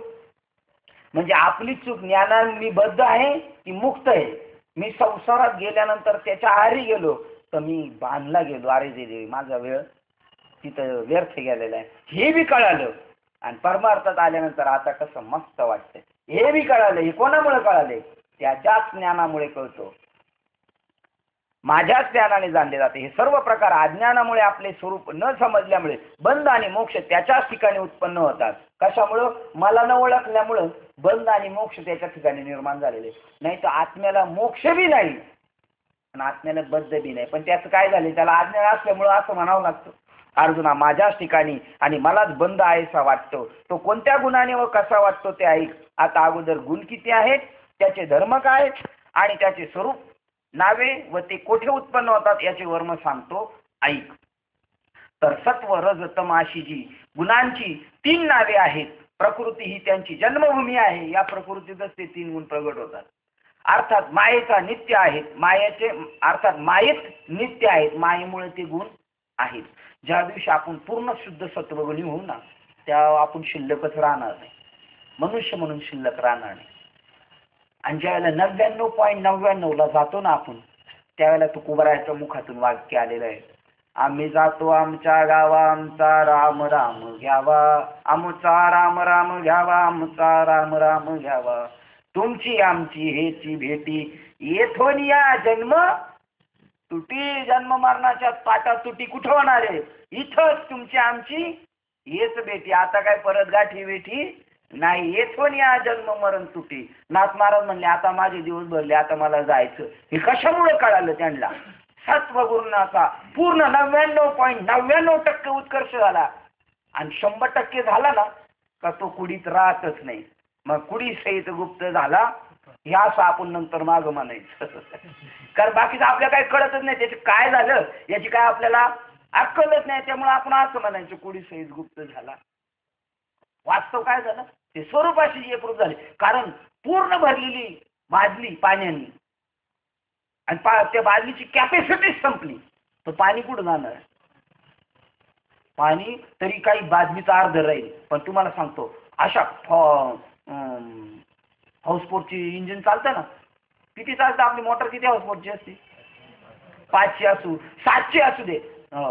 म्हणजे आपली चूक ज्ञानाने मी बद्ध आहे की मुक्त आहे? मी संसारात गेल्यानंतर त्याच्या आहारी गेलो तर मी बांधला गेलो. अरे दे माझा वेळ तिथं व्यर्थ गेलेलं आहे हे बी कळालं. आणि परमार्थात आल्यानंतर आता कसं मस्त वाटतंय हे बी कळालं. हे कोणामुळे कळाले? त्याच्याच ज्ञानामुळे कळतो. माझ्याच ज्ञानाने जाणले जाते. हे सर्व प्रकार अज्ञानामुळे आपले स्वरूप न समजल्यामुळे बंध आणि मोक्ष त्याच्याच ठिकाणी उत्पन्न होतात. कशामुळं? मला न ओळखल्यामुळं बंध आणि मोक्ष त्याच्या ठिकाणी निर्माण झालेले. नाही तर आत्म्याला मोक्ष बी नाही आणि आत्म्याला बद्ध बी नाही. पण त्याचं काय झाले? त्याला अज्ञान असल्यामुळं असं म्हणावं लागतं. अर्जुना, माझ्याच ठिकाणी आणि मलाच बंध आहेसा वाटतो. तो कोणत्या गुणाने व कसा वाटतो ते ऐक. आता अगोदर गुण किती आहेत, त्याचे धर्म काय आणि त्याचे स्वरूप नावे व ते कोठे उत्पन्न होतात याचे वर्म सांगतो, ऐक. तर सत्व रज तम अशी जी गुणांची 3 नावे आहेत. प्रकृती ही त्यांची जन्मभूमी आहे. या प्रकृतीतच ते 3 गुण प्रगट होतात. अर्थात मायेचा नित्य आहेत. मायेचे अर्थात मायेत नित्य आहेत. मायेमुळे ते गुण आहेत. ज्या दिवशी आपण पूर्ण शुद्ध सत्वगुणी होऊ ना, त्या आपण शिल्लकच राहणार नाही. मनुष्य म्हणून शिल्लक राहणार नाही. आणि ज्यावेळेला 99.99 जातो ना आपण, त्यावेळेला तुकोबरायाच्या मुखातून वाक्य आलेलं आहे, आम्ही जातो आमच्या गावा, आमचा राम राम घ्यावा, आमचा राम राम घ्यावा, आमचा राम राम घ्यावा. तुमची आमची हेची भेटी येथून या जन्म तुटी. जन्म मरणाच्या पाटा तुटी कुठं होणार आहे? इथंच तुमची आमची हेच भेटी. आता काय परत गाठी भेटी नाही. येथून या जन्म मरण तुटी. नाथ महाराज म्हणले, आता माझे दिवस भरले, आता मला जायचं. हे कशामुळे कळालं त्यांना? सत्वगुणाचा पूर्ण 99.99% उत्कर्ष झाला. आणि 100% झाला ना का तो कुडीत राहतच नाही. मग कुडी सहित गुप्त झाला हे असं आपण नंतर माग म्हणायचं. कारण बाकीचं आपल्याला काही कळतच नाही, त्याचे काय झालं याची काय आपल्याला अक्कलच नाही. त्यामुळे आपण असं म्हणायचं कुडी सहित गुप्त झाला. वास्तव काय झालं? ते स्वरूपाशी एकरूप झाले. कारण पूर्ण भरलेली बादली पाण्याने आणि त्या बादलीची कॅपॅसिटी संपली, तर पाणी कुठं जाणार? पाणी तरी काही बादलीचा अर्ध राहील. पण तुम्हाला सांगतो, अशा हाऊसपोर्टची इंजिन चालतं ना, किती चालतं? आपली मोटर किती हाऊसपोर्टची असते? 500 असू 700 असू दे,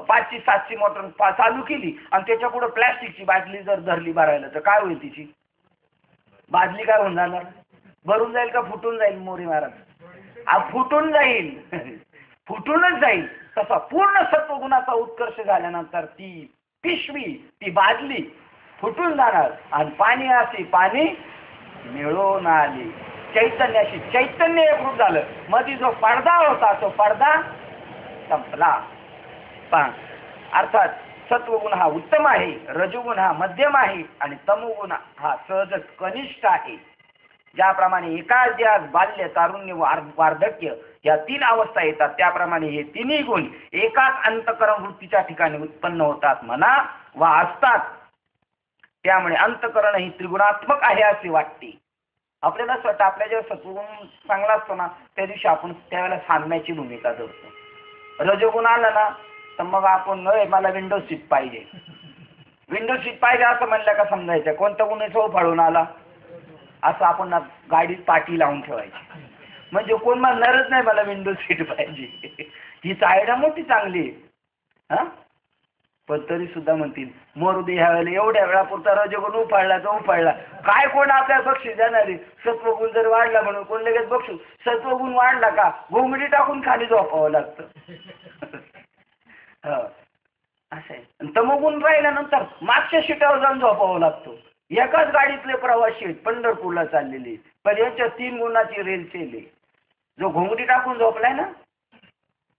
500 700 मोटर चालू केली आणि त्याच्या पुढे प्लॅस्टिकची बाटली जर धरली भरायला, तर काय होईल? तिची बादली काय होऊन जाणार? भरून जाईल का फुटून जाईल? मोरी महाराज, फुटून जाईल. फुटूनच जाईल. तसा पूर्ण सत्वगुणाचा उत्कर्ष झाल्यानंतर ती पिशवी, ती बादली फुटून जाणार आणि पाणी असे पाणी मिळून आले. चैतन्याशी चैतन्य एकरूप झालं. मध्ये जो पडदा होता तो पडदा संपला. अर्थात सत्वगुण हा उत्तम आहे, रजोगुण हा मध्यम आहे आणि तमोगुण हा सहजच कनिष्ठ आहे. ज्याप्रमाणे एकाच देहात बाल्य, तारुण्य व वार्धक्य या 3 अवस्था येतात, त्याप्रमाणे हे 3ही गुण एकाच अंतःकरण वृत्तीच्या ठिकाणी उत्पन्न होतात म्हणा वा असतात. त्यामुळे अंतःकरण ही त्रिगुणात्मक आहे असे वाटते. आपल्याला असं वाटतं, आपल्या जेव्हा सत्वगुण चांगला असतो ना, त्या दिवशी आपण त्यावेळेला साधण्याची भूमिका धरतो. रजोगुण आला ना तर मग आपण मला विंडो सीट पाहिजे, विंडो सीट पाहिजे असं म्हणलं का समजायचं कोणतं गुण फाळून आला असं आपण गाडीत पाठी लावून ठेवायची. म्हणजे कोण म्हणणारच नाही मला विंडो सीट पाहिजे. ही आयडिया मोठी चांगली आहे हा. पण तरी सुद्धा म्हणतील मोरुदे ह्या वेळेला एवढ्या वेळापुरता रजोगुण उफाळला तो उफाळला. काय कोण आपल्याला बक्षीस देणार आहे? सत्वगुण जर वाढला म्हणून कोण लगेच बक्षीस? सत्वगुण वाढला का घोंगडी टाकून खाली झोपावं लागतं. असं आहे. तमोगुण राहिल्यानंतर मागच्या सीटावर जाऊन झोपावं लागतो. एकाच गाडीतले प्रवासी आहेत, पंढरपूरला चाललेले, पण यांच्या 3 गुणाची रेल केली. जो घोंगडी टाकून झोपलाय ना,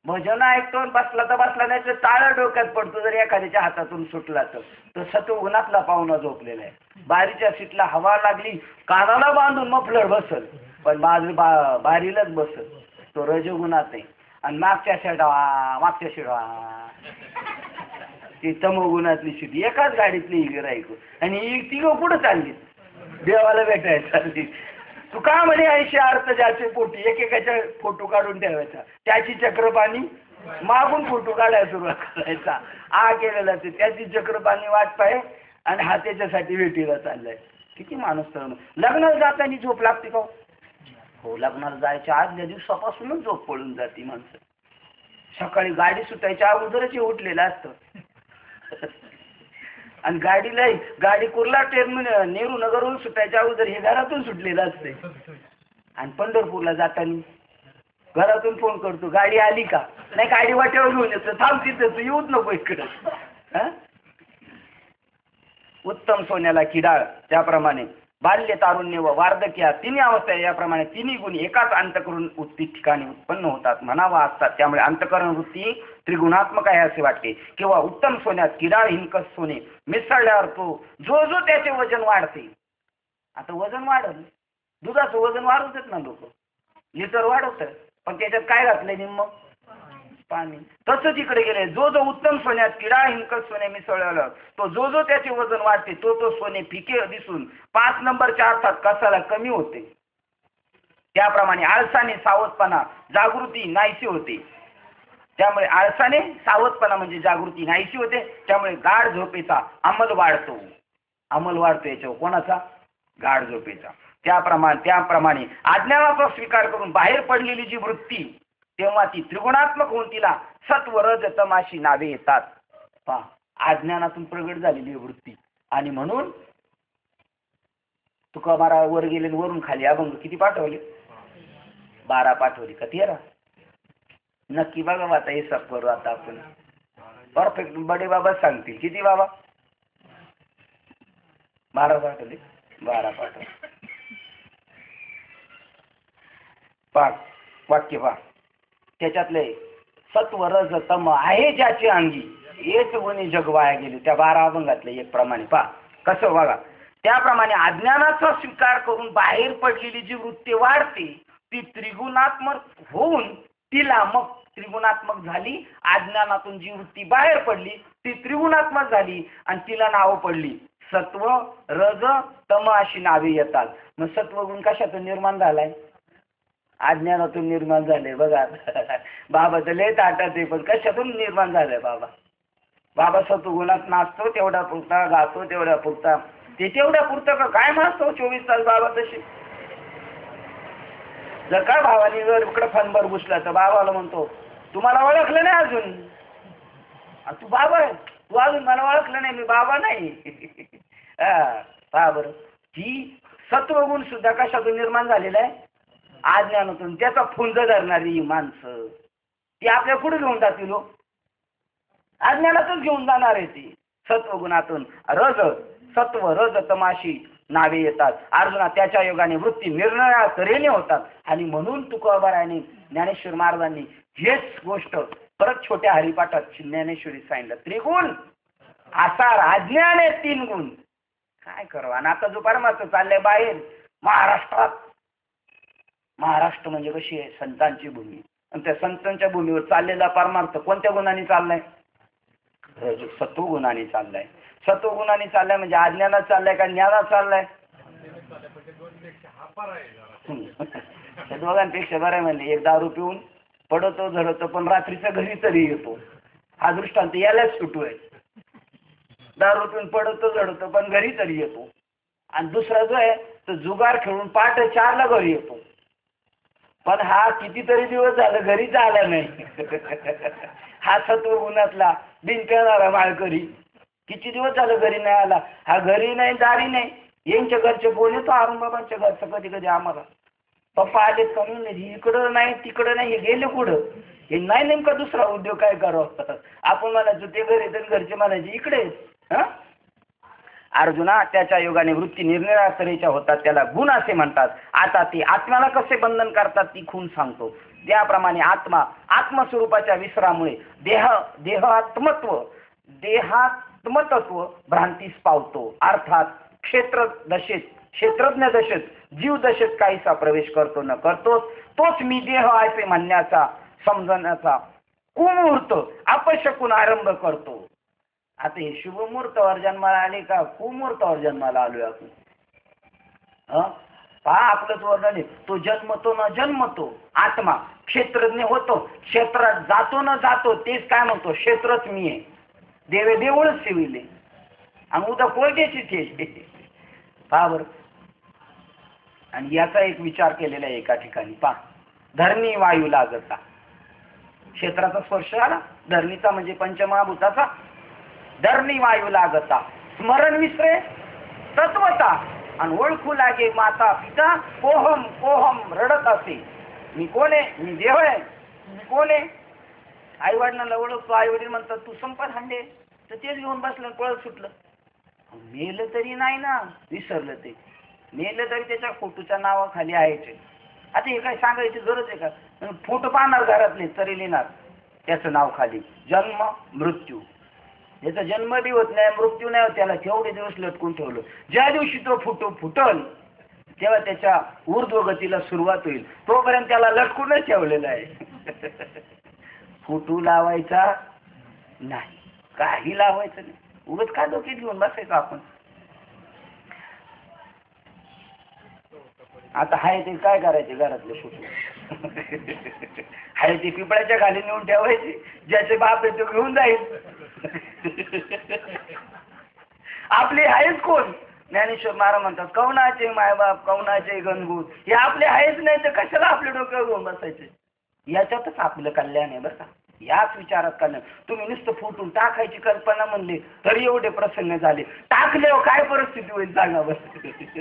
भजन ऐकतो बसला तर बसला, नाही तर टाळ डोक्यात पडतो जर एखाद्याच्या हातातून सुटला तर सत्वगुणातला पाहुणा झोपलेला आहे. बारीच्या सीटला हवा लागली, कानाला बांधून मफलर बसल, पण बारीलाच बसल, तो रजोगुणात आहे. आणि मागच्या शिडा ती तमोगुणातली शिटी एकाच गाडीतली गिरायको आणि ती कुठं चालली? देवाला भेटायला चालली. तू का म्हणे 80 अर्थ ज्याचे पोटी एकेकाच्या फोटो काढून ठेवायचा, त्याची चक्रपाणी मागून फोटो काढायला सुरुवात करायचा. केलेला ते त्याची चक्रपाणी वाट पाय आणि हा त्याच्यासाठी भेटीला चाललाय. किती माणूस तर लग्नाला जाताना झोप लागते का? हो, लग्नाला जायच्या आदल्या दिवसापासूनच झोप पडून जाते माणसं. सकाळी गाडी सुटायच्या अगोदरच उठलेलं असतं. आणि गाडी कुर्ला टर्मिनल नेहरू नगरहून सुटायच्या अगोदर हे घरातून सुटलेलं असते. आणि पंढरपूरला जाताना घरातून फोन करतो, गाडी आली का? नाही, गाडी वाटेवर घेऊन येतो, थांब तिथं, तू येऊच नको इकडं. उत्तम सोन्याला किडाळ, त्याप्रमाणे बाल्य, तारुण्य व वार्धक्य तिन्ही अवस्था याप्रमाणे तिन्ही गुण एकाच अंतःकरण वृत्ती ठिकाणी उत्पन्न होतात, म्हणावा असतात. त्यामुळे अंतःकरण वृत्ती त्रिगुणात्मक आहे असे वाटते. किंवा उत्तम सोन्यात किडाळ हिंकस सोने मिसळल्यावर तो जो जो त्याचे वजन वाढते. आता वजन वाढल, दुधाचं वजन वाढवतात ना लोक, लिटर वाढवतात, पण त्याच्यात काय घातलंय निम्म? पाणी. तसंच इकडे गेले, जो जो उत्तम सोन्यात किडाळ हिंकस सोने मिसळलं, तो जो जो त्याचे वजन वाढते तो तो सोने फिके दिसून 5 नंबरच्या अर्थात कसाला कमी होते. त्याप्रमाणे आळसाने सावधपणा जागृती नाहीशी होते. त्यामुळे आळसाने सावधपणा म्हणजे जागृती नाहीशी होते. त्यामुळे गाढ झोपेचा अंमल वाढतो. अंमल वाढतो याच्यावर कोणाचा? गाढ झोपेचा. त्याप्रमाणे अज्ञानाचा स्वीकार करून बाहेर पडलेली जी वृत्ती, तेव्हा ती त्रिगुणात्मक होऊन तिला सत्व रज तमाशी नावे येतात. पहा, अज्ञानातून प्रगट झालेली वृत्ती. आणि म्हणून तुकामारा वर गेले, वरून खाली अभंग किती पाठवले? 12 पाठवले का 13? नक्की बघा आता, हे सब करू आता आपण. परफेक्ट बडे बाबा सांगतील. किती बाबा? 12 पाठवले. 12 पाठवले. पाठ वाक्य पहा, त्याच्यातले सत्व रज तम आहे ज्याचे अंगी, हेच गुणी जग वाया गेले. त्या 12 अभंगातले एक प्रमाणे पहा कसं बघा. त्याप्रमाणे अज्ञानाचा स्वीकार करून बाहेर पडलेली जी वृत्ती वाढते, ती त्रिगुणात्मक होऊन तिला मग त्रिगुणात्मक झाली. अज्ञानातून जी वृत्ती बाहेर पडली ती त्रिगुणात्मक झाली आणि तिला नावं पडली सत्व रज तम अशी नावे येतात. मग सत्वगुण कशातून निर्माण झालाय? अज्ञानातून निर्माण झाले. बघा बाबा तर लय ताटात आहे, पण कशातून निर्माण झालंय बाबा? बाबा सत्वगुणात नाचतो तेवढा पुरता, गातो तेवढ्या पुरता. ते तेवढ्या पुरतं का काय नाचतो 24 तास बाबा तशी? जर काय भावानी जर इकडे फनभर घुसला तर बाबाला म्हणतो, तुम्हाला ओळखलं नाही अजून? तू बाबा आहे, तू अजून मला ओळखलं नाही, मी बाबा नाही. पहा बरं, ही सत्वगुण सुद्धा कशातून निर्माण झालेला आहे? अज्ञानातून. त्याचा फुंज धरणारी माणसं ती आपल्या पुढे घेऊन जातील हो. अज्ञानातून घेऊन जाणार आहे ती सत्वगुणातून. सत्व रज तमाशी नावे येतात. अर्जुना त्याच्या योगाने वृत्ती निर्णया तऱ्हेने होतात. आणि म्हणून तुकोबारायांनी ज्ञानेश्वर महाराजांनी हेच गोष्ट परत छोट्या हरिपाठात ज्ञानेश्वरी सांगितलं. त्रिगुण आसार अज्ञाने 3 गुण. काय करावं? आणि आता जो परमार्थ चाललाय बाहेर महाराष्ट्रात. महाराष्ट्र म्हणजे कशी आहे? संतांची भूमी. आणि त्या संतांच्या भूमीवर चाललेला परमार्थ कोणत्या गुणाने चाललाय? सत्वगुणाने चाललाय. सत्वगुणाने चाललाय म्हणजे अज्ञानात चाललाय का ज्ञानात चाललाय? दोघांपेक्षा बरं आहे. म्हणजे एक दारू पिऊन पडतो झडतो पण रात्रीच्या घरी तरी येतो. हा दृष्टांत यालाच सुटू आहे. दारू पिऊन पडतो झडतो पण घरी तरी येतो. आणि दुसरा जो आहे तो जुगार खेळून पहाटे 4ला घरी येतो. पण हा कितीतरी दिवस झालं घरीच आला नाही. हा सत्वगुणातला बिन पेणारा माळकरी किती दिवस झालं घरी नाही आला. हा घरी नाही दारी नाही. यांच्या घरचे फोन येतो अरुणबाबांच्या घरचं कधी कधी आम्हाला, पप्पा आलेत का? नाही, इकडं नाही तिकडं नाही, हे गेले कुठं? हे नाही नेमका दुसरा उद्योग काय करावं? आपण म्हणायचो ते घरी तर घरचे म्हणायचे इकडे. अर्जुना त्याच्या योगाने वृत्ती निरनिराळ्या तऱ्हेच्या होतात, त्याला गुण असे म्हणतात. आता ती आत्म्याला कसे बंधन करतात ती खूण सांगतो. त्याप्रमाणे आत्मस्वरूपाच्या विसरामुळे देहात्मतत्व भ्रांतीस पावतो. अर्थात क्षेत्रज्ञ दशेत जीव दशेत काहीसा प्रवेश करतो न करतो तोच मी देह असे म्हणण्याचा समजण्याचा कुमुहूर्त अपशकून आरंभ करतो. आता हे शुभमुहूर्तावर जन्माला आले का कुमुहूर्तावर जन्माला आलोय आपण? पहा आपलंच वर्णन आहे. तो जन्मतो न जन्मतो आत्मा क्षेत्रज्ञ होतो. क्षेत्रात जातो न जातो तेच काय म्हणतो? क्षेत्रच मी आहे. देवे देऊळच शिविले आणि उद्या कोयत्याची ठेच. पहा बरं. आणि याचा एक विचार केलेला आहे एका ठिकाणी. पहा, धरणी वायू लागता क्षेत्राचा स्पर्श आला. धरणीचा म्हणजे पंचमहाभूताचा. धरणी वायू लागता स्मरण विसरे तत्वता आणि ओळखू लागे माता पिता कोहम कोहम रडत असे. मी कोण आहे? मी देव आहे. मी कोण आहे? आई वडिलांना ओळखतो. आई वडील म्हणतात तू संपत हांडे. तर तेच घेऊन बसलं पळत सुटलं. मेलं तरी नाही ना, विसरलं ते. मेलं तरी त्याच्या फोटोच्या नावाखाली आहे. आता हे काय सांगायची गरज आहे का? फोटो पाहणार घरातले तरी लिहिणार त्याचं नाव खाली जन्म मृत्यू. त्याचा जन्म बी होत नाही, मृत्यू नाही होत, त्याला तेवढे दिवस लटकून ठेवलं. ज्या दिवशी तो फोटो फुटल तेव्हा त्याच्या ऊर्ध्वगतीला सुरुवात होईल. तोपर्यंत त्याला लटकूनच ठेवलेलं आहे. फोटो लावायचा नाही, काही लावायचं नाही. उगाच का डोक्यात घेऊन बसायचं आपण. आता हाय ते काय करायचे घरातले फोटो? हाय ते पिपळाच्या खाली नेऊन ठेवायचे. ज्याचे बाप आहे तो घेऊन जाईल. आपले आहेच कोण? ज्ञानेश्वर महाराज म्हणतात कौनाचे मायबाप कौनाचे गणगूत. हे आपले आहेच नाही तर कशाला आपल्या डोक्यावर घेऊन बसायचे? याच्यातच आपलं कल्याण आहे बरं का. याच विचारात कल्याण. तुम्ही नुसतं फुटून टाकायची कल्पना म्हणली तरी एवढे प्रसन्न झाले. टाकल्यावर काय परिस्थिती होईल सांगा बरं.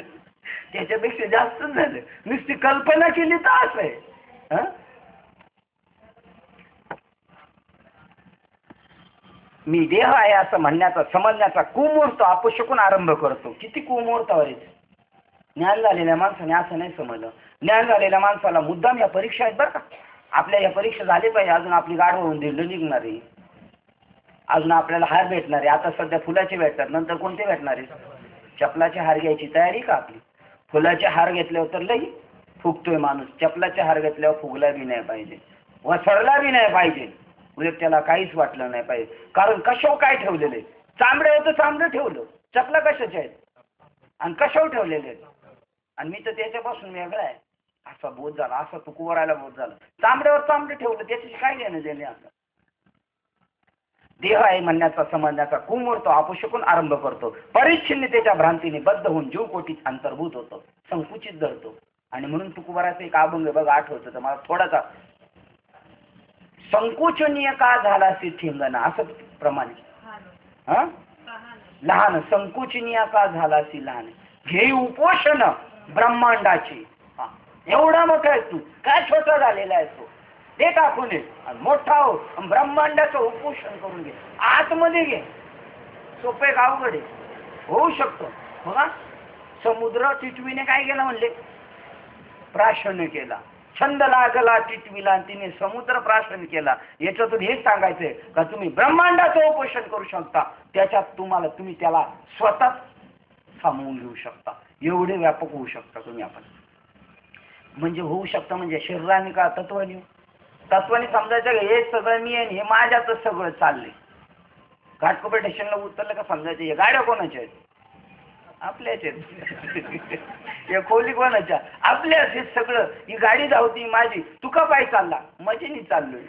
त्याच्यापेक्षा जास्तच झालं. नुसती कल्पना केली तर असं आहे. मी देह आहे असं म्हणण्याचा समजण्याचा कुमुहूर्त अपशकून आरंभ करतो. किती कुमुहूर्तावर आहे. ज्ञान झालेल्या माणसाने असं नाही समजलं. ज्ञान झालेल्या माणसाला मुद्दाम या परीक्षा आहेत बरं का. आपल्या या परीक्षा झाली पाहिजे. अजून आपली गाढ होऊन दिलं निघणार आहे. अजून आपल्याला हार भेटणार आहे. आता सध्या फुलाचे भेटतात, नंतर कोणते भेटणार आहे? चपलाचे हार घ्यायची तयारी का आपली? फुलाचे हार घेतल्यावर तर लई फुगतोय माणूस. चपलाचे हार घेतल्यावर फुगला बी नाही पाहिजे, वसरला बी नाही पाहिजे. उलट त्याला काहीच वाटलं नाही पाहिजे. कारण कशावर काय ठेवलेलं आहे? चांबडे होतं, चांबडं ठेवलं. चपला कशाच्या आहेत आणि कशावर ठेवलेले आहेत? आणि मी तर त्याच्यापासून वेगळा आहे. असा बोध झाला, असा तुकू राहायला बोध झाला. चांबड्यावर चांबडे ठेवलं, त्याच्याशी काय घेणं देणे आता? देह आहे म्हणण्याचा समजण्याचा कुमुहूर्त अपशकून आरंभ करतो. परिच्छिन्नतेच्या भ्रांतीने बद्ध होऊन जीवकोटीत अंतर्भूत होतो, संकुचित धरतो. आणि म्हणून तुकोबाराचा एक अभंग बघा आठवतं तर मला थोडासा. संकोचनीय का झालासी ठिंगणा असं प्रमाणे. लहान संकोचनीय का झालासी लहान घेई उपोषण ब्रह्मांडाची. एवढा मोठा आहे तू, काय छोटा झालेला आहे तो. ते टाकून ये मोठा हो ब्रह्मांडाचं उपोषण करून घे, आतमध्ये घे. सोपे अवघड आहे, होऊ शकतो. बघा समुद्र टिटवीने काय केलं म्हणले? प्राशन केला. छंद लागला टिटवीला आणि तिने समुद्र प्राशन केला. याच्यातून हेच सांगायचंय का तुम्ही ब्रह्मांडाचं उपोषण करू शकता. त्याच्यात तुम्ही त्याला स्वतः सामावून घेऊ शकता. एवढे व्यापक होऊ शकता तुम्ही. आपण म्हणजे होऊ शकता म्हणजे शरीराने का तत्वाने? तत्वाने समजायचं हे सगळं मी आहे, हे माझ्यातच सगळं चाललंय. घाटकोपर स्टेशनला उतरलं का समजायचं हे गाड्या कोणाच्या आहेत? आपल्याच आहेत. हे खोली कोणाच्या? आपल्याच. हे सगळं ही गाडी धावती माझी. तू का पाय चालला? मजेने चाललोय.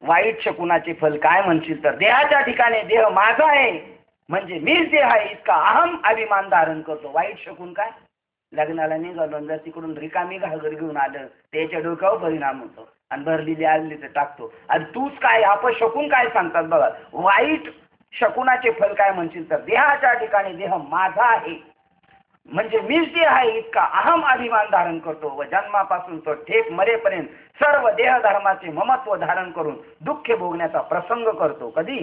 वाईट शकुनाचे फल काय म्हणशील तर देहाच्या ठिकाणी देह माझा आहे म्हणजे मीच देह आहे इतका अहम अभिमान धारण करतो. वाईट शकून काय? लग्नाला निघालो जर तिकडून रिकामी घागर घेऊन आलं त्याच्या डोक्यावर परिणाम होतो आणि भरलेली आली तर टाकतो. आणि तूच काय अपशकून काय सांगतात बघा. वाईट शकुनाचे फल काय म्हणशील तर देहाच्या ठिकाणी देह माझा आहे म्हणजे मीच देह आहे इतका अहम अभिमान धारण करतो व जन्मापासून तो ठेक मरेपर्यंत सर्व देह धर्माचे ममत्व धारण करून दुःख भोगण्याचा प्रसंग करतो. कधी?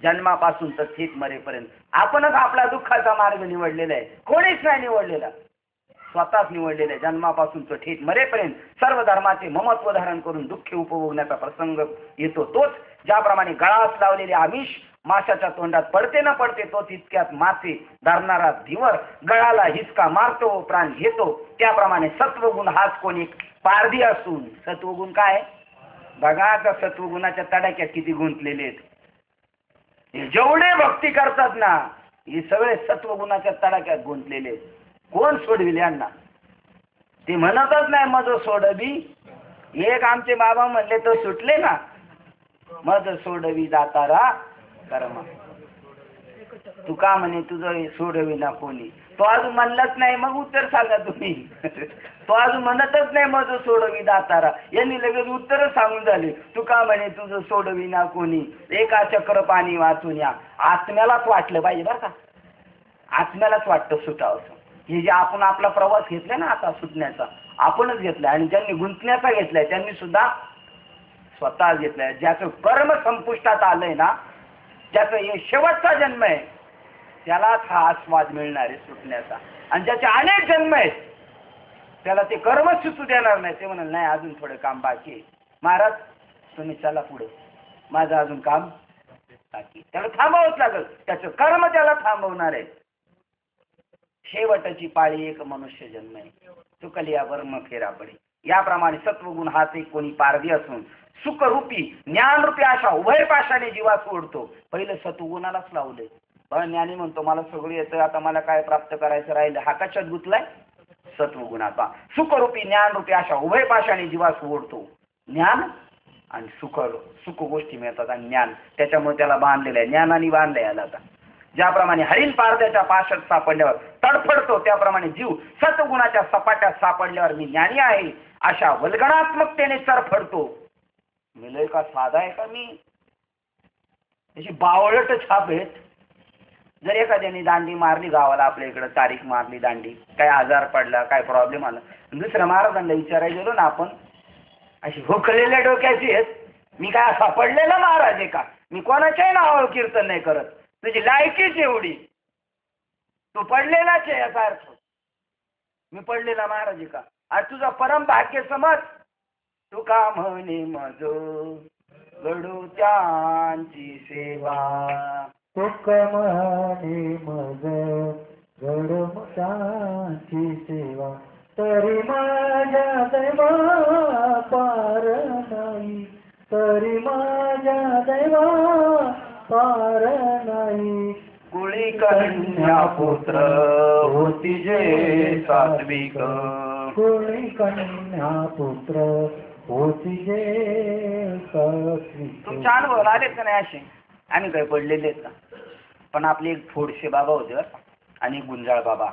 जन्मापासून तर ठेक मरेपर्यंत. आपणच आपला दुःखाचा मार्ग निवडलेला आहे, कोणीच नाही निवडलेला, स्वतःच निवडलेला आहे. जन्मापासून तो ठेक मरेपर्यंत सर्व धर्माचे ममत्व धारण करून दुःख उपभोगण्याचा प्रसंग येतो. तोच ज्याप्रमाणे गळास लावलेले आमिष माशाच्या तोंडात पडते न पडते तो तितक्यात मासे धरणारा धीवर गळाला हिसका मारतो प्राण घेतो. त्याप्रमाणे सत्वगुण हाच कोणी पारधी असून सत्वगुण काय बघा का सत्वगुणाच्या तडाक्यात किती गुंतलेले आहेत. जेवढे भक्ती करतात ना हे सगळे सत्वगुणाच्या तडाक्यात गुंतलेले आहेत. कोण सोडविले यांना? ते म्हणतच नाही मज सोडवी. एक आमचे बाबा म्हणले तर सुटले ना, मज सोडवी दातारा कर्म. तू का म्हणे तुझं सोडविना कोणी. तो अजून म्हणलाच नाही, मग उत्तर सांगा तुम्ही. तो अजून म्हणतच नाही माझं सोडवी दातारा, यांनी लगेच उत्तर सांगून झाले. तू का म्हणे तुझं सोडविना कोणी, एका चक्र पाणी वाचून या. आत्म्यालाच वाटलं पाहिजे बरं का, आत्म्यालाच वाटतं सुटावं. हे जे आपण आपला प्रवास घेतलाय ना आता सुटण्याचा, आपणच घेतलाय. आणि ज्यांनी गुंतण्याचा घेतलाय त्यांनी सुद्धा स्वतः घेतलाय. ज्याचं कर्म संपुष्टात आलंय ना, ज्याचा हे शेवटचा जन्म आहे, त्यालाच हा आस्वाद मिळणार आहे सुटण्याचा. आणि ज्याचे अनेक जन्म आहेत त्याला ते कर्म सुचू देणार नाही. ते म्हणाल नाही अजून थोडं काम बाकी आहे, महाराज तुम्ही चला पुढे, माझं अजून काम बाकी. त्याला थांबावंच लागल, त्याचं कर्म त्याला थांबवणार आहे. शेवटची पाळी एक मनुष्य जन्म आहे, चुकली या वर्म फेरा पडे. याप्रमाणे सत्वगुण हाच एक कोणी पारधी असून सुखरूपी ज्ञानरूपी अशा उभय पाशाने जीवा सोडतो. पहिलं सत्वगुणालाच लावले. पण ज्ञानी म्हणतो मला सगळं येतं, आता मला काय प्राप्त करायचं राहिलं. हा कशात गुंतलाय? सत्वगुणाचा. सुखरूपी ज्ञानरूपी अशा उभय पाशाने जीवा सोडतो. ज्ञान आणि सुख गोष्टी मिळतात, आणि ज्ञान त्याच्यामुळे त्याला बांधलेलं आहे, ज्ञानाने बांधलंय याला. आता ज्याप्रमाणे हरिण पारद्याच्या पाशात सापडल्यावर तडफडतो, त्याप्रमाणे जीव सत्वगुणाच्या सपाट्यात सापडल्यावर मी ज्ञानी आहे अशा वल्गणात्मकतेने तरफडतो. मिळेल का साधा आहे का मी? त्याची बावळट छाप आहेत. जर एखाद्याने दांडी मारली गावाला, आपल्या इकडं तारीख मारली दांडी, काय आजार पडला, काय प्रॉब्लेम आला, दुसऱ्या महाराजांना विचारायला गेलो ना आपण, अशी हुकलेल्या डोक्याची आहेत. मी काय असा पडलेला महाराज आहे का? मी कोणाच्याही नावावर कीर्तन नाही करत. तुझी लायकीच एवढी, तू पडलेलाच आहे याचा अर्थ. मी पडलेला महाराज आहे का? आज तुझा परम भाग्य समज. तू का म्हणे मज घडू त्यांची सेवा, तुक म्हणे मज घडू त्यांची सेवा. तरी माझ्या दैवा पार नाही, तरी माझ्या दैवा पार नाही. कुळी कन्या पुत्र होती जे सात्विक, कुळी कन्या पुत्र होती जे सात्विक. तुमच्या अनुभव आलेत का नाही असे? आम्ही काही पडलेले आहेत का? पण आपले एक थोडसे बाबा होते बरं, आणि गुंजाळ बाबा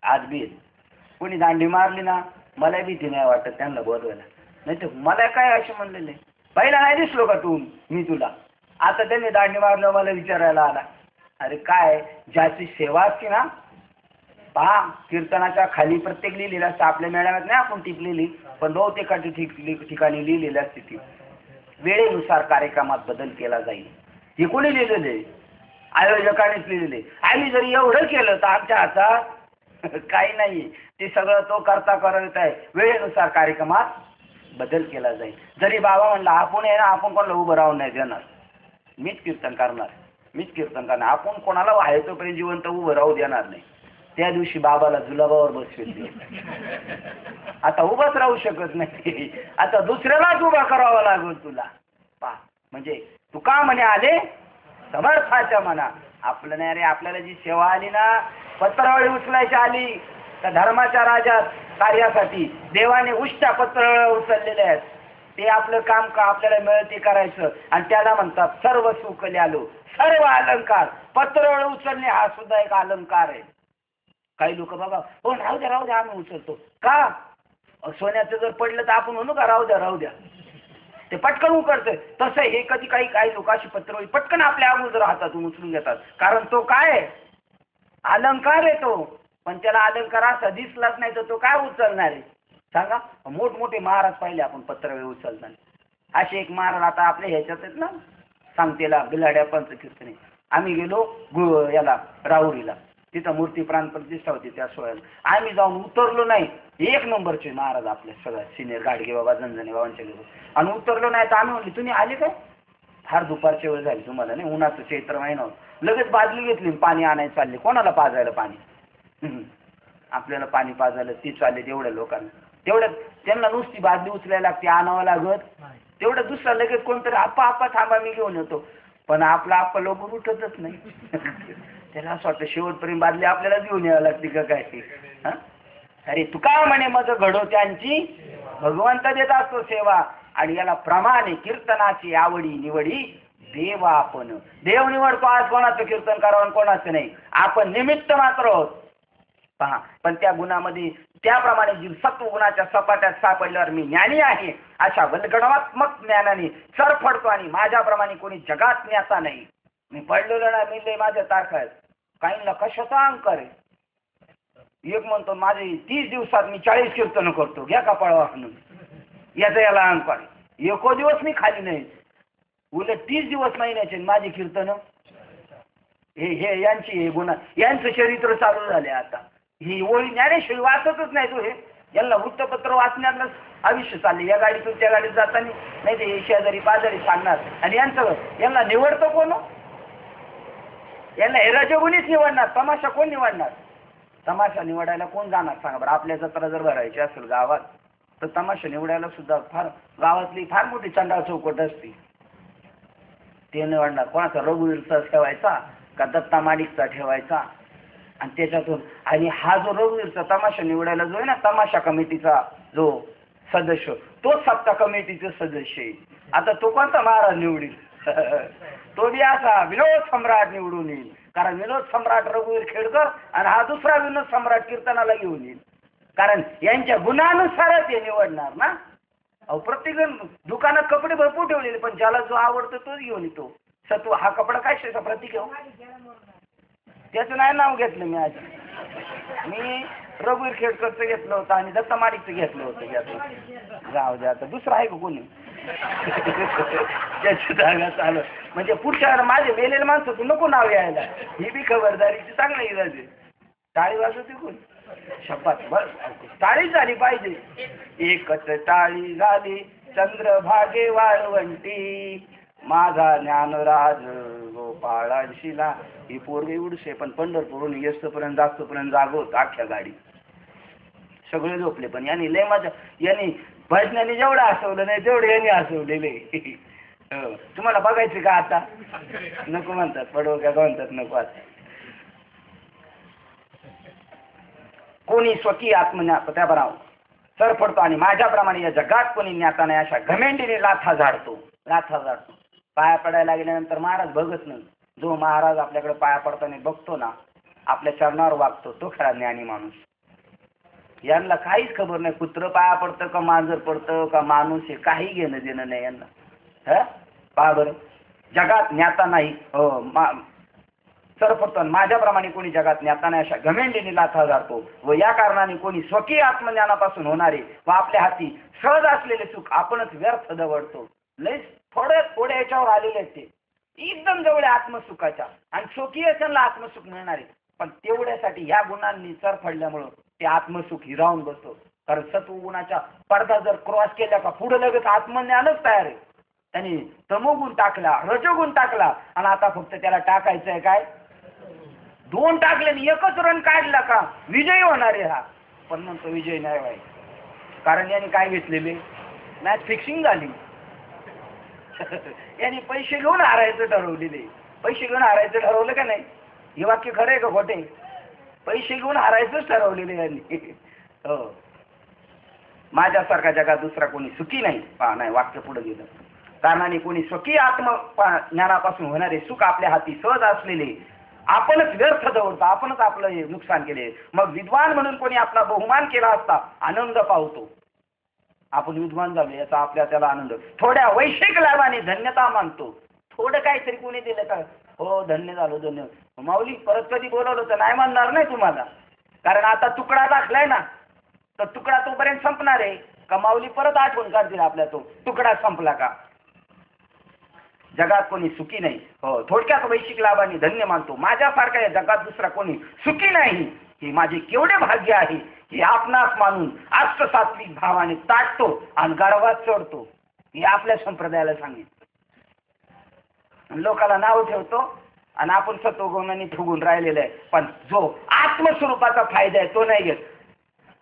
आज बी. कोणी दांडी मारली ना, मला भीती नाही वाटत त्यांना बोलवायला. नाही तर मला काय असे म्हणलेले, पहिला नाही दिसलो का तू, मी तुला. आता त्यांनी दांडी मारलं, मला विचारायला आला. अरे काय, ज्याची सेवा असते ना, पहा कीर्तनाच्या खाली प्रत्येक लिहिलेलं असतं. आपल्या मेळाव्यात नाही आपण टिपलेली, पण बहुतेक ठिकाणी लिहिलेली असते ती. वेळेनुसार कार्यक्रमात बदल केला जाईल, हे कोणी लिहिलेलं आहे? आयोजकानेच लिहिलेले. आम्ही जरी एवढं केलं तर आमच्या हातात काही नाही. ते सगळं तो करता करत आहे. वेळेनुसार कार्यक्रमात बदल केला जाईल. जरी बाबा म्हणला आपण आहे ना, आपण कोणाला उभं राहून नाही देणार, मीच कीर्तन करणार, मीच कीर्तन करणार, आपण कोणाला व्हायचोपर्यंत जिवंत उभं राहू देणार नाही. त्या दिवशी बाबाला जुलाबावर बसवेल. आता उभाच राहू शकत नाही, आता दुसऱ्यालाच उभा करावा लागेल तुला. पा म्हणजे तू का म्हणे आले समर्थाच्या मना. आपलं नाही रे, आपल्याला जी सेवा आली ना, पत्रावळी उचलायची आली तर धर्माच्या राजात कार्यासाठी देवाने उष्ट्या पत्रावळ्या उचललेल्या आहेत. ते आपलं काम का आपल्याला मिळेल ते करायचं, आणि त्याला म्हणतात सर्व सुख ल्यालो, सर्व अलंकार. पत्रावळी उचलणे हा सुद्धा एक अलंकार आहे. काही लोक बाबा हो राहू द्या आम्ही उचलतो का? सोन्याचं जर पडलं तर आपण म्हणू का राहू द्या, ते पटकन उकळतंय. तसं हे कधी काही लोकांची पत्रवळी पटकन आपल्या अगोदर हातातून उचलून घेतात, कारण तो काय अलंकार आहे तो. पण त्याला अलंकार असा दिसलाच नाही तर तो काय उचलणार आहे सांगा? मोठमोठे महाराज पाहिले आपण पत्रवळी उचलताना. असे एक महाराज आता आपल्या ह्याच्यात आहेत ना, सांगतेला बिलाड्या पंचकीर्तने. आम्ही गेलो याला राहुरीला, तिथं मूर्ती प्राण प्रतिष्ठा होती. त्या सोहळ्याला आम्ही जाऊन उतरलो नाही. एक नंबरचे महाराज आपल्या सगळ्या सिनियर गाडगे बाबा जनजने बाबांच्या गेलो, आणि उतरलो नाही तर आम्ही म्हणले तुम्ही आले काय? फार दुपारची वेळ झाली तुम्हाला नाही, उन्हाचं चैत्र महिना होतं. लगेच बादली घेतली, पाणी आणायला चालले. कोणाला पाजायला पाणी? आपल्याला पाणी पाजायला ती चालले. तेवढ्या लोकांना, तेवढ्यात त्यांना नुसती बादली उचलायला लागते, आणावं लागत. तेवढं दुसरा लगेच कोणतरी आप्पा थांबा मी घेऊन येतो. पण आपला आप्पा लवकर उठतच नाही. त्याला असं वाटतं शेवटपर्यंत बादली आपल्याला घेऊन यावं लागते का काय? अरे तुका म्हणे मज घडो त्यांची, भगवंत देत असतो सेवा. आणि याला प्रमाणे कीर्तनाची आवडी निवडी देव आपण. देव निवडतो आज कोणाचं कीर्तन करावं कोणाचं नाही, आपण निमित्त मात्र आहोत. पहा, पण त्या गुणामध्ये त्याप्रमाणे जी सत्वगुणाच्या सपाट्यात सापडल्यावर मी ज्ञानी आहे अशा वल्गणात्मक ज्ञानाने सरफडतो आणि माझ्याप्रमाणे कोणी जगात न्याचा नाही. मी पडलेलो ना मिळले माझ्या तारखा आहेत. काहींना कशाचा अंकार आहे. एक म्हणतो माझे 30 दिवसात मी 40 कीर्तन करतो, घ्या का पळवा म्हणून. याचा याला अंकार. एको दिवस मी खाली नाही. उलट 30 दिवस महिन्याचे माझी कीर्तन. हे यांची हे गुन्हा यांचं चरित्र चालू झाले आता. ही ओळी ज्ञानेश्वरी वाचतच नाही तो. हे यांना वृत्तपत्र वाचण्यातच आयुष्य चालले. या गाडीतून त्या गाडीत जाताना नाही ते शेजारी पाजारी सांगणार. आणि यांना निवडतो कोण. यांना हे रजगुणीच निवडणार. तमाशा कोण निवडणार. तमाशा निवडायला कोण जाणार सांगा बरं. आपल्या जत्रा जर भरायची असेल गावात तर तमाशा निवडायला सुद्धा फार गावातली फार मोठी चंडाळ चौकट असते. ते निवडणार कोणाचा रघुवीरचा ठेवायचा का दत्ता माडिकचा ठेवायचा. आणि त्याच्यातून आणि हा जो रघुवीरचा तमाशा निवडायला जो आहे ना तमाशा कमिटीचा जो सदस्य तोच सप्ताह कमिटीचे सदस्य आहे. आता तो कोणता महाराज निवडील. तो बी असा विनोद सम्राट निवडून येईल. कारण विनोद सम्राट रघुवीर खेडकर आणि हा दुसरा विनोद सम्राट कीर्तनाला घेऊन येईल. कारण यांच्या गुणानुसारच हे निवडणार ना. अहो प्रत्येक जण दुकानात कपडे भरपूर ठेवलेले पण ज्याला जो आवडतो तोच घेऊन येतो. सत्व हा कपडा काय शेचा प्रतीक आहे. त्याचं नाही नाव घेतलं मी आज. मी रघुवीर खेडकरचं घेतलं होतं आणि दत्ता माडिकचं घेतलं होतं. जाऊ द्या आता दुसरं आहे का कोणी. त्याची जागा चालू म्हणजे पुढच्या माझे मेलेले माणसं तू नको नाव यायला. ही बी खबरदारीची चांगली इराज आहे. टाळी वाजवते कोण शपथ बस टाळी झाली पाहिजे. एकच टाळी झाली चंद्रभागे वाळवंटी माझा ज्ञानराज गोपाळांशीला. ही पोरगी उडशे पण पंढरपूरून येस्तपर्यंत जास्तपर्यंत जागवत अख्ख्या गाडी. सगळे झोपले पण यांनी लय माझ्या यांनी भजनाने जेवढं हसवलं नाही तेवढे यांनी हसवलेले. तुम्हाला बघायचे का आता. नको म्हणतात पडव का म्हणतात नको. आता कोणी स्वकीय आत्मज्ञात त्या बराव सरफडतो आणि माझ्याप्रमाणे या जगात कोणी ज्ञाता नाही अशा घमेंडीने लाथा झाडतो. पाया पडायला गेल्यानंतर महाराज बघत नाही. जो महाराज आपल्याकडे पाया पडताना बघतो ना आपल्या चरणावर वागतो तो खरा ज्ञानी माणूस. यांना काहीच खबर नाही कुत्र पाया पडतं का मांजर पडतं का माणूस आहे काही घेणं देणं नाही यांना. पहा बरं जगात ज्ञाता नाही सरफडतो माझ्याप्रमाणे कोणी जगात ज्ञाता नाही अशा घमेंडीने लाथा झाडतो. व या कारणाने कोणी स्वकीय आत्मज्ञानापासून होणारे व आपल्या हाती सहज असलेले सुख आपणच व्यर्थ दवडतो. लय थोड्या याच्यावर आलेले आहेत ते एकदम जवळ आत्मसुखाच्या आणि स्वकीय त्यांना आत्मसुख मिळणार आहे. पण तेवढ्यासाठी ह्या गुणांनी सरफडल्यामुळं ते आत्मसुख हिरावून बसतो. कारण सत्वगुणाच्या पडदा जर क्रॉस केला का पुढे लगेच आत्मज्ञानच तयार आहे. त्यांनी तमोगुण टाकला रजोगुण टाकला आणि आता फक्त त्याला टाकायचं आहे काय 2 टाकल्याने 1च रन काढला का विजयी होणार आहे हा. पण म्हणतो विजय नाही व्हायचा कारण याने काय घेतलेले मॅच फिक्सिंग झाली. यांनी पैसे घेऊन हारायचं ठरवलेले. पैसे घेऊन हारायचं ठरवलं का नाही. हे वाक्य खरं आहे का खोटे. पैसे घेऊन हारायचंच ठरवलेले यांनी. हो माझ्यासारखा जगात दुसरा कोणी सुखी नाही. नाही वाक्य पुढे गेलं. कारणाने कोणी स्वकीय ज्ञानापासून होणारे सुख आपल्या हाती सहज असलेले आपणच व्यर्थ दवडतो. आपणच आपलं हे नुकसान केले. मग विद्वान म्हणून कोणी आपला बहुमान केला असता आनंद पावतो. आपण विद्वान झालो याचा आपल्या त्याला आनंद. थोड्या वैश्विक लाभाने धन्यता मानतो. थोडं काहीतरी कोणी दिलं का हो धन्य झालो धन्य. माऊली परत कधी बोलवलं तर नाही म्हणणार नाही तुम्हाला. कारण आता तुकडा दाखलाय ना तर तुकडा तोपर्यंत संपणार आहे का माऊली परत आठवण करतील आपल्या तो तुकडा संपला का. जगात कोणी सुखी नाही. हो थोडक्यात वैश्विक लाभाने धन्य मानतो. माझ्यासारखा या जगात दुसरा कोणी सुखी नाही. हे माझे केवढे भाग्य आहे हे आपणास मानून अष्टसात्विक भावाने ताटतो आणि गर्वात चढतो. हे आपल्या संप्रदायाला सांगितलं. लोकाला नाव ठेवतो आणि आपण सत्वगुणाने फुगून राहिलेलं आहे. पण जो आत्मस्वरूपाचा फायदा आहे तो नाही घेत.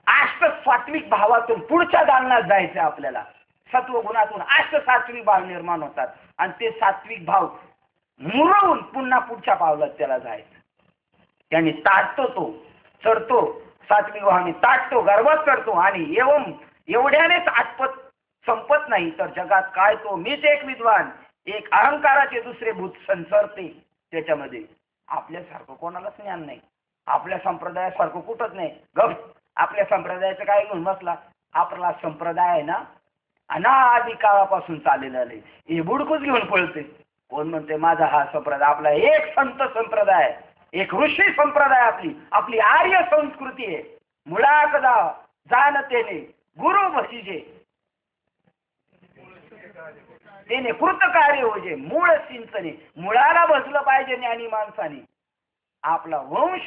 अष्टसात्विक भावातून पुढच्या दालनात जायचं आपल्याला. सत्वगुणातून अष्टसात्विक भाव निर्माण होतात आणि ते सात्विक भाव मुरवून पुन्हा पुढच्या पावलात त्याला जायचं. त्यांनी ताटतो तो चढतो सात्विक भावाने ताटतो गर्वात चढतो आणि एवढ्यानेच आटपत संपत नाही तर जगात काय तो मीच एक विद्वान एक अहंकाराचे दुसरे भूत संसरते त्याच्यामध्ये. आपल्यासारखं कोणालाच ज्ञान नाही, आपल्या संप्रदायासारखं कुठंच नाही. गप, आपल्या संप्रदायाचं काय घेऊन बसला? आपला संप्रदाय आहे ना अनादी काळापासून चाललेला आहे, हे बुडकूच घेऊन पळते. कोण म्हणते माझा हा संप्रदाय? आपला एक संत संप्रदाय, एक ऋषी संप्रदाय, आपली आपली आर्य संस्कृती आहे. मुळाकदा जाणतेने गुरु भजीजे त्याने कृत कार्य होजे. मूळ सिंचने, मुळाला बसलं पाहिजे ज्ञानी माणसाने. आपला वंश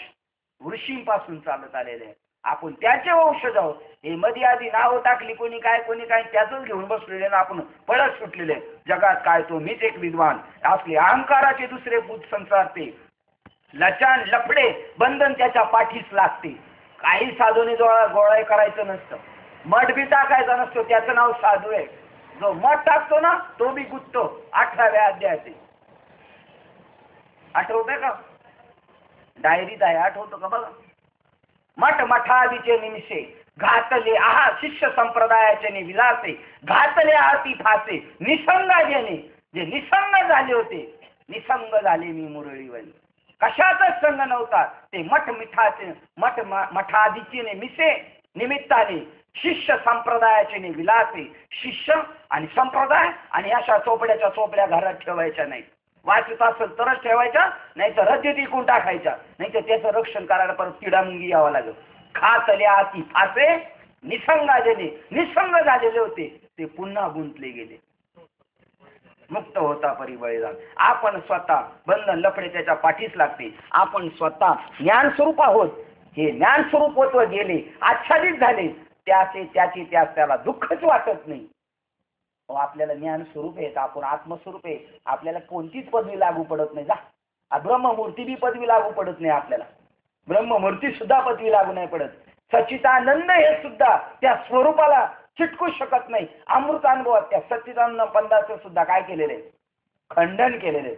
ऋषींपासून चालत आलेला आहे, आपण त्याचे वंशज आहोत. हे मध्ये आधी नाव टाकली कोणी काय त्याच घेऊन बसलेले ना आपण पळत सुटलेले. जगात काय तो मीच एक विद्वान, असले अहंकाराचे दुसरे भूत संसारते. लचान लफडे बंधन त्याच्या पाठीस लागते. काही साधूने गोळा करायचं नसतं, मठ बी टाकायचा नसतो, त्याचं नाव साधू आहे. जो मठ टाकतो ना तो बी गुत्तो. 18व्या अध्यायाचे आठवतंय का? डायरीत आहे, आठवतो का बघा. मठ मठादीचे निमिषे घातले आहा शिष्य संप्रदायाचे विलासे. घातले आती फासे निसंगा जेणे, जे निसंग झाले होते, निसंग झाले मी मुरळीवरी. कशाचाच संग नव्हता. ते मठादीचे मिसे निमित्ताने शिष्य संप्रदायाचे विलासे. शिष्य आणि संप्रदाय आणि अशा चोपड्याच्या चोपड्या घरात ठेवायच्या नाही. वाचत असेल तरच ठेवायच्या, नाही तर रद्दी टिकून टाकायच्या, नाही तर त्याचं रक्षण करायला परत किडामुंगी यावं लागेल. खातल्या आती फासे निसंगाजने, निसंग झालेले होते ते पुन्हा गुंतले गेले. मुक्त होता परिबळीदान. आपण स्वतः बंधन लफडे त्याच्या पाठीस लागते. आपण स्वतः ज्ञान स्वरूप आहोत. हे ज्ञान स्वरूपत्व गेले, आच्छादित झाले, त्याला दुःखच वाटत नाही. आपल्याला ज्ञान स्वरूप आहे, आपण आत्मस्वरूप आहे. आपल्याला कोणतीच पदवी लागू पडत नाही. जा, ब्रह्ममूर्ती बी पदवी लागू पडत नाही आपल्याला. ब्रह्ममूर्ती सुद्धा पदवी लागू नाही पडत. सच्चिदानंद हे सुद्धा त्या स्वरूपाला चिटकू शकत नाही. अमृत अनुभवात त्या सच्चिदानंद पंथाचं सुद्धा काय केलेले? खंडन केलेले.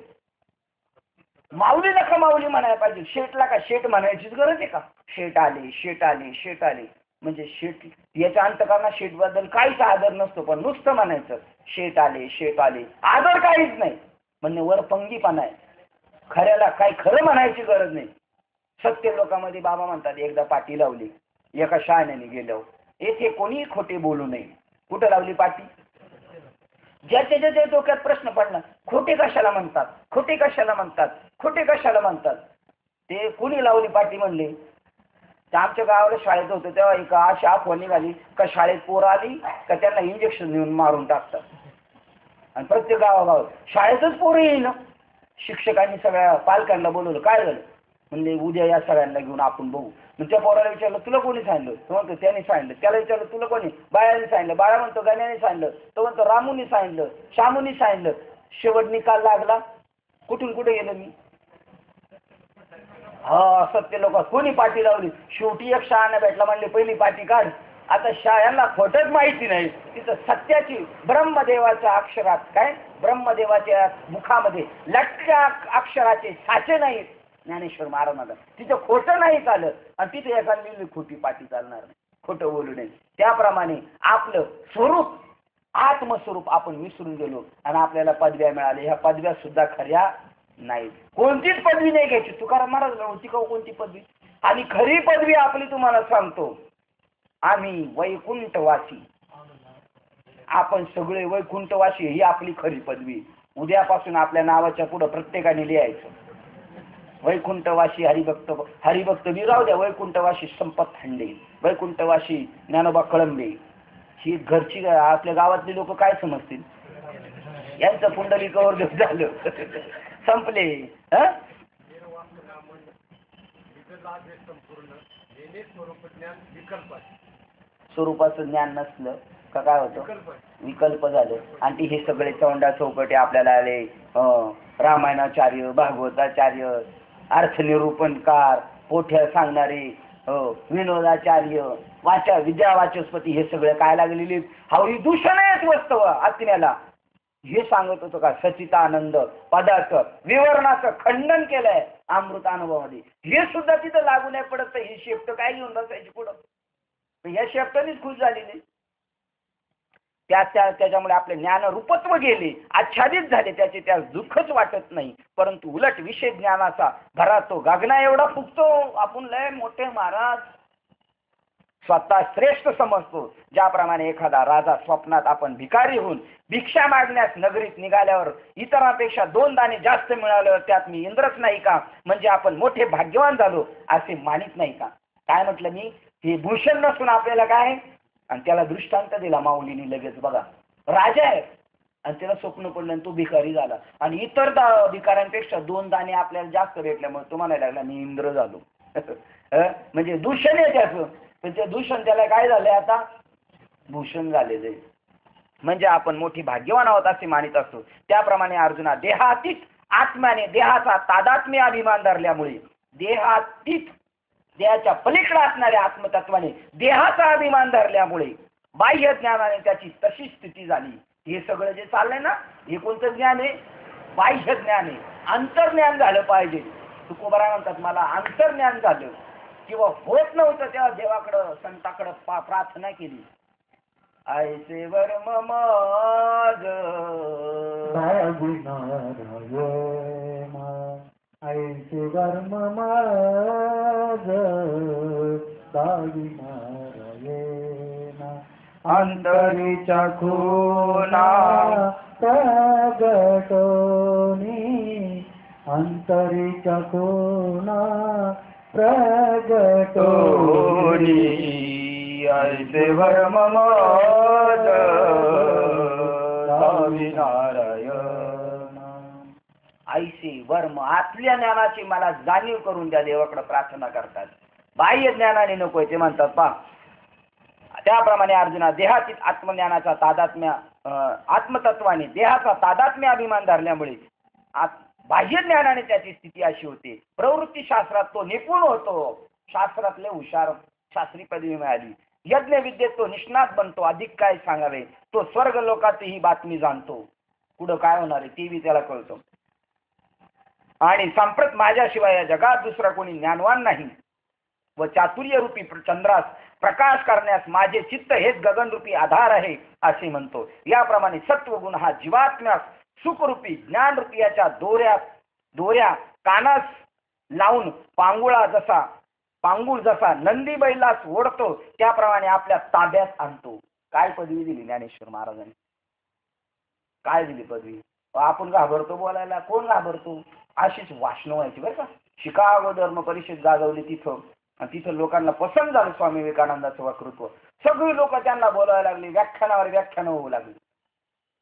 माऊलीला का माऊली म्हणायला पाहिजे? शेठला का शेठ म्हणायचीच गरज आहे का? शेठ आले, शेठ आले, शेठ आले म्हणजे शेठ, याच्या अंतकरणात शेठ बद्दल काहीच आदर नसतो, पण नुसतं म्हणायचं शेठ आले, शेठ आले, आदर काहीच नाही. म्हणजे वर पंगीपणा आहे. खऱ्याला काही खरं म्हणायची गरज नाही. सत्य लोकांमध्ये बाबा म्हणतात एकदा पाठी लावली एका शहाण्याने गेलो, येथे कोणी खोटे बोलू नये. कुठं लावली पाठी? ज्याच्या डोक्यात प्रश्न पडला, खोटे कशाला म्हणतात, खोटे कशाला म्हणतात, खोटे कशाला म्हणतात, ते कुणी लावली पाठी म्हणले. तर आमच्या गावाला शाळेत होतं तेव्हा एक अशी अफवा निघाली का शाळेत पोरं आली का त्यांना इंजेक्शन देऊन मारून टाकतात. आणि प्रत्येक गावागावात शाळेतच पोरं येईन. शिक्षकांनी सगळ्या पालकांना बोलवलं. काय झालं? म्हणजे उद्या या सगळ्यांना घेऊन आपण बघू. मग त्या पोराला विचारलं तुला कोणी सांगितलं? तो म्हणतो त्याने सांगितलं. त्याला विचारलं तुला कोणी? बाळाने सांगितलं. बाळा म्हणतो गाण्याने सांगितलं. तो म्हणतो रामूने सांगितलं, श्यामूने सांगितलं. शेवट निकाल लागला. कुठून कुठे गेलो मी? हा, सत्य लोक कोणी पाठी लावली? शेवटी एक शहाणा भेटला, म्हणले पहिली पाठी काढ. आता शाळांना खोटच माहिती नाही. तिथं सत्याची ब्रह्मदेवाच्या अक्षरात काय, ब्रह्मदेवाच्या मुखामध्ये लटक्या अक्षराचे साचे नाहीत. ज्ञानेश्वर महाराज तिथं खोटं नाही चालत, आणि तिथे एखादी खोटी पाठी चालणार नाही, खोटं बोलू नये. त्याप्रमाणे आपलं स्वरूप आत्मस्वरूप आपण विसरून गेलो आणि आपल्याला पदव्या मिळाल्या. ह्या पदव्या सुद्धा खऱ्या नाही. कोणतीच पदवी नाही घ्यायची. तुकाराम महाराज होती का कोणती पदवी? आणि खरी पदवी आपली तुम्हाला सांगतो, आम्ही वैकुंठवासी. आपण सगळे वैकुंठवासी ही आपली खरी पदवी. उद्यापासून आपल्या नावाच्या पुढे प्रत्येकाने लिहायचं वैकुंठवासी हरिभक्त. हरिभक्त बी राहू द्या, वैकुंठवासी संपत खंडे, वैकुंठवासी ज्ञानोबा कळंबे. ही घरची आपल्या गावातली लोक काय समजतील? यांचं पुंडलिकावर झालं संपले. स्वरूपाचं ज्ञान नसलं का काय होतं? विकल्प झालं. आणि हे सगळे चौंडा चौकटे आपल्याला आले. रामायणाचार्य, भागवताचार्य, अर्थनिरूपणकार, पोथ्या सांगणारे, विनोदाचार्य, विद्या वाचस्पती, हे सगळे काय लागलेले हावरी दूषण आहेत वस्तव आत्म्याला. हे सांगत होतं का सच्चिदानंद पदाचं विवरणाचं खंडन केलंय अमृत अनुभवामध्ये. हे सुद्धा तिथं लागू नाही पडत. ही शेपट काय घेऊन बसायची पुढं? या शेपटानेच खुश झाली नाही. त्याच्यामुळे आपले ज्ञान रूपत्व गेले, आच्छादित झाले, त्याचे त्या दुःखच वाटत नाही. परंतु उलट विषय ज्ञानाचा घरात तो गागना एवढा फुगतो, आपण लय मोठे महाराज स्वतः श्रेष्ठ समजतो. ज्याप्रमाणे एखादा राजा स्वप्नात आपण भिकारी होऊन भिक्षा मागण्यास नगरीत निघाल्यावर इतरांपेक्षा 2 दाणे जास्त मिळाल्यावर त्यात मी इंद्रच नाही का, म्हणजे आपण मोठे भाग्यवान झालो असे मानित नाही का. काय म्हटलं मी, हे भूषण नसून आपल्याला काय. आणि त्याला दृष्टांत दिला माऊलीने लगेच. बघा, राजा आहे आणि त्याला स्वप्न पडलं आणि तो भिकारी झाला, आणि इतर भिकाऱ्यांपेक्षा 2 दाणे आपल्याला जास्त भेटल्यामुळे तो म्हणायला लागला मी इंद्र झालो. म्हणजे दूषण आहे त्याचं, पण ते दूषण त्याला काय झालंय आता, भूषण झालेलं आहे. म्हणजे आपण मोठी भाग्यवान आहोत असे मानित असतो. त्याप्रमाणे अर्जुना, देहातीत आत्म्याने देहाचा तादात्म्य अभिमान धरल्यामुळे, देहातीत देहाच्या पलीकडे असणाऱ्या आत्मतत्वाने देहाचा अभिमान धरल्यामुळे बाह्य ज्ञानाने त्याची तशी स्थिती झाली. हे सगळं जे चाललंय ना, हे कोणतं ज्ञान आहे, बाह्य ज्ञान आहे. अंतर्ज्ञान झालं पाहिजे. तुकोबाराय म्हणतात मला अंतर्ज्ञान झालं, किंवा होत नव्हतं तेव्हा देवाकडं संताकडं प्रार्थना केली. ऐसे वर्म माझ ऐसे वर्म माझ अंतरीच्या खुना प्रगटोनी, अंतरीच्या खुना प्रगटोनी, ऐसे वर्म माझ नारायण. ऐसे वर्म आतल्या ज्ञानाची मला जाणीव करून द्या, देवाकडे प्रार्थना करतात. बाह्य ज्ञानाने नकोय ते म्हणतात पा. त्याप्रमाणे अर्जुना, देहातीत आत्मज्ञानाचा तादात्म्य आत्मतत्वाने देहाचा तादात्म्य अभिमान धरल्यामुळे बाह्य ज्ञानाने त्याची स्थिती अशी होते. प्रवृत्ती शास्त्रात तो निपुण होतो, शास्त्रातले हुशार, शास्त्री पदवी मिळाली. यज्ञ विद्येत तो निष्णात बनतो, अधिक काय सांगावे. तो स्वर्ग लोकात ही बातमी जाणतो, पुढं काय होणार आहे ते बी त्याला कळतो. आणि सांप्रत माझ्याशिवाय या जगात दुसरा कोणी ज्ञानवान नाही, व चातुर्य रूपी चंद्रास प्रकाश करण्यास माझे चित्त हेच गगनरूपी आधार आहे असे म्हणतो. याप्रमाणे सत्वगुण हा जीवात्म्यास सुखरूपी ज्ञानरूपी याच्या दोऱ्या कानास लावून पांगुळ जसा नंदी बैलास ओढतो, त्याप्रमाणे आपल्या ताब्यात आणतो. काय पदवी दिली ज्ञानेश्वर महाराजांनी, काय दिली पदवी. आपण घाबरतो बोलायला, कोण घाबरतो. अशीच भाषणं व्हायची बरं का. शिकागो धर्म परिषद गाजवली तिथं, आणि तिथं लोकांना पसंत झालं स्वामी विवेकानंदाचं वक्तृत्व. सगळी लोक त्यांना बोलायला लागली, व्याख्यानावर व्याख्यानं होऊ लागली.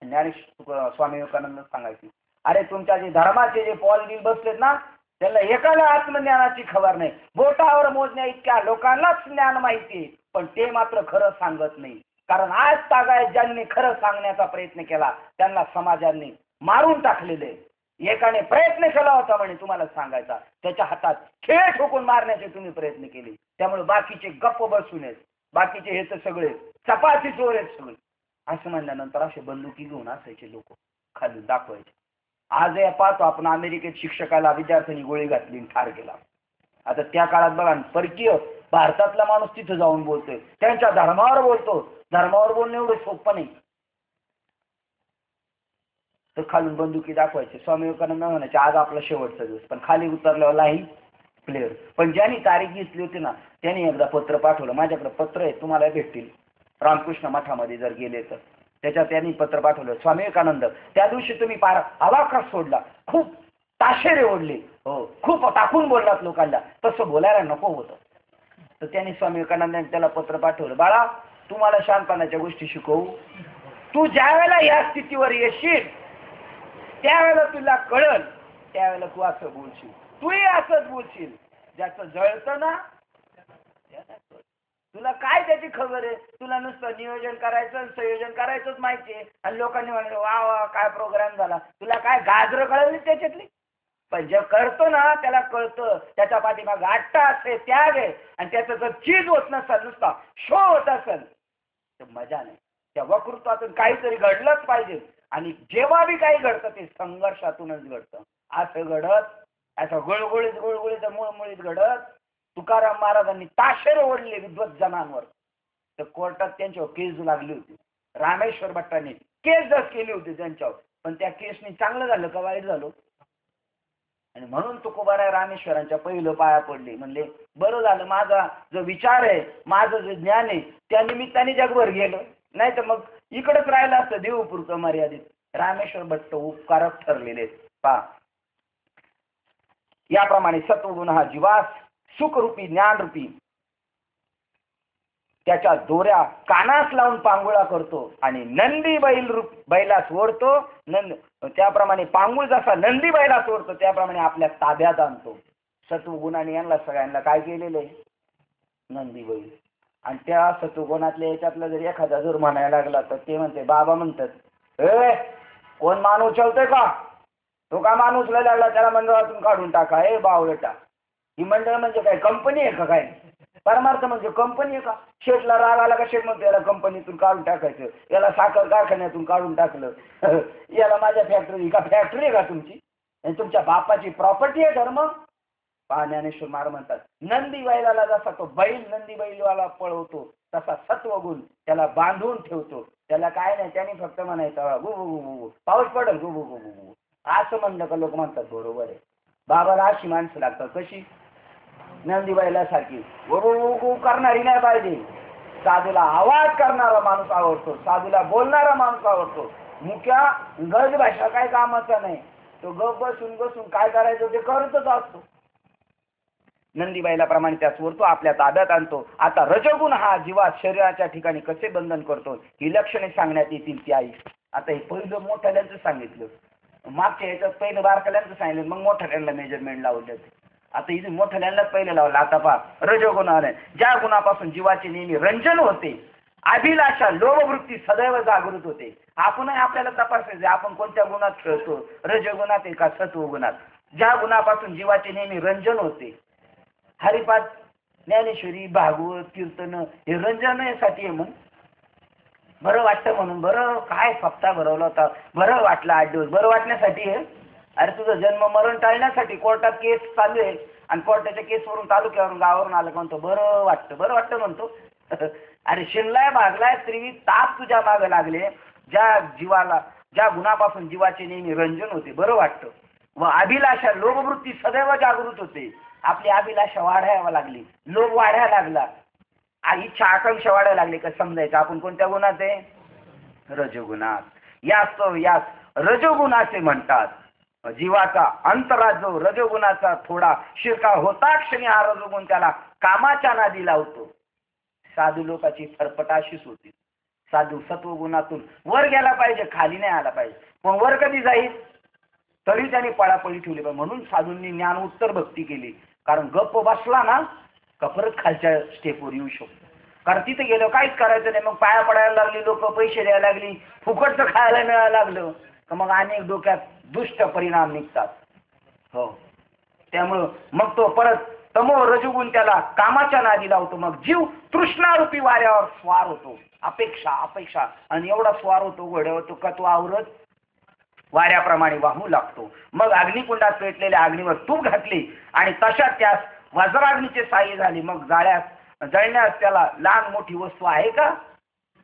ज्ञानेश्वर स्वामी विवेकानंद सांगायची, अरे तुमच्या जे धर्माचे जे पॉल बिल बसलेत ना, त्याला एकाला आत्मज्ञानाची खबर नाही. बोटावर मोजण्या इतक्या लोकांनाच ज्ञान माहिती आहे, पण ते मात्र खरं सांगत नाही. कारण आज तागायत ज्यांनी खरं सांगण्याचा प्रयत्न केला त्यांना समाजाने मारून टाकलेले. एकाने प्रयत्न केला होता म्हणे तुम्हाला सांगायचा, त्याच्या हातात खेळ ठोकून मारण्याचे तुम्ही प्रयत्न केले. त्यामुळे बाकीचे गप्प बसून आहेत, बाकीचे हे तर सगळे चपाती चोर आहेत सगळे. असं म्हणल्यानंतर असे बंदुकी घेऊन असायचे लोक, खाली दाखवायचे. आज या पाहतो आपण अमेरिकेत शिक्षकाला विद्यार्थ्यांनी गोळी घातली, ठार केला. आता त्या काळात बघा, परकीय भारतातला माणूस तिथं जाऊन बोलतोय, त्यांच्या धर्मावर बोलतो. धर्मावर बोलणं एवढं सोपं नाही. तर खालून बंदुकी दाखवायचे. स्वामी विवेकानंद म्हणायचे आज आपला शेवटचा दिवस, पण खाली उतरल्यावर लाईन क्लिअर. पण ज्यांनी तारीख घेतली होती ना, त्यांनी एकदा पत्र पाठवलं. माझ्याकडे पत्र आहे, तुम्हाला भेटतील रामकृष्ण मठामध्ये जर गेले तर. त्याच्यात त्यांनी पत्र पाठवलं, स्वामी विवेकानंद त्या दिवशी तुम्ही पार आवाकाश सोडला, खूप ताशेरे ओढले, हो खूप टाकून बोललात लोकांना, तसं बोलायला नको होतं. तर त्यांनी स्वामी विवेकानंदांनी त्याला पत्र पाठवलं, बाळा तुम्हाला शांतपणाच्या गोष्टी शिकवू. तू ज्या वेळेला या स्थितीवर येशील त्यावेळेला तुला कळल, त्यावेळेला तू असं बोलशील, तूही असंच बोलशील. ज्याचं जळतं ना तुला काय त्याची खबर आहे. तुला नुसतं नियोजन करायचं, संयोजन करायचंच माहिती आहे. आणि लोकांनी म्हणाले वा वा काय प्रोग्राम झाला, तुला काय गाजरं कळली त्याच्यातली. पण जे करतो ना त्याला कळतं, त्याच्या पाठीमागे आट्टा असते, त्याग आहे. आणि त्याचं जर चीज होत नसेल, नुसता शो होत असेल तर मजा नाही. त्या वक्तृत्वातून काहीतरी घडलंच पाहिजे. आणि जेव्हा बी काही घडतं ते संघर्षातूनच घडतं. असं घडत, असं गुळगुळीत मुळमुळीत घडत. तुकाराम महाराजांनी ताशेरे ओढले विद्वत जनांवर, तर कोर्टात त्यांच्यावर केस लागली होती. रामेश्वर भट्टांनी केस दस केली होती त्यांच्यावर, पण त्या केसनी चांगलं झालं का वाईट झालं? आणि म्हणून तुकोबाराय रामेश्वरांच्या पहिलं पाया पडले, म्हणले बरं झालं माझा जो विचार आहे, माझं जे ज्ञान आहे, त्या निमित्ताने जगभर गेलं, नाही तर मग इकडंच राहिलं असतं देवपुरतं मर्यादित. रामेश्वर भट्ट उपकारक ठरलेले आहेत. पहा, याप्रमाणे सत्वगुण हा जीवास सुखरूपी ज्ञानरूपी त्याच्या दोऱ्या कानास लावून पांगुळा करतो आणि नंदी बैलास ओढतो. त्याप्रमाणे पांगुळ जसा नंदी बैलास ओढतो त्याप्रमाणे आपल्या ताब्यात आणतो. सत्वगुणाने यांना सगळ्यांना काय केलेलं आहे? नंदी बैल. आणि त्या सत्वगुणातल्या याच्यातला जर एखादा जर म्हणायला लागला तर ते म्हणते, बाबा म्हणतात, कोण माणूस उचलतोय का? तो का माणूस लागला त्याला मंडळातून काढून टाका. बावळटा, ही मंडळ म्हणजे काय कंपनी आहे का? काय परमार्थ म्हणजे कंपनी आहे का? शेठला राग आला का शेठ म्हणतो याला कंपनीतून काढून टाकायचं, याला साखर कारखान्यातून काढून टाकलं, याला माझ्या फॅक्टरी का? फॅक्टरी आहे का तुमची? तुमच्या बापाची प्रॉपर्टी आहे धर्म? ज्ञानेश्वर महाराज म्हणतात, नंदी बैलाला जसा तो बैल नंदी बैलवाला पळवतो तसा सत्वगुण त्याला बांधून ठेवतो. त्याला काय नाही, त्याने फक्त म्हणायचं गु गु गु पाऊस पडेल गु गु गु गु, असं म्हणलं का लोक म्हणतात बरोबर आहे. बाबाला अशी माणसं लागतात, कशी? नंदी बैलासारखी गु गु गु करणारी नाही पाहिजे. साधूला आवाज करणारा माणूस आवडतो, साधूला बोलणारा माणूस आवडतो. मुख्या गज भाषा काय कामाचा नाही, तो गप बसून बसून काय करायचं ते करतच असतो. नंदी बैलाप्रमाणे त्या सोडतो, आपल्या ताब्यात आणतो. आता रजोगुण हा जीवा शरीराच्या ठिकाणी कसे बंधन करतो ही लक्षणे सांगण्यात येतील ती आई. आता हे पहिलं मोठ्याल्यांचं सांगितलं, मागच्या याच्यात पहिलं बारकाल्यांचं सांगितलं, मग मोठ्याल्यांना मेजरमेंट लावलं. आता इथे मोठ्याल्यांनाच पहिलं लावलं. आता पहा, रजोगुण आलाय, ज्या गुणापासून जीवाचे नेहमी रंजन होते, अभिलाषा लोभवृत्ती सदैव जागृत होते. आपणही आपल्याला तपासायचे आपण कोणत्या गुणात खेळतो, रजगुणात आहे का सत्वगुणात. ज्या गुणापासून जीवाचे नेहमी रंजन होते, हरिपाठ, ज्ञानेश्वरी, भागवत, कीर्तन हे रंजनासाठी आहे. म्हणून बरं वाटतं, म्हणून बरं काय सप्ताह भरवला होता, बरं वाटलं 8 दिवस, बरं वाटण्यासाठी आहे. अरे तुझं जन्म मरण टाळण्यासाठी कोर्टात केस चालू आहे आणि कोर्टाच्या केसवरून तालुक्यावरून गावावरून आलं म्हणतो बरं वाटतं, बरं वाटतं म्हणतो. अरे शिनलाय भागलाय त्रिविध ताप तुझ्या मागं लागले. ज्या जीवाला, ज्या गुणापासून जीवाचे नेहमी रंजन होते, बरं वाटतं. व अभिलाषा लोभवृत्ती सदैव जागृत होते. आपली अभिलाषा वाढायला लागली, लोभ वाढायला लागला, इच्छा आकांक्षा वाढायला लागली का समजायचं आपण कोणत्या गुणात आहे? रजोगुणात. यास रजोगुणाचे म्हणतात. जीवाचा अंतरा जो रजोगुणाचा थोडा शिरकाव होता क्षणी हा रजोगुण त्याला कामाच्या नादी लावतो. साधू लोकांची फरफटाशीच होती. साधू सत्वगुणातून वर गेला पाहिजे, खाली नाही आला पाहिजे. पण वर कधी जाईल तरी त्याने पळापळी ठेवली पाहिजे. म्हणून साधूंनी ज्ञान उत्तर भक्ती केली, कारण गप्प बसला ना का परत खालच्या स्टेपवर येऊ शकतो. कारण तिथे गेलो काहीच करायचं नाही, मग पाया पडायला लागली, लोक पैसे द्यायला लागली, फुकटचं खायला मिळायला लागलं तर मग अनेक डोक्यात दुष्ट परिणाम निघतात. हो, त्यामुळं मग तो परत तमो रजोगुण त्याला कामाच्या नादी लावतो. मग जीव तृष्णारूपी वाऱ्यावर स्वार होतो, अपेक्षा आणि एवढा स्वार होतो घोड्यावर तो का तो आवरत वाऱ्याप्रमाणे वाहू लागतो. मग अग्निकुंडात पेटलेल्या अग्नीवर तूप घातली आणि तशात त्यास वज्राग्नीचे साह्य झाले. मग जळण्यास त्याला लहान मोठी वस्तू आहे का?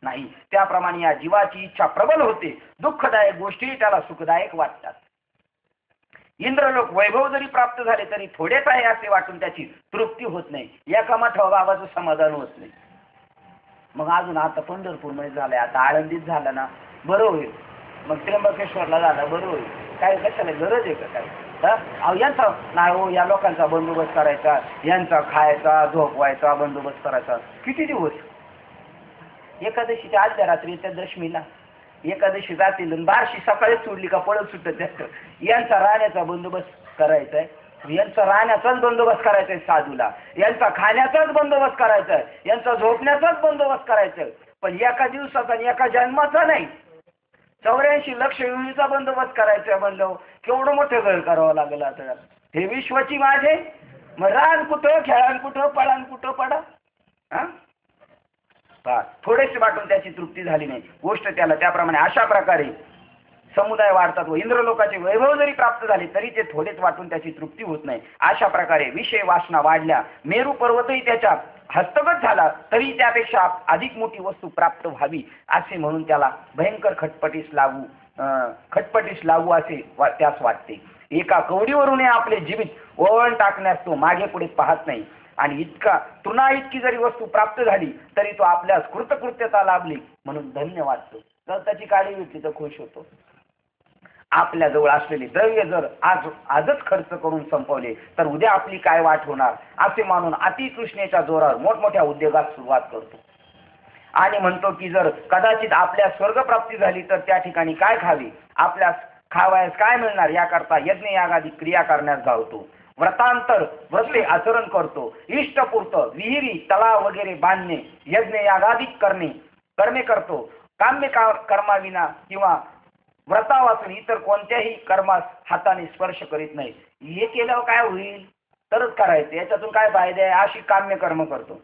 नाही. त्याप्रमाणे या जीवाची इच्छा प्रबल होते. दुःखदायक गोष्टी त्याला सुखदायक वाटतात. इंद्रलोक वैभव जरी प्राप्त झाले तरी थोडेच आहे असे वाटून त्याची तृप्ती होत नाही. एका मठावर बाबाचं समाधान होत नाही. मग अजून आता पंढरपूरमध्ये झालंय, आता आळंदीत झालं ना बरं होईल, मग त्र्यंबकेश्वरला झालं बरं होईल. काय कशाला गरज आहे का काय? यांचा नाही हो, या लोकांचा बंदोबस्त करायचा, यांचा खायचा झोपवायचा बंदोबस्त करायचा. किती दिवस? एकादशीच्या आदल्या रात्री त्या दशमीला एकादशी जातील, बारशी सकाळीच सोडली का पळत सुटत जास्त. यांचा राहण्याचा बंदोबस्त करायचा आहे, यांचा राहण्याचाच बंदोबस्त करायचा आहे साधूला, यांचा खाण्याचाच बंदोबस्त करायचा आहे, यांचा झोपण्याचाच बंदोबस्त करायचा आहे. पण एका दिवसाचा आणि एका जन्माचा नाही, 84 लक्ष योनीचा बंदोबस्त करायचा म्हणलं केवढं मोठं घर करावं लागलं. आता हे विश्वाची माझे, मग रान कुठं, खेळान कुठं, पळान कुठं पडा. थोडेसे वाटून त्याची तृप्ती झाली नाही गोष्ट त्याला. त्याप्रमाणे अशा प्रकारे समुदाय वाढतात व इंद्रलोकाचे वैभव जरी प्राप्त झाले तरी ते थोडेच वाटून त्याची तृप्ती होत नाही. अशा प्रकारे विषय वासना वाढल्या, मेरू पर्वतही त्याच्या हस्तगत झाला तरी त्यापेक्षा अधिक मोठी वस्तू प्राप्त व्हावी असे म्हणून त्याला भयंकर खटपटीस लागू असे त्यास वाटते. एका कवडीवरून आपले जीवित ओवळून टाकण्यास तो मागे पुढे पाहत नाही आणि इतकी जरी वस्तू प्राप्त झाली तरी तो आपल्यास कृतकृत्यता लाभली म्हणून धन्य वाटतो. तर त्याची काळजी घेतली तर खुश होतो. आपल्या जवळ असलेले द्रव्य जर आजच खर्च करून संपवले तर उद्या आपली काय वाट होणार असे मानून अतितृष्णेच्या जोरावर मोठमोठ्या उद्योगात सुरुवात करतो आणि म्हणतो की जर कदाचित आपल्या स्वर्गप्राप्ती झाली तर त्या ठिकाणी काय खावे, आपल्यास खावयास काय मिळणार याकरता यज्ञ यागादी क्रिया करण्यास धावतो. व्रते आचरण करतो. इष्टपूर्त विहिरी तलाव वगैरे बांधणे, यज्ञ यागादिक कर्मे करतो. काम्य कर्माविना किंवा व्रता वाचून इतर कोणत्याही कर्मास हाताने स्पर्श करीत नाही. हे केल्यावर काय होईल तरच करायचे, याच्यातून काय फायदे आहे अशी काम्य कर्म करतो.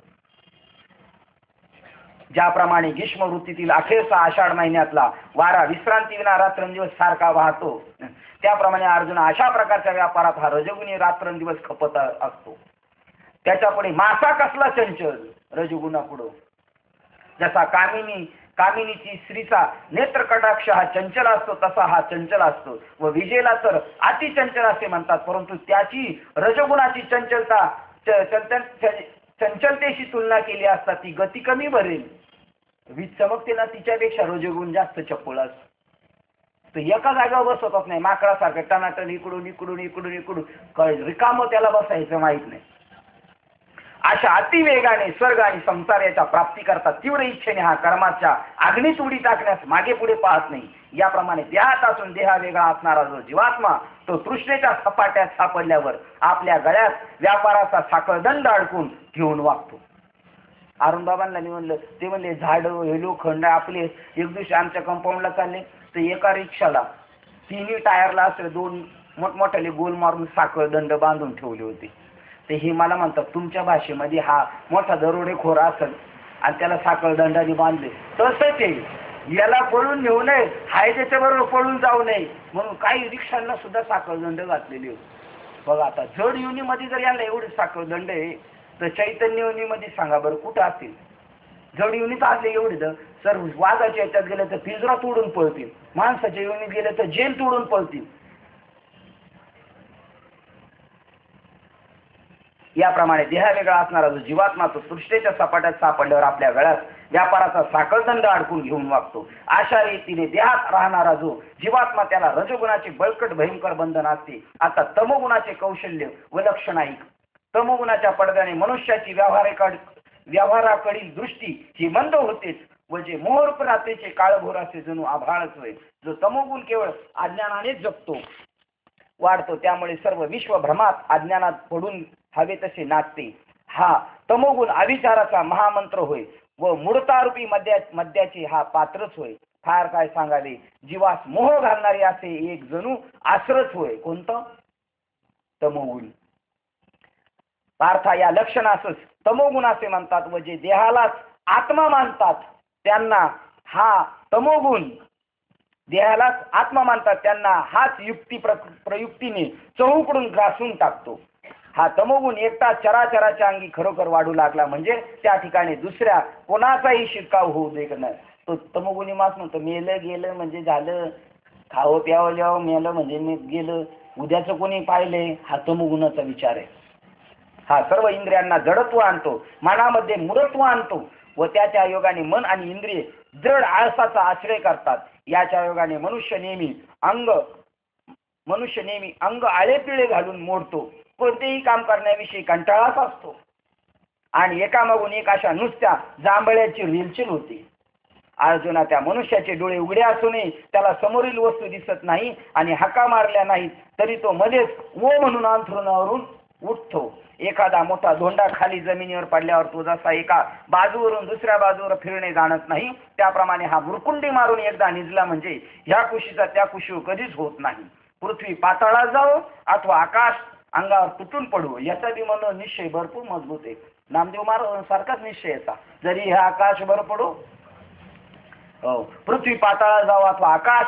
ज्याप्रमाणे ग्रीष्म ऋतूतील अखेरचा आषाढ महिन्यातला वारा विश्रांती विना रात्रंदिवस सारखा वाहतो त्याप्रमाणे अर्जुन अशा प्रकारच्या व्यापारात हा रजोगुणी रात्रंदिवस खपत असतो. त्याच्यापुढे मासा कसला चंचल रजोगुणापुढे. जसा कामिनीची स्त्रीचा नेत्र कटाक्ष हा चंचल असतो तसा हा चंचल असतो व विजेला तर अति चंचल असे म्हणतात, परंतु त्याची रजोगुणाची चंचलतेशी तुलना केली असता ती गती कमी भरेल. वीज चमकते ना तिच्यापेक्षा रजोगुण जास्त चपळ असतो. तर एका जागेवर बसतच नाही, माकडासारखं टनाटन इकडून इकडून इकडून इकडून रिकामं त्याला बसायचं माहित नाही. अशा अतिवेगाने स्वर्ग आणि संसार याच्या प्राप्ती करतात तीव्र इच्छेने हा कर्माच्या अग्नीत उडी टाकण्यास मागे पुढे पाहत नाही. याप्रमाणे देहात असून देहा वेगळा असणारा जो जीवात्मा तो तृष्णेच्या सपाट्यात सापडल्यावर आपल्या गळ्यात व्यापाराचा साखळदंड अडकून घेऊन वागतो. अरुणबाबांना मी म्हणलं, ते म्हणले झाडं हे लोखंड आपले. एक दिवशी आमच्या कंपाऊंडला चालले तर एका रिक्षाला तिन्ही टायरला असं 2 मोठमोठ्याले गोल मारून साखळदंड बांधून ठेवले होते. ते हे मला म्हणतात तुमच्या भाषेमध्ये हा मोठा दरोडेखोर असेल आणि त्याला साखळदंडाने बांधले. तसंच आहे, याला पळून नेऊ नये, हाय त्याच्याबरोबर पळून जाऊ नये म्हणून काही रिक्षांना सुद्धा साखळदंड घातलेले होते. बघा आता जड युनीमध्ये जर याला एवढे साखळदंड आहे तर चैतन्य युनीमध्ये सांगा बरं कुठं असतील. जड युनीत असले एवढे तर वाघाच्या याच्यात गेले तर पिंजरा तोडून पळतील, माणसाच्या युनीत गेले तर जेल तोडून पळतील. याप्रमाणे देहा वेगळा असणारा जो जीवात्मा तो सृष्टीच्या सपाट्यात सापडल्यावर आपल्या गळ्यात व्यापाराचा साखळदंड अडकून घेऊन वागतो. अशा रीतीने देहात राहणारा जो जीवात्मा त्याला रजोगुणाचे बळकट भयंकर बंधन असते. आता तमोगुणाचे कौशल्य व लक्षण ऐक. तमोगुणाच्या पडद्याने मनुष्याची व्यवहाराकडील दृष्टी ही मंद होतेच व जे मोहरूप रात्रीचे काळभोर असे जणू आभाळच होय. जो तमोगुण केवळ अज्ञानानेच जगतो वाढतो त्यामुळे सर्व विश्व भ्रमात अज्ञानात पडून हवे तसे नाचते. हा तमोगुण अविचाराचा महामंत्र होय व मूढतारूपी मद्याचे हा पात्रच होय. फार काय सांगावे, जीवास मोह घालणारे असे एक जणू आश्रच होय. कोणतं? तमोगुण. पार्था या लक्षणासच तमोगुण असे म्हणतात व जे देहालाच आत्मा मानतात त्यांना हा तमोगुण देहालाच आत्मा मानतात त्यांना हाच प्रयुक्तीने चहूकडून ग्रासून टाकतो. हा तमोगुण एकटा चराचराच्या अंगी खरोखर वाढू लागला म्हणजे त्या ठिकाणी दुसऱ्या कोणाचाही शिरकाव होऊ देत नाही. तो तमोगुणी मास म्हणतो मेलं गेलं म्हणजे झालं, खावं प्यावं लिहावं मेलं म्हणजे मी गेलं, उद्याचं कोणी पाहिले. हा तमोगुणाचा विचार आहे. हा सर्व इंद्रियांना जडत्व आणतो, मनामध्ये मूढत्व आणतो व त्याच्या योगाने मन आणि इंद्रिय दृढ आळसाचा आश्रय करतात. याच्या योगाने मनुष्य नेहमी अंग आळेपिळे घालून मोडतो. कोणतेही काम करण्याविषयी कंटाळाच असतो आणि एकामागून एक अशा नुसत्या जांभळ्याची रेलचेल होती. अर्जुना, त्या मनुष्याचे डोळे उघडे असूनही त्याला समोरील वस्तू दिसत नाही आणि हाका मारल्या नाहीत तरी तो मध्येच ओ म्हणून अंथरुणावरून उठतो. एखादा मोठा धोंडा खाली जमिनीवर पडल्यावर तो जसा एका बाजूवरून दुसऱ्या बाजूवर फिरणे जाणत नाही त्याप्रमाणे हा बुरकुंडी मारून एकदा निजला म्हणजे ह्या कुशीचा त्या कुशीवर कधीच होत नाही. पृथ्वी पाताळात जावो अथवा आकाश अंगावर तुटून पडू याचा बी मन निश्चय भरपूर मजबूत आहे. नामदेव महाराजांसारखाच निश्चय याचा. जरी हे आकाश भर पडो, पृथ्वी पाताळात जावो अथवा आकाश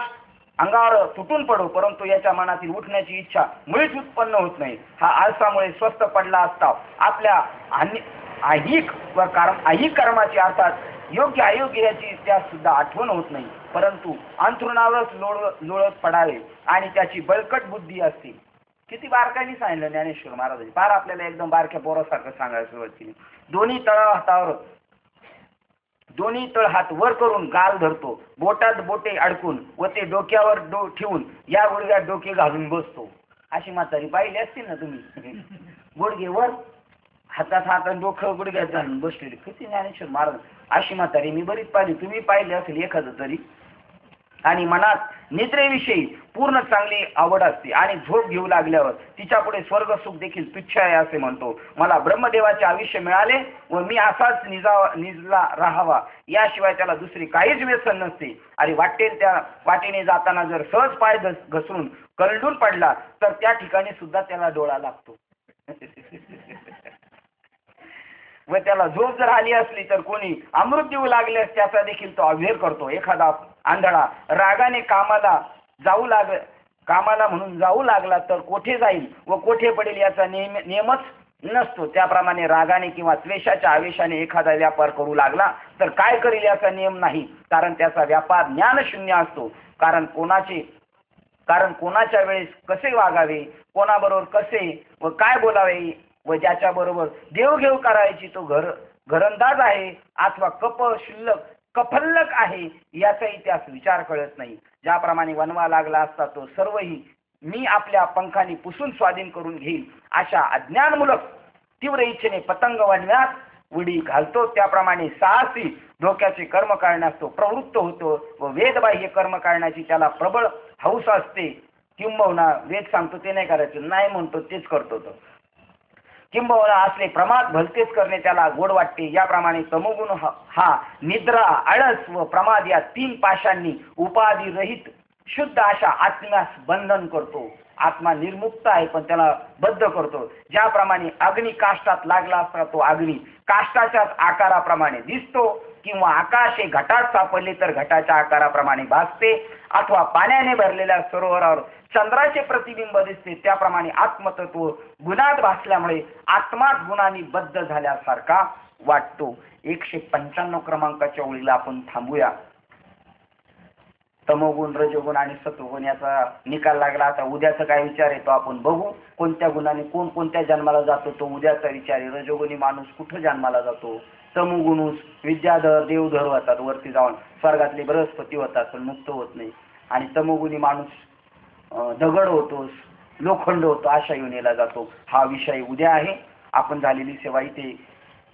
अंगावर तुटून पडो, परंतु याच्या मनातील उठण्याची इच्छा मुळीच उत्पन्न होत नाही. हा आळसामुळे स्वस्थ पडला असता आपल्या ऐहिक व ऐहिक कर्माची अर्थात योग्य अयोग्य याची त्या सुद्धा आठवण होत नाही, परंतु अंथरुणावरच लोळत पडावे आणि त्याची बळकट बुद्धी असते. किती बारकाईने सांगितलं ज्ञानेश्वर महाराजांनी. फार आपल्याला एकदम बारक्या पोरासारखं सांगायला सुरुवात केली. दोन्ही तळ हात वर करून गाल धरतो, बोटात बोटे अडकून व ते डोक्यावर ठेवून या गुडघ्यात डोके घालून बसतो. अशी म्हातारी पाहिली असतील ना तुम्ही. गुडघे वर, हातात हातात डोकं गुडघ्यात घालून बसलेली. किती ज्ञानेश्वर महाराज. अशी म्हातारी मी बरीच पाहिली, तुम्ही पाहिली असेल एखादं तरी. आणि मनात निद्रेविषयी पूर्ण चांगली आवड असते आणि झोप घेऊ लागल्यावर तिच्या पुढे स्वर्ग सुख देखील तुच्छ आहे असे म्हणतो. मला ब्रह्मदेवाचे आयुष्य मिळाले व मी असाच निजला राहावा, याशिवाय त्याला दुसरी काहीच व्यसन नसते. आणि वाटेल त्या वाटेने जाताना जर सहज पाय घसरून कलडून पडला तर त्या ठिकाणी सुद्धा त्याला डोळा लागतो. व त्याला झोप जर आली असली तर कोणी अमृत देऊ लागल्यास त्याचा देखील तो अव्हेर करतो. एखादा आंधळा रागाने कामाला म्हणून जाऊ लागला तर कोठे जाईल व कोठे पडेल याचा नियमच नसतो. त्याप्रमाणे रागाने किंवा द्वेषाच्या आवेशाने एखादा व्यापार करू लागला तर काय करेल याचा नियम नाही, कारण त्याचा व्यापार ज्ञानशून्य असतो. कारण कोणाच्या वेळेस कसे वागावे, कोणाबरोबर कसे व काय बोलावे व ज्याच्या बरोबर देवघेव करायची तो घरंदाज आहे अथवा कफल्लक आहे याचाही त्यास विचार कळत नाही. ज्याप्रमाणे वनवा लागला असता तो सर्वही मी आपल्या पंखाने पुसून स्वाधीन करून घेईल अशा अज्ञानमूलक तीव्र इच्छेने पतंग वनव्यात उडी घालतो, त्याप्रमाणे साहसी धोक्याचे कर्म करण्यास तो प्रवृत्त होतो व वेदबाह्य कर्म करण्याची त्याला प्रबळ हौस असते. किंबहुना वेद सांगतो ते नाही करायचं, नाही म्हणतो तेच करतो तो. किंबहुना असले प्रमाद भलतेच करणे त्याला गोड वाटते. याप्रमाणे तमोगुण हा निद्रा, आळस व प्रमाद या तीन पाशांनी उपाधी रहित शुद्ध अशा आत्म्यास बंधन करतो. आत्मा निर्मुक्त आहे पण त्याला बद्ध करतो. ज्याप्रमाणे अग्नी काष्टात लागला असता तो अग्नी काष्टाच्याच आकाराप्रमाणे दिसतो, किंवा आकाश हे घटात सापडले तर घटाच्या आकाराप्रमाणे भासते, अथवा पाण्याने भरलेल्या सरोवरावर चंद्राचे प्रतिबिंब दिसते, त्याप्रमाणे आत्मतत्व गुणात भासल्यामुळे आत्माच गुणांनी बद्ध झाल्यासारखा वाटतो. 195 क्रमांकाच्या ओळीला आपण थांबूया. तमोगुण, रजोगुण आणि सत्वगुण याचा निकाल लागला. आता उद्याचा काय विचार येतो आपण बघू. कोणत्या गुणाने कोण कोणत्या जन्माला जातो तो उद्याचा विचार आहे. रजोगुणी माणूस कुठं जन्माला जातो, तमोगुणूस विद्याधर देवधर होतात, वरती जाऊन स्वर्गातले बृहस्पती होतात पण मुक्त होत नाही. आणि तमोगुणी माणूस दगड होतो, लोखंड होतो, अशा योनीला जातो. हा विषय उद्या आहे. आपण झालेली सेवा इथे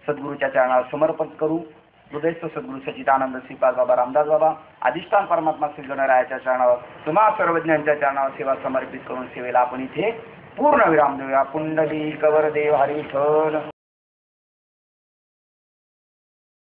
सद्गुरूच्या चरणावर समर्पण करू. हृदयस्थ सद्गुरू सच्चिदानंद श्रीपाद बाबा रामदास बाबा अधिष्ठान परमात्मा श्री गणरायाच्या चरणावर तुम्हा सर्वज्ञांच्या चरणावर सेवा समर्पित करून सेवेला आपण इथे पूर्ण विराम देऊया. पुंडलिक वरदेव हरी विठ्ठल.